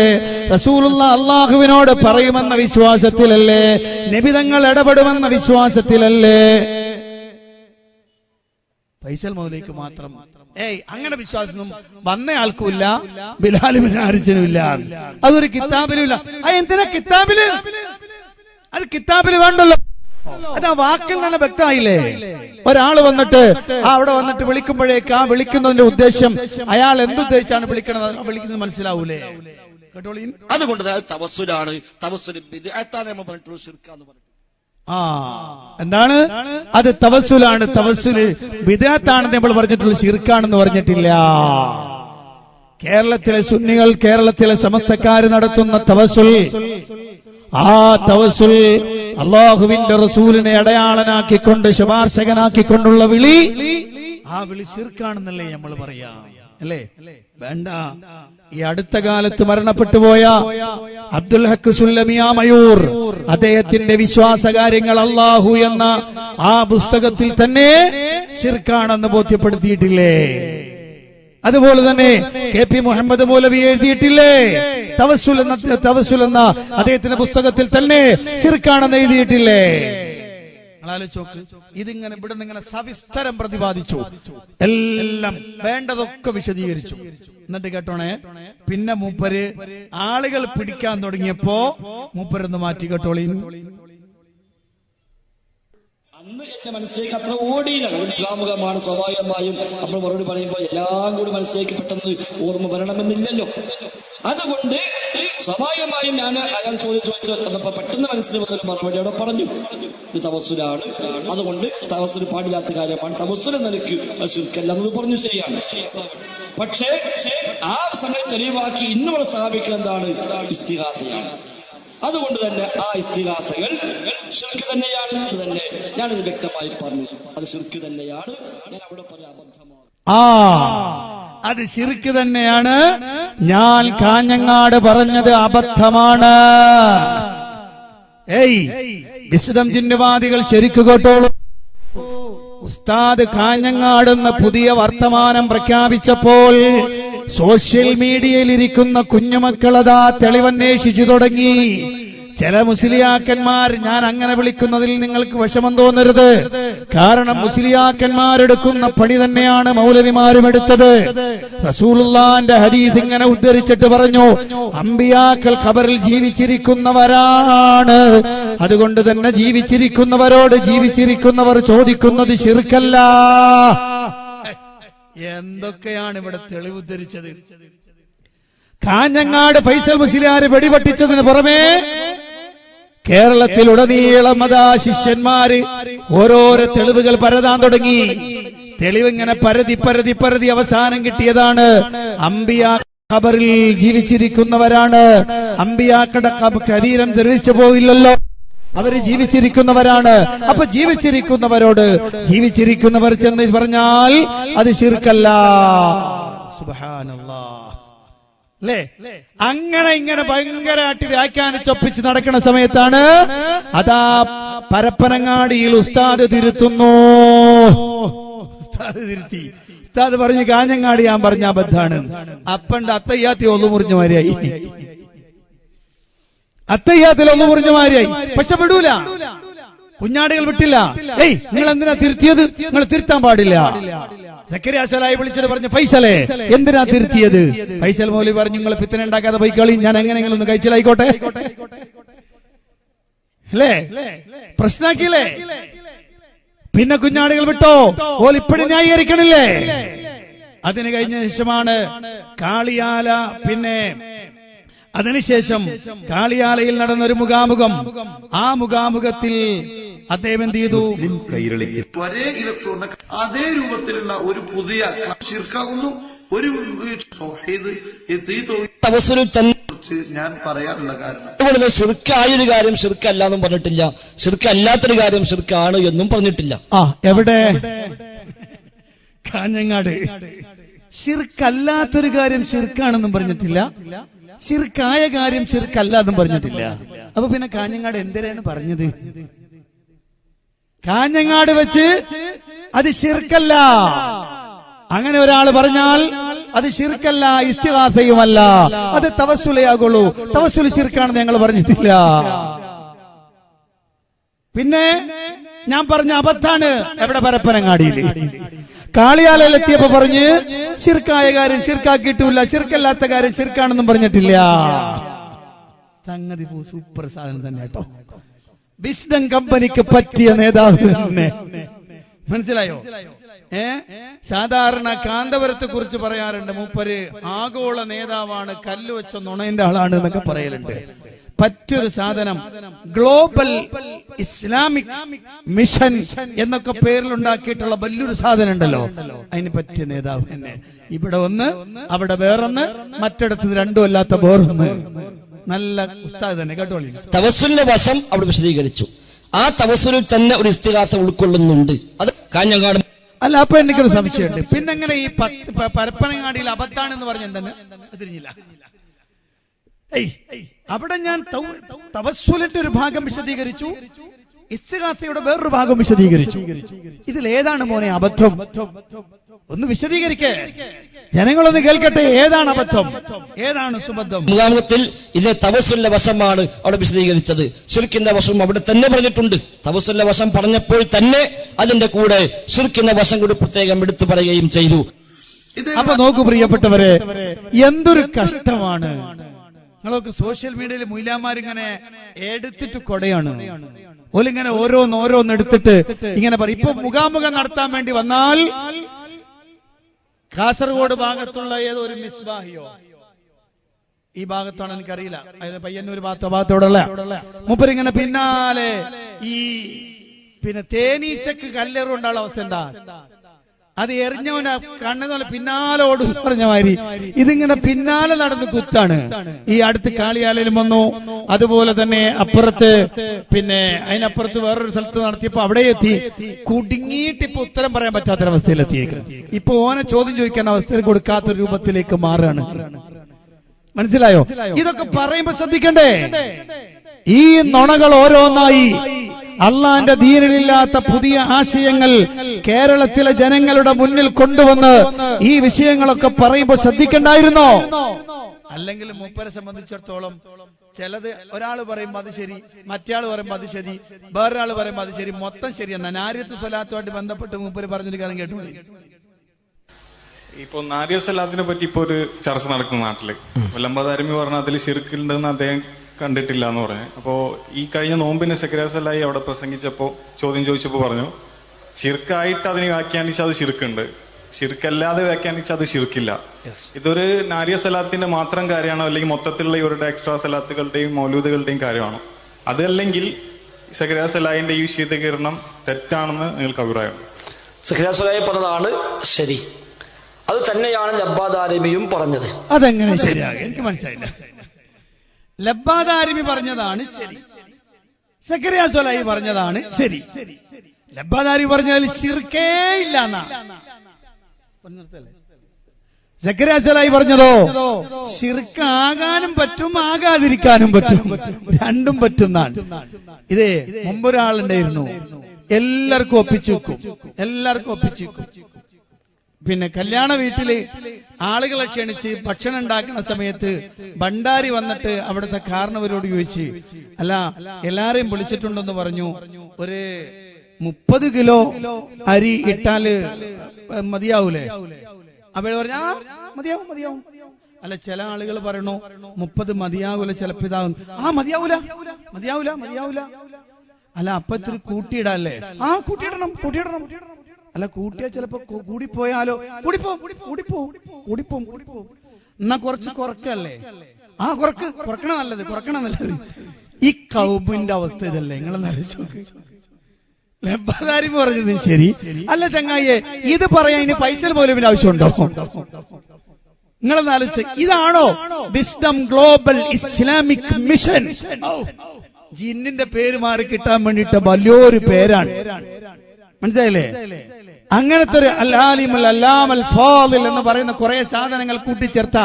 റസൂലുള്ള അള്ളാഹുവിനോട് പറയുമെന്ന വിശ്വാസത്തിലല്ലേ? നബിതങ്ങൾ ഇടപെടുമെന്ന വിശ്വാസത്തിലല്ലേ? ഫൈസൽ മൗലവിക്ക് മാത്രം അങ്ങനെ വിശ്വാസം വന്നയാൾക്കുമില്ല, ബിലാൽ ഇബ്നു ഹാരിസിനും ഇല്ല, അതൊരു കിതാബിലും ഇല്ല. എന്തിനാ കിതാബില്? അത് കിതാബില് വേണ്ടല്ലോ. അതാ വാക്കിൽ തന്നെ വ്യക്തമായില്ലേ? ഒരാള് വന്നിട്ട് അവിടെ വന്നിട്ട് വിളിക്കുമ്പോഴേക്ക് ആ വിളിക്കുന്നതിന്റെ ഉദ്ദേശം അയാൾ എന്തുദ്ദേശിച്ചാണ് വിളിക്കുന്നത് മനസ്സിലാവൂലേ? അതുകൊണ്ട് തവസ്സുലാണ്. തവസ്സുല് ബിദ്അത്താണ് നമ്മൾ പറഞ്ഞിട്ടുള്ളൂ, ശിർക്കാന്ന് പറഞ്ഞു. എന്താണ് അത്? തവസ്സുലാണ്. തവസ്സുല് ബിദ്അത്താണെന്ന് നമ്മൾ പറഞ്ഞിട്ടുള്ളൂ, ശിർക്കാണെന്ന് പറഞ്ഞിട്ടില്ല. കേരളത്തിലെ സുന്നികൾ, കേരളത്തിലെ സമസ്തക്കാര് നടത്തുന്ന തവസ്സുൽ, ആ തവസ്സുൽ അള്ളാഹുവിന്റെ റസൂലിനെ അടയാളനാക്കിക്കൊണ്ട് ശുപാർശകനാക്കിക്കൊണ്ടുള്ള വിളി, ആ വിളി ശിർക്കാണെന്നല്ലേ നമ്മൾ പറയാ? അല്ലേ? വേണ്ട. ഈ അടുത്ത കാലത്ത് മരണപ്പെട്ടുപോയ അബ്ദുൽ ഹക്ക് സുല്ലമിയ മയൂർ, അദ്ദേഹത്തിന്റെ വിശ്വാസകാര്യങ്ങൾ അള്ളാഹു എന്ന ആ പുസ്തകത്തിൽ തന്നെ ശിർക്കാണെന്ന് ബോധ്യപ്പെടുത്തിയിട്ടില്ലേ? അതുപോലെ തന്നെ KP മുഹമ്മദ് മൗലവി എഴുതിയിട്ടില്ലേ? തവസ്സുൽ എന്ന അദ്ദേഹത്തിന്റെ പുസ്തകത്തിൽ തന്നെ ശിർക്കാണെന്ന് എഴുതിയിട്ടില്ലേ? നിങ്ങളാലോചിച്ചോക്ക്, ഇതിങ്ങനെ ഇവിടെ നിന്ന് ഇങ്ങനെ സവിസ്തരം പ്രതിപാദിച്ചു, എല്ലാം വേണ്ടതൊക്കെ വിശദീകരിച്ചു. എന്നിട്ട് കേട്ടോണേ, പിന്നെ മൂപ്പര് ആളുകൾ പിടിക്കാൻ തുടങ്ങിയപ്പോ മൂപ്പരൊന്ന് മാറ്റി കേട്ടോളി. അന്ന് എന്റെ മനസ്സിലേക്ക് അത്ര ഓടിയില്ല. ഒരു മുഖാമുഖമാണ്, സ്വാഭാവികമായും നമ്മൾ മറുപടി പറയുമ്പോൾ എല്ലാം കൂടി മനസ്സിലേക്ക് പെട്ടെന്ന് ഓർമ്മ വരണമെന്നില്ലല്ലോ. അതുകൊണ്ട് സ്വാഭാവികമായും ഞാൻ അയാൾ ചോദിച്ചു വന്നപ്പോ പെട്ടെന്ന് മനസ്സിൽ വന്നൊരു മറുപടി അവിടെ പറഞ്ഞു, ഇത് തവസ്സുലാണ്, അതുകൊണ്ട് തവസ്സുൽ പാടില്ലാത്ത കാര്യമാണ്, തവസ്സുൽ നിലയ്ക്ക് ശിർക്കല്ല എന്ന് പറഞ്ഞു. ശരിയാണ്. പക്ഷേ ആ സംഗതി തെളിവാക്കി ഇന്നിവിടെ സ്ഥാപിക്കുന്നത് എന്താണ്? ഇസ്തിഗാസയാണ്. അതുകൊണ്ട് തന്നെ ആ ഇസ്തിഗാസകൾ ശിർക്ക് തന്നെയാണ്. അത് തന്നെ ഞാനിത് വ്യക്തമായി പറഞ്ഞു, അത് ശിർക്ക് തന്നെയാണ്. ഞാൻ അവിടെ പറഞ്ഞ അബദ്ധമാണ്. അത് ശിർക്ക് തന്നെയാണ്. ഞാൻ കാഞ്ഞങ്ങാട് പറഞ്ഞത് അബദ്ധമാണ്. വിശുദ്ധം ജിന്നുവാദികൾ ശരിക്കു കേട്ടോളൂ. ഉസ്താദ് കാഞ്ഞങ്ങാടെന്ന പുതിയ വർത്തമാനം പ്രഖ്യാപിച്ചപ്പോൾ സോഷ്യൽ മീഡിയയിൽ ഇരിക്കുന്ന കുഞ്ഞുമക്കളതാ തെളിവന്വേഷിച്ചു തുടങ്ങി. ചില മുസ്ലിയാക്കന്മാർ, ഞാൻ അങ്ങനെ വിളിക്കുന്നതിൽ നിങ്ങൾക്ക് വിഷമം തോന്നരുത്, കാരണം മുസ്ലിയാക്കന്മാരെടുക്കുന്ന പണി തന്നെയാണ് മൗലവിമാരും എടുത്തത്. റസൂലുള്ളാന്റെ ഹദീസ് ഇങ്ങനെ ഉദ്ധരിച്ചിട്ട് പറഞ്ഞു, അമ്പിയാക്കൾ ഖബറിൽ ജീവിച്ചിരിക്കുന്നവരാണ്, അതുകൊണ്ട് തന്നെ ജീവിച്ചിരിക്കുന്നവരോട് ജീവിച്ചിരിക്കുന്നവർ ചോദിക്കുന്നത് ശിർക്കല്ല. എന്തൊക്കെയാണ് ഇവിടെ തെളിവ് ഉദ്ധരിച്ചത്? കാഞ്ഞങ്ങാട് ഫൈസൽ മുസ്ലിയാർ വെടിപൊട്ടിച്ചതിന് പുറമെ കേരളത്തിലുടനീളം അതാ ശിഷ്യന്മാര് ഓരോരോ തെളിവുകൾ പരതാൻ തുടങ്ങി. തെളിവിങ്ങനെ പരതി അവസാനം കിട്ടിയതാണ് അമ്പിയാ ഖബറിൽ ജീവിച്ചിരിക്കുന്നവരാണ്. അമ്പിയാക്കളുടെ ശരീരം തെളിയിച്ചു പോയില്ലല്ലോ, അവര് ജീവിച്ചിരിക്കുന്നവരാണ്. അപ്പൊ ജീവിച്ചിരിക്കുന്നവരോട് ജീവിച്ചിരിക്കുന്നവർ ചെന്ന് പറഞ്ഞാൽ അത് ശിർക്കല്ല. സുബ്ഹാനല്ലാഹ്. അല്ലേ? അങ്ങനെ ഇങ്ങനെ ഭയങ്കരമായിട്ട് വ്യാഖ്യാനിച്ചൊപ്പിച്ച് നടക്കുന്ന സമയത്താണ് അതാ പരപ്പനങ്ങാടിയിൽ ഉസ്താദ് തിരുത്തുന്നു. ഉസ്താദ് തിരുത്തി. ഉസ്താദ് പറഞ്ഞു കാഞ്ഞങ്ങാടി ഞാൻ പറഞ്ഞ അബദ്ധാണ്. അപ്പണ്ട് അത്തയ്യാത്തി ഒന്നു മുറിഞ്ഞ മാതിരിയായി, അത്തയ്യാത്തിൽ ഒന്ന് മുറിഞ്ഞ മാതിരിയായി. പക്ഷെ വിടൂല, കുഞ്ഞാടുകൾ വിട്ടില്ല. നിങ്ങൾ എന്തിനാ തിരുത്തിയത്? നിങ്ങൾ തിരുത്താൻ പാടില്ല. സക്കരിയ സലായി വിളിച്ചിട്ട് പറഞ്ഞു, ഫൈസലേ എന്തിനാ തിരുത്തിയത്? ഫൈസൽ മൗലവി പറഞ്ഞു, നിങ്ങൾ ഫിത്തന ഉണ്ടാക്കാതെ പോയിക്കളി, ഞാൻ എങ്ങനെയെങ്കിലും ഒന്ന് കഴിച്ചിലായിക്കോട്ടെ. അല്ലേ? പ്രശ്നാക്കിയില്ലേ? പിന്നെ കുഞ്ഞാടുകൾ വിട്ടോ? ഓൽ ഇപ്പോഴും ന്യായീകരിക്കണില്ലേ? അതിന് കഴിഞ്ഞ ശേഷമാണ് കാളിയാല, പിന്നെ അതിനുശേഷം കാളിയാലയിൽ നടന്നൊരു മുഖാമുഖം. ആ മുഖാമുഖത്തിൽ അദ്ദേഹം എന്ത് ചെയ്തു? ഒരേ ഇലക്ട്രോണിന്റെ അതേ രൂപത്തിലുള്ള ഒരു പുതിയ ശിർക്കാകുന്നു. ഒരു ഞാൻ പറയാനുള്ള കാരണം അതുപോലെ ശിർക്കായൊരു കാര്യം ശിർക്കല്ല എന്നും പറഞ്ഞിട്ടില്ല, ശിർക്കല്ലാത്തൊരു കാര്യം ശിർക്കാണ് എന്നും പറഞ്ഞിട്ടില്ല. എവിടെ? കാഞ്ഞങ്ങാട്. ശിർക്കല്ലാത്തൊരു കാര്യം ശിർക്കാണെന്നും പറഞ്ഞിട്ടില്ല, ശിർക്കായ കാര്യം ശിർക്കല്ല എന്നും പറഞ്ഞിട്ടില്ല. അപ്പൊ പിന്നെ കാഞ്ഞങ്ങാട് എന്തിനാണ് പറഞ്ഞത്? കാഞ്ഞങ്ങാട് വെച്ച് അത് ശിർക്കല്ല. അങ്ങനെ ഒരാൾ പറഞ്ഞാൽ അത് ശിർക്കല്ല, ഇസ്തിഗാസയുമല്ല, അത് തവസ്സുലയാകുള്ളൂ. തവസ്സുൽ ശിർക്കാണെന്ന് ഞങ്ങൾ പറഞ്ഞിട്ടില്ല. പിന്നെ ഞാൻ പറഞ്ഞ അബദ്ധാണ്. എവിടെ? പരപ്പനങ്ങാടിയിൽ. കാളിയാലെത്തിയപ്പോ പറഞ്ഞ് ശിർക്കായ കാര്യം ശിർക്കാക്കിയിട്ടില്ല, ശിർക്കല്ലാത്ത കാര്യം ശിർക്കാണെന്നും പറഞ്ഞിട്ടില്ല. സംഗതി സൂപ്പർ സാധനം തന്നെ കേട്ടോ. വിസ്ഡം കമ്പനിക്ക് പറ്റിയ നേതാവ് തന്നെ. മനസ്സിലായോ? സാധാരണ കാന്തപുരത്തെ കുറിച്ച് പറയാറുണ്ട്, മൂപ്പര് ആഗോള നേതാവാണ്, കല്ല് വെച്ച നുണയുടെ ആളാണ് എന്നൊക്കെ പറയലുണ്ട്. പറ്റൊരു സാധനം ഗ്ലോബൽ ഇസ്ലാമിക് മിഷൻ എന്നൊക്കെ പേരിലുണ്ടാക്കിയിട്ടുള്ള വലിയൊരു സാധനം ഉണ്ടല്ലോ, അതിന് പറ്റിയ നേതാവ് തന്നെ. ഇവിടെ ഒന്ന്, അവിടെ വേറൊന്ന്, മറ്റിടത്ത് രണ്ടും അല്ലാത്ത വേറൊന്ന്. നല്ല ഉസ്താദ് തന്നെ കേട്ടോളി. തവസ്സുലിന്റെ വശം അവിടെ വിശദീകരിച്ചു. ആ തവസ്സുലിൽ തന്നെ ഒരു ഇസ്തിഗാസ ഉൾക്കൊള്ളുന്നുണ്ട്. അത് കാഞ്ഞങ്ങാട് അല്ല. അപ്പൊ എനിക്കൊരു സംശയമുണ്ട്, പിന്നെങ്ങനെ ഈ പരപ്പനങ്ങാടിയിൽ അബദ്ധാണെന്ന് പറഞ്ഞ എന്തെന്ന് തിരിഞ്ഞില്ല? അവിടെ ഞാൻ തവസ്സുലിന്റെ ഒരു ഭാഗം വിശദീകരിച്ചു, ഇസ്തിഗാസയുടെ വേറൊരു ഭാഗം വിശദീകരിച്ചു. ഇതിൽ ഏതാണ് മോനെ അബദ്ധം? ഒന്ന് വിശദീകരിക്കേ, ജനങ്ങളൊന്ന് കേൾക്കട്ടെ. ഏതാണ് അബദ്ധം, ഏതാണ് സുബദ്ധം? മുഖാമുഖത്തിൽ ഇതിലെ തവസ്സുലിന്റെ വശമാണ് അവിടെ വിശദീകരിച്ചത്. ശിർക്കിന്റെ വശം അവിടെ തന്നെ പറഞ്ഞിട്ടുണ്ട്. തവസ്സുലിന്റെ വശം പറഞ്ഞപ്പോൾ തന്നെ അതിന്റെ കൂടെ ശിർക്കിന്റെ വശം കൂടി പ്രത്യേകം എടുത്തു പറയുകയും ചെയ്തു. അപ്പൊ നോക്കൂ പ്രിയപ്പെട്ടവരെ, എന്തൊരു കഷ്ടമാണ്. നിങ്ങളൊക്കെ സോഷ്യൽ മീഡിയയിൽ മൊയ്ലാമാരിങ്ങനെ എടുത്തിട്ട് കൊടയാണ്. ഓലിങ്ങനെ ഓരോന്ന് എടുത്തിട്ട് ഇങ്ങനെ പറയും. ഇപ്പൊ മുഖാമുഖം നടത്താൻ വേണ്ടി വന്നാൽ കാസർഗോഡ് ഭാഗത്തുള്ള ഏതോ ഒരു മിസ്ബാഹിയോ, ഈ ഭാഗത്താണ് എനിക്കറിയില്ല, പയ്യന്നൂർ ഭാഗത്തോടുള്ള മൂപ്പരിങ്ങനെ പിന്നാലെ ഈ പിന്നെ തേനീച്ചക്ക് കല്ലെറുണ്ടാനുള്ള അവസ്ഥ എന്താ? അത് എറിഞ്ഞവനെ കണ്ണെന്നല്ല പിന്നാലെ ഓടും പറഞ്ഞ മാതിരി ഇതിങ്ങനെ പിന്നാലെ നടന്ന് കുത്താണ്. ഈ അടുത്ത് കാളിയാലയിലും വന്നു, അതുപോലെ തന്നെ അപ്പുറത്ത് പിന്നെ അതിനപ്പുറത്ത് വേറൊരു സ്ഥലത്ത് നടത്തിയപ്പോ അവിടെ എത്തി. കുടുങ്ങിയിട്ട് ഇപ്പൊ ഉത്തരം പറയാൻ പറ്റാത്തൊരവസ്ഥയിലെത്തിയേക്ക്. ഇപ്പൊ ഓനെ ചോദ്യം ചോദിക്കാൻ അവസരം കൊടുക്കാത്ത രൂപത്തിലേക്ക് മാറുകയാണ്. മനസ്സിലായോ? ഇതൊക്കെ പറയുമ്പോ ശ്രദ്ധിക്കണ്ടേ? ഈ നുണകൾ ഓരോന്നായി അള്ളാന്റെ ദീനിലില്ലാത്ത പുതിയ ആശയങ്ങൾ കേരളത്തിലെ ജനങ്ങളുടെ മുന്നിൽ കൊണ്ടുവന്ന് ഈ വിഷയങ്ങളൊക്കെ പറയുമ്പോൾ ശ്രദ്ധിക്കണ്ടായിരുന്നോ? അല്ലെങ്കിൽ മൂപ്പരെ സംബന്ധിച്ചിടത്തോളം ചിലത് ഒരാൾ പറയുമ്പോൾ അത് ശരി, മറ്റേ പറയുമ്പോൾ അത് ശരി, വേറൊരാൾ പറയുമ്പോൾ അത് ശരി, മൊത്തം ശരിയെന്നാ. നാരിയത്ത് സ്വലാത്തുമായിട്ട് ബന്ധപ്പെട്ട് മൂപ്പര് പറഞ്ഞിരിക്കാനും കേട്ടോളി. ഇപ്പൊ നാരിയ സ്വലാത്തിനെ പറ്റി ഇപ്പൊ ഒരു ചർച്ച നടക്കുന്ന നാട്ടില് വല്ലമ്പതാരമി പറഞ്ഞ അതിൽ ശിർക്കുണ്ടെന്ന് അദ്ദേഹം കണ്ടിട്ടില്ല എന്ന് പറഞ്ഞു. അപ്പോ ഈ കഴിഞ്ഞ നോമ്പിന് സക്കറിയ സലായി അവിടെ പ്രസംഗിച്ചപ്പോ ചോദ്യം ചോദിച്ചപ്പോ പറഞ്ഞു ശിർക്കായിട്ട് അതിനെ വ്യാഖ്യാനിച്ചാൽ അത് ശിർക്കുണ്ട്, ശിർക്കല്ലാതെ വ്യാഖ്യാനിച്ചാൽ അത് ശിർക്കില്ല. ഇതൊരു നാരിയ സലാത്തിന്റെ മാത്രം കാര്യമാണോ, അല്ലെങ്കിൽ മൊത്തത്തിലുള്ള ഇവരുടെ എക്സ്ട്രാ സലാത്തുകളുടെയും മൗലൂദുകളുടെയും കാര്യമാണോ? അതല്ലെങ്കിൽ സക്കറിയ സലാഹിന്റെ ഈ വിശദീകരണം തെറ്റാണെന്ന് നിങ്ങൾക്ക് അഭിപ്രായം? സക്കറിയ സലാഹി പറഞ്ഞതാണ് ശരി, അത് തന്നെയാണ് ലബ്ബാദാരിമിയും പറഞ്ഞത്. അതെങ്ങനെ ശരിയാകും? എനിക്ക് മനസ്സിലായില്ല. ലബ്ബാദാരിമി പറഞ്ഞതാണ് ശരി, സക്കറിയ സലാഹി പറഞ്ഞതാണ് ശരി. ലബ്ബാദാരിമി പറഞ്ഞതിൽ ശിർക്കേ ഇല്ല എന്നാ. സക്കറിയ സലാഹി പറഞ്ഞതോ ശിർക്കാകാനും പറ്റും ആകാതിരിക്കാനും പറ്റും, രണ്ടും പറ്റുന്നതാണ്. ഇത് മുമ്പൊരാളുണ്ടായിരുന്നു, എല്ലാവർക്കും ഒപ്പിച്ചു വെക്കും, എല്ലാവർക്കും ഒപ്പിച്ചു വെക്കും. പിന്നെ കല്യാണ വീട്ടില് ആളുകളെ ക്ഷണിച്ച് ഭക്ഷണം ഉണ്ടാക്കുന്ന സമയത്ത് ഭണ്ഡാരി വന്നിട്ട് അവിടുത്തെ കാരണവരോട് ചോദിച്ച്, അല്ല എല്ലാരെയും വിളിച്ചിട്ടുണ്ടെന്ന് പറഞ്ഞു, ഒരു 30 കിലോ അരി ഇട്ടാല് മതിയാവൂലേ? അപ്പൊ പറഞ്ഞ മതിയാവും മതിയാവും. അല്ല ചില ആളുകൾ പറയണു 30 മതിയാവൂല, ചിലപ്പോ ഇതാവും. മതിയാവൂല മതിയാവൂല മതിയാവൂല. അല്ല അപ്പൊ ഇത്തിരി കൂട്ടിയിടല്ലേ? കൂട്ടിയിടണം കൂട്ടിയിടണം. അല്ല കൂട്ടിയാ ചിലപ്പോ കൂടിപ്പോയാലോ? കൂടിപ്പോവും. എന്നാ കുറച്ച് കുറക്കല്ലേ? കുറക്കണ നല്ലത്. ഈ കൗമിന്റെ അവസ്ഥ ഇതല്ലേ? നിങ്ങളെന്ന് ആലോചിച്ച് ലബ്ബാദാരിമി പറഞ്ഞത് ശരി. അല്ല ചങ്ങായിയെ, ഇത് പറയാൻ ഇനി പൈസ പോലും ഇതിന് ആവശ്യമുണ്ടോ? നിങ്ങളെന്ന് ആലോചിച്ച്, ഇതാണോ വിസ്ഡം ഗ്ലോബൽ ഇസ്ലാമിക് മിഷൻ? ജിന്നിന്റെ പേര് മാറി കിട്ടാൻ വേണ്ടിയിട്ട് വലിയൊരു പേരാണ്, മനസ്സിലായില്ലേ? അങ്ങനത്തെ ഒരു അൽ-ആലിമുൽ അല്ലാമൽ ഫാദിൽ എന്ന് പറയുന്ന കുറെ സാധനങ്ങൾ കൂട്ടിച്ചേർത്ത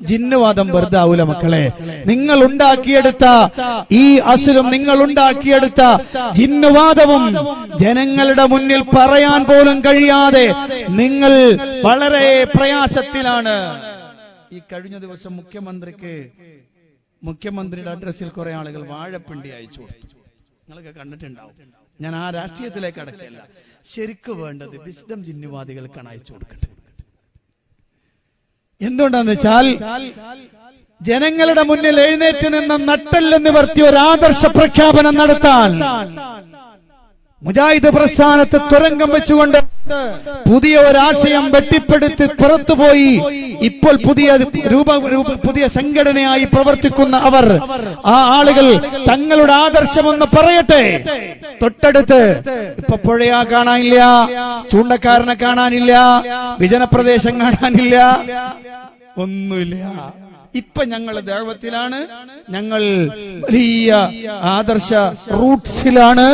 ജിന്നുവാദം വെറുതെ ആവൂല മക്കളെ. നിങ്ങൾ ഉണ്ടാക്കിയെടുത്ത ഈ അസുലും നിങ്ങൾ ഉണ്ടാക്കിയെടുത്ത ജിന്നുവാദവും ജനങ്ങളുടെ മുന്നിൽ പറയാൻ പോലും കഴിയാതെ നിങ്ങൾ വളരെ പ്രയാസത്തിലാണ്. ഈ കഴിഞ്ഞ ദിവസം മുഖ്യമന്ത്രിയുടെ അഡ്രസ്സിൽ കുറെ ആളുകൾ വാഴപ്പിണ്ടി അയച്ചു കൊടുത്തു. നിങ്ങളൊക്കെ കണ്ടിട്ടുണ്ടാവും. ഞാൻ ആ രാഷ്ട്രീയത്തിലേക്ക് അടക്കില്ല. ശരിക്ക് വേണ്ടത് വിസ്ഡം ജിന്നുവാദികൾക്കാണ് അയച്ചു കൊടുക്കേണ്ടത്. എന്തുകൊണ്ടാന്ന് വെച്ചാൽ ജനങ്ങളുടെ മുന്നിൽ എഴുന്നേറ്റ് നിന്ന് നട്ടെല്ല് നിവർത്തി ഒരു ആദർശ പ്രഖ്യാപനം നടത്താൻ മുജാഹിദ് പ്രസ്ഥാനത്ത് തുരങ്കം വെച്ചുകൊണ്ട് പുതിയ ഒരാശയം വെട്ടിപ്പെടുത്തി പുറത്തുപോയി ഇപ്പോൾ പുതിയ സംഘടനയായി പ്രവർത്തിക്കുന്ന അവർ, ആ ആളുകൾ തങ്ങളുടെ ആദർശമൊന്ന് പറയട്ടെ. തൊട്ടടുത്ത് ഇപ്പൊ പുഴയാ കാണാനില്ല, ചൂണ്ടക്കാരനെ കാണാനില്ല, വിജനപ്രദേശം കാണാനില്ല, ഒന്നുമില്ല. ഇപ്പൊ ഞങ്ങൾ ദഅവത്തിലാണ്, ഞങ്ങൾ വലിയ ആദർശ റൂട്ട്സിലാണ്,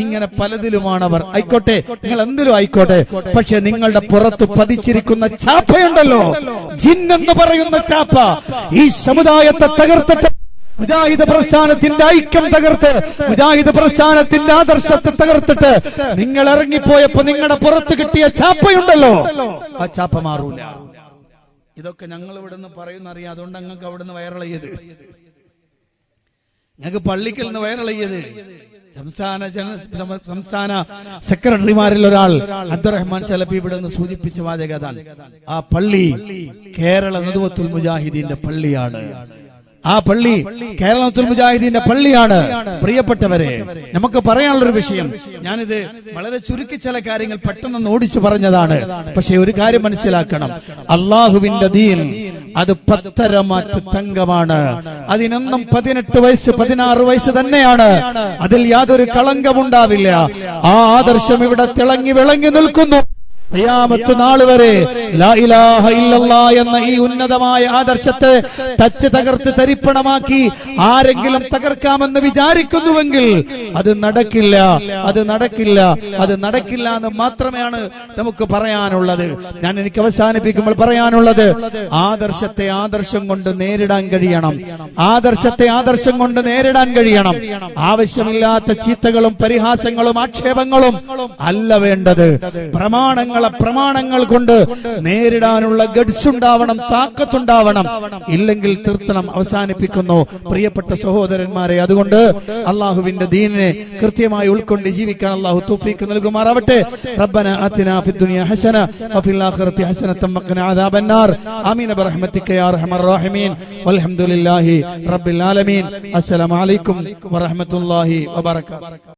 ഇങ്ങനെ പലതിലുമാണ് അവർ. ആയിക്കോട്ടെ, നിങ്ങൾ എന്തിലും ആയിക്കോട്ടെ, പക്ഷെ നിങ്ങളുടെ പുറത്ത് പതിച്ചിരിക്കുന്ന ചാപ്പയുണ്ടല്ലോ, ജിന്നെന്ന് പറയുന്ന ചാപ്പ, ഈ സമുദായത്തെ തകർത്തിട്ട് മുജാഹിദ് പ്രസ്ഥാനത്തിന്റെ ഐക്യം തകർത്ത്, മുജാഹിദ് പ്രസ്ഥാനത്തിന്റെ ആദർശത്തെ തകർത്തിട്ട് നിങ്ങൾ ഇറങ്ങിപ്പോയപ്പോ നിങ്ങളുടെ പുറത്ത് കിട്ടിയ ചാപ്പയുണ്ടല്ലോ, ആ ചാപ്പ മാറൂല. ഇതൊക്കെ ഞങ്ങൾ ഇവിടുന്ന് പറയുന്നറിയാം. അതുകൊണ്ട് ഞങ്ങൾക്ക് അവിടുന്ന് വൈറളെയ്യത്, ഞങ്ങൾക്ക് പള്ളിക്കൽ നിന്ന് വൈറളെയ്യത്. സംസ്ഥാന സെക്രട്ടറിമാരിൽ ഒരാൾ അബ്ദുറഹ്മാൻ സലഫി ഇവിടെ നിന്ന് സൂചിപ്പിച്ച വാചകതാണ്. ആ പള്ളി കേരള നദ്വത്തുൽ മുജാഹിദീന്റെ പള്ളിയാണ്. ആ പള്ളി കേരളത്തുൽ മുജാഹിദീന്റെ പള്ളിയാണ്. പ്രിയപ്പെട്ടവരെ, നമുക്ക് പറയാനുള്ളൊരു വിഷയം, ഞാനിത് വളരെ ചുരുക്കി ചില കാര്യങ്ങൾ പെട്ടെന്ന് ഓടിച്ചു പറഞ്ഞതാണ്. പക്ഷെ ഒരു കാര്യം മനസ്സിലാക്കണം, അള്ളാഹുവിന്റെ ദീൻ അത് പത്തരമാറ്റ് തങ്കമാണ്. അതിനൊന്നും 18 വയസ്സ് 16 വയസ്സ് തന്നെയാണ്. അതിൽ യാതൊരു കളങ്കമുണ്ടാവില്ല. ആ ആദർശം ഇവിടെ തിളങ്ങി വിളങ്ങി നിൽക്കുന്നു. ഖിയാമത്ത് നാൾ വരെ ലാ ഇലാഹ ഇല്ലല്ലാഹ് എന്ന ഈ ഉന്നതമായ ആദർശത്തെ തച്ച് തകർത്ത് തരിപ്പണമാക്കി ആരെങ്കിലും തകർക്കാമെന്ന് വിചാരിക്കുന്നുവെങ്കിൽ അത് നടക്കില്ല, അത് നടക്കില്ല, അത് നടക്കില്ല എന്ന് മാത്രമാണ് നമുക്ക് പറയാനുള്ളത്. ഞാൻ എനിക്ക് അവസാനിപ്പിക്കുമ്പോൾ പറയാനുള്ളത്, ആദർശത്തെ ആദർശം കൊണ്ട് നേരിടാൻ കഴിയണം. ആദർശത്തെ ആദർശം കൊണ്ട് നേരിടാൻ കഴിയണം. ആവശ്യമില്ലാത്ത ചീത്തകളും പരിഹാസങ്ങളും ആക്ഷേപങ്ങളും അല്ല വേണ്ടത്. പ്രമാണങ്ങൾ കൊണ്ട് നേരിടാനുള്ള ഗഡ്സ് ഉണ്ടാവണം, താക്കത്തുണ്ടാവണം. ഇല്ലെങ്കിൽ തീർത്തണം. അവസാനിപ്പിക്കുന്നു പ്രിയപ്പെട്ട സഹോദരന്മാരെ. അതുകൊണ്ട് അള്ളാഹുവിന്റെ ദീനിനെ കൃത്യമായി ഉൾക്കൊണ്ട് ജീവിക്കാൻ അള്ളാഹു തൗഫീഖ് നൽകുമാറാവട്ടെ. റബ്ബന ആതിനാ ഫിദ്ദുനിയ ഹസന വഫിൽ ആഖിറതി ഹസനതൻ വഖിനാ അദാബന്നാർ. ആമീൻ ബിറഹ്മതിക യാ അർഹമർ റഹീമീൻ. വൽഹംദുലില്ലാഹി റബ്ബിൽ ആലമീൻ. അസ്സലാമു അലൈക്കും വറഹ്മത്തുള്ളാഹി വബറകാതുഹു.